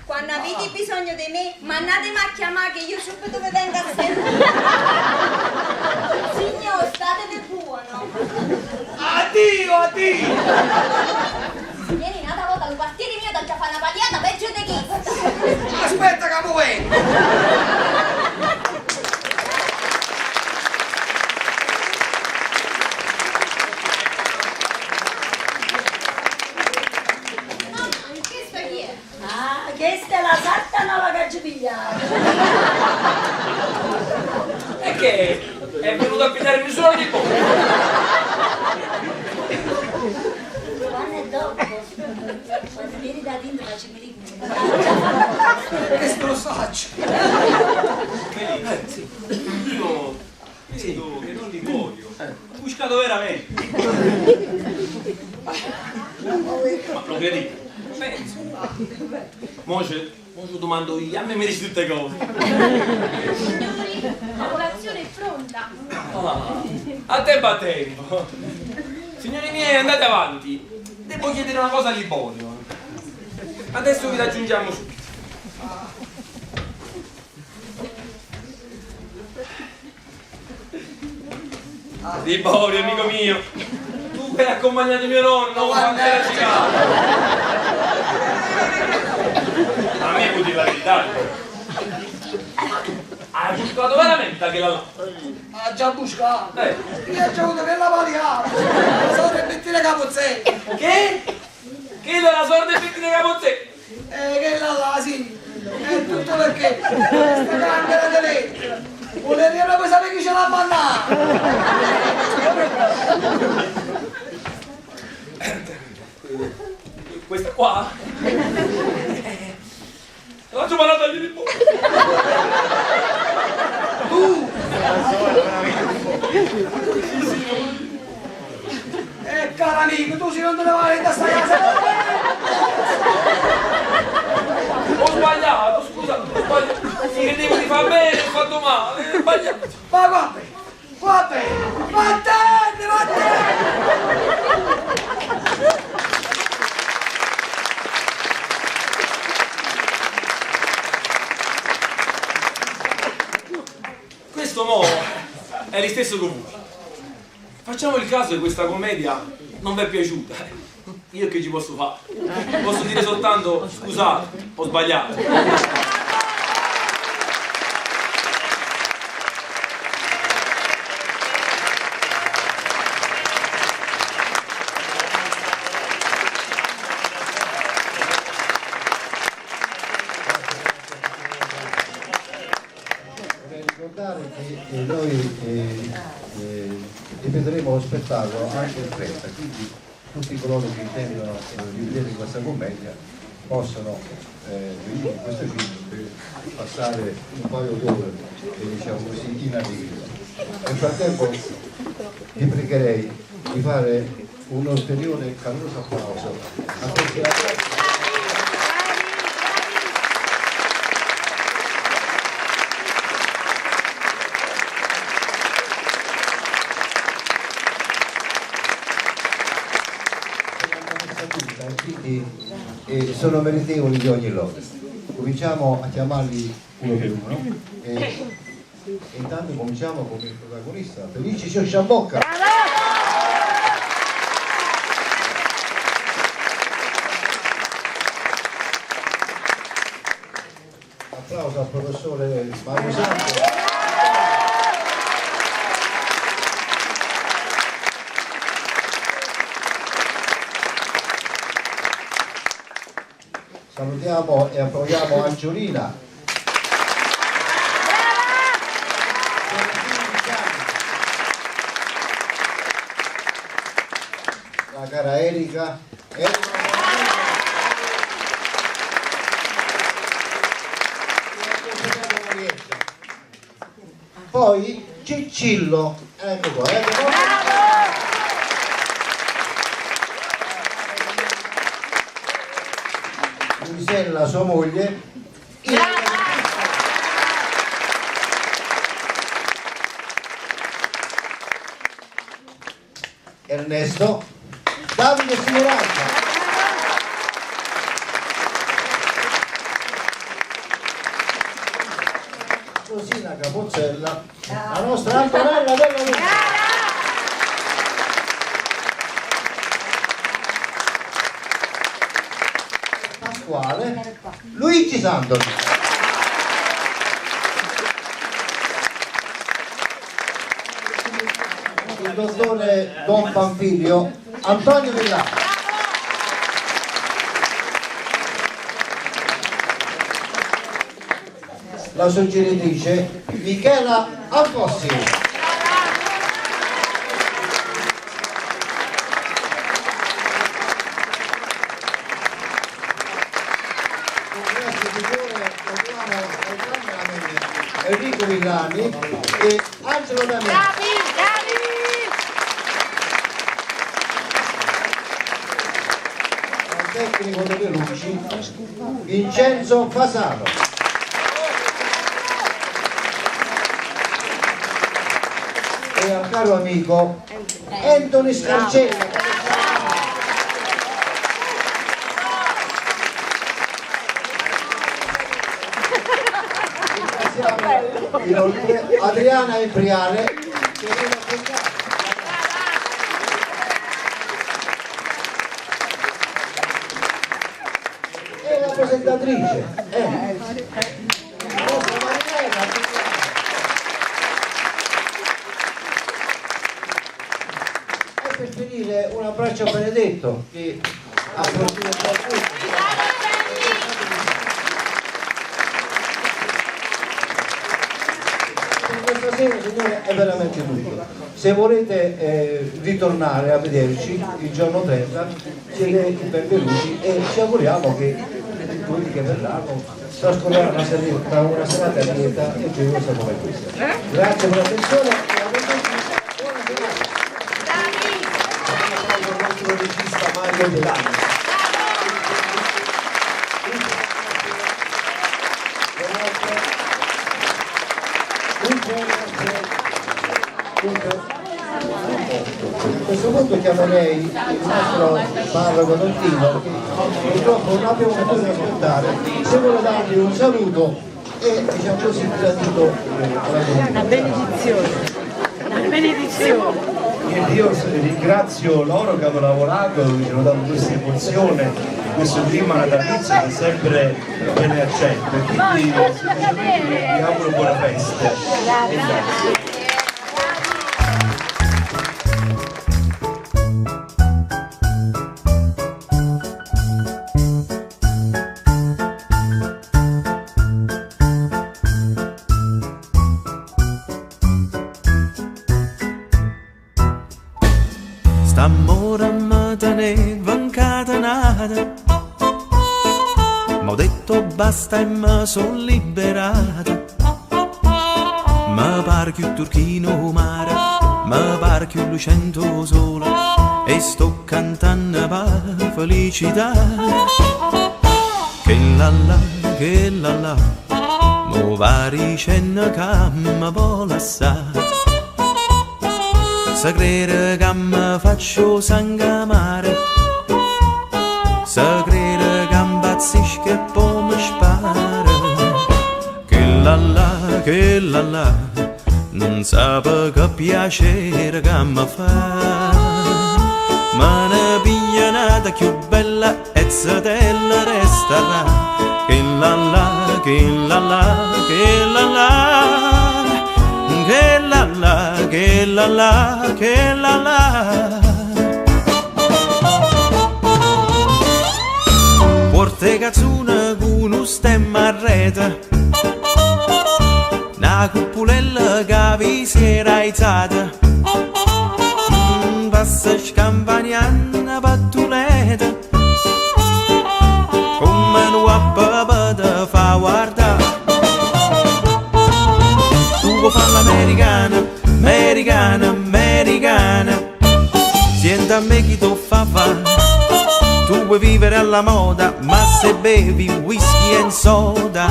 Quando avete bisogno di me, mandatemi a chiamare che io subito vi vengo a sentire. Signor, state buono. Addio, addio! Vieni un'altra volta al quartiere mio da già fare una pagliata peggio di chi. Aspetta che mo vengo! Questa chi è? Ah, questa è la sarta nuova che ci pigliamo. E che è venuto a pigliare misura di poco. Quando è dopo, quando vieni da dentro facciamo di Che strossaggio! Sì. Io credo che non li voglio. Ho buscato veramente. Ma lo credi? Penso. Mo ci domando io, a me mi dici tutte cose. Signori, la colazione è pronta. A tempo a tempo. Signori miei, andate avanti. Devo chiedere una cosa a Liborio. Adesso vi raggiungiamo subito. Liborio, amico mio, tu hai accompagnato mio nonno quando era cicalo. A me puoi dire la verità. Hai buscato veramente che là? Ha già buscato! Eh. Io ho già avuto per la paliata! Sono per mettere capozzetto! Che? Che la sorte è pettine capozzetto? Che là, sì! È tutto perché questa camera di letto! Vuole dire proprio sapere chi ce l'ha mandato! Questa qua? parato agli di bocca. Tu! Caro amico, tu se non te ne vai da sta casa. Ho sbagliato, scusa, ho sbagliato. Mi credevo di far bene, ho fatto male, ho sbagliato. Ma guarda, vattene! Questo mo è lo stesso con voi. Facciamo il caso che questa commedia non vi è piaciuta. Io che ci posso fare? Posso dire soltanto scusate, ho sbagliato. Che noi ripeteremo lo spettacolo anche il 30, quindi tutti coloro che intendono rivedere questa commedia possono venire in questo film per passare un paio d'ore, diciamo così, in allegria. Nel frattempo vi pregherei di fare un ulteriore caloroso applauso a questi ragazzi. Quindi sono meritevoli di ogni lode. Cominciamo a chiamarli uno per uno e intanto cominciamo con il protagonista, Felice Sciambocca. Applauso al professore Mario Santo. Salutiamo e applaudiamo Angiolina. La cara Erika. Poi Ciccillo. Ecco qua, ecco qua. Luisella, sua moglie, Ernesto, Davide Simoranza, Rosina Capozzella, la nostra Antonella della Luce. Luigi Sandoli, il dottore Don Pamfilio, Antonio Villà, la suggeritrice Michela Alfossi. Enrico Villani e Angelo Damiani. Al tecnico delle luci Vincenzo Fasano. E al caro amico Anthony Scarcella. Inoltre Adriana Empriale e la presentatrice e per finire un abbraccio a Benedetto che ha stasera, signore, è veramente tutto. Se volete ritornare a vederci il giorno 30 siete benvenuti e ci auguriamo che quelli che verranno trascorreranno una serata lieta e gioiosa come questa. Grazie per l'attenzione e a buona serata. Il nostro regista Mario Delani. A questo punto chiamerei il nostro parroco Dottino, che purtroppo non abbiamo potuto ascoltare, se vuole dargli un saluto e diciamo così gradito la benedizione. La benedizione. Io ringrazio loro che hanno lavorato, che ci hanno dato questa emozione, questo clima natalizio che è sempre bene accetto, e quindi semplicemente vi auguro buona festa. Grazie. St'amore mi teneva incatenata, m'ho detto basta e mi son liberata. Mi pare più turchino mare, mi pare più lucento sole, e sto cantando per felicità. Che la la, mo va dicendo che mi vuole assai. Se crede che mi faccio sangamare, se crede che impazzisco e poi mi spara. Che la, non sape che piacere che mi fa. Ma ne piglia nata più bella e se te la resterà. Che la, che la, che la. Che la. Porte cazzuna con un stemma a rete, una cupulella che vi si era aizzata. Passa scampagnando pattuleta, come un papà te fa guardare. Tu vuoi fare l'americana, americana, senti a me chi tu fa. Tu vuoi vivere alla moda, ma se bevi whisky e soda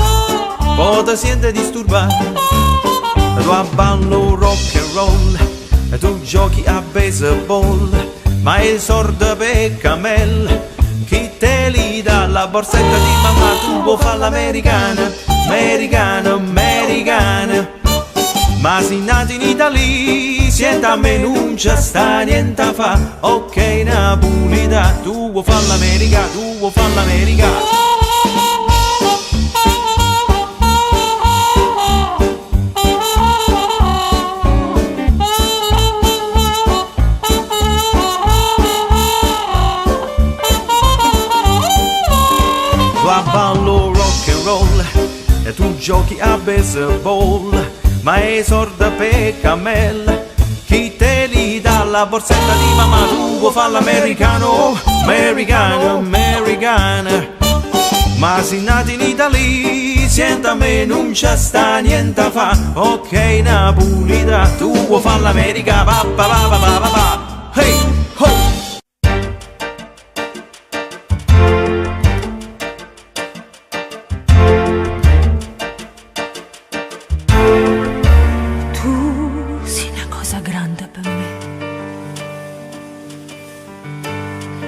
poi ti senti disturbato. Tu abballo rock and roll, tu giochi a baseball, ma il sordo per camel chi te li dà la borsetta di mamma. Tu vuoi fare l'americana, americana, ma sei nato in Italia, siete a me non c'è sta niente a fa. Ok Napolità, tu vuoi fare l'America, tu vuoi fare l'America. Tu abballo rock and roll e tu giochi a baseball, ma è sorda per camel chi te li dà la borsetta di mamma. Tu vuoi fare l'americano, americana, ma sei nato in Italia, senti a me non c'è sta niente a fa. Ok Napolità, tu vuoi fare l'America, pa. Hey, ho!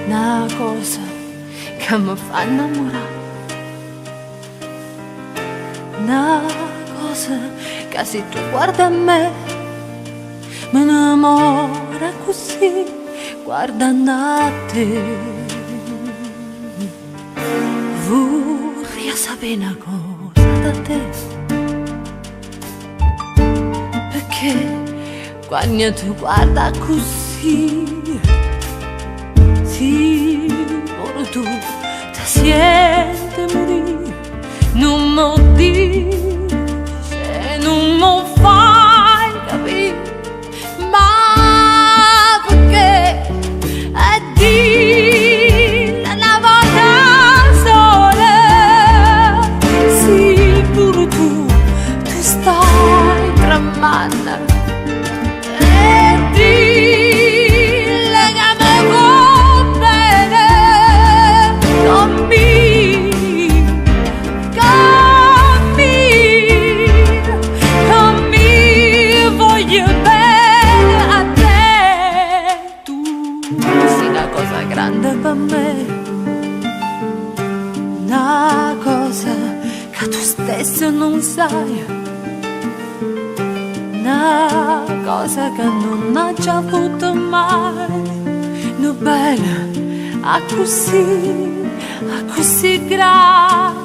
Una cosa che mi fa innamorare, una cosa che se tu guardi a me mi innamora così guardando a te. Vorrei sapere una cosa da te, perché quando tu guarda così, ora tu ti senti morire, non mi dici, non mi fai capire, ma perché a dire una volta sola che tu stesso non sai, una cosa che non ha già avuto mai, no bella, a così grande.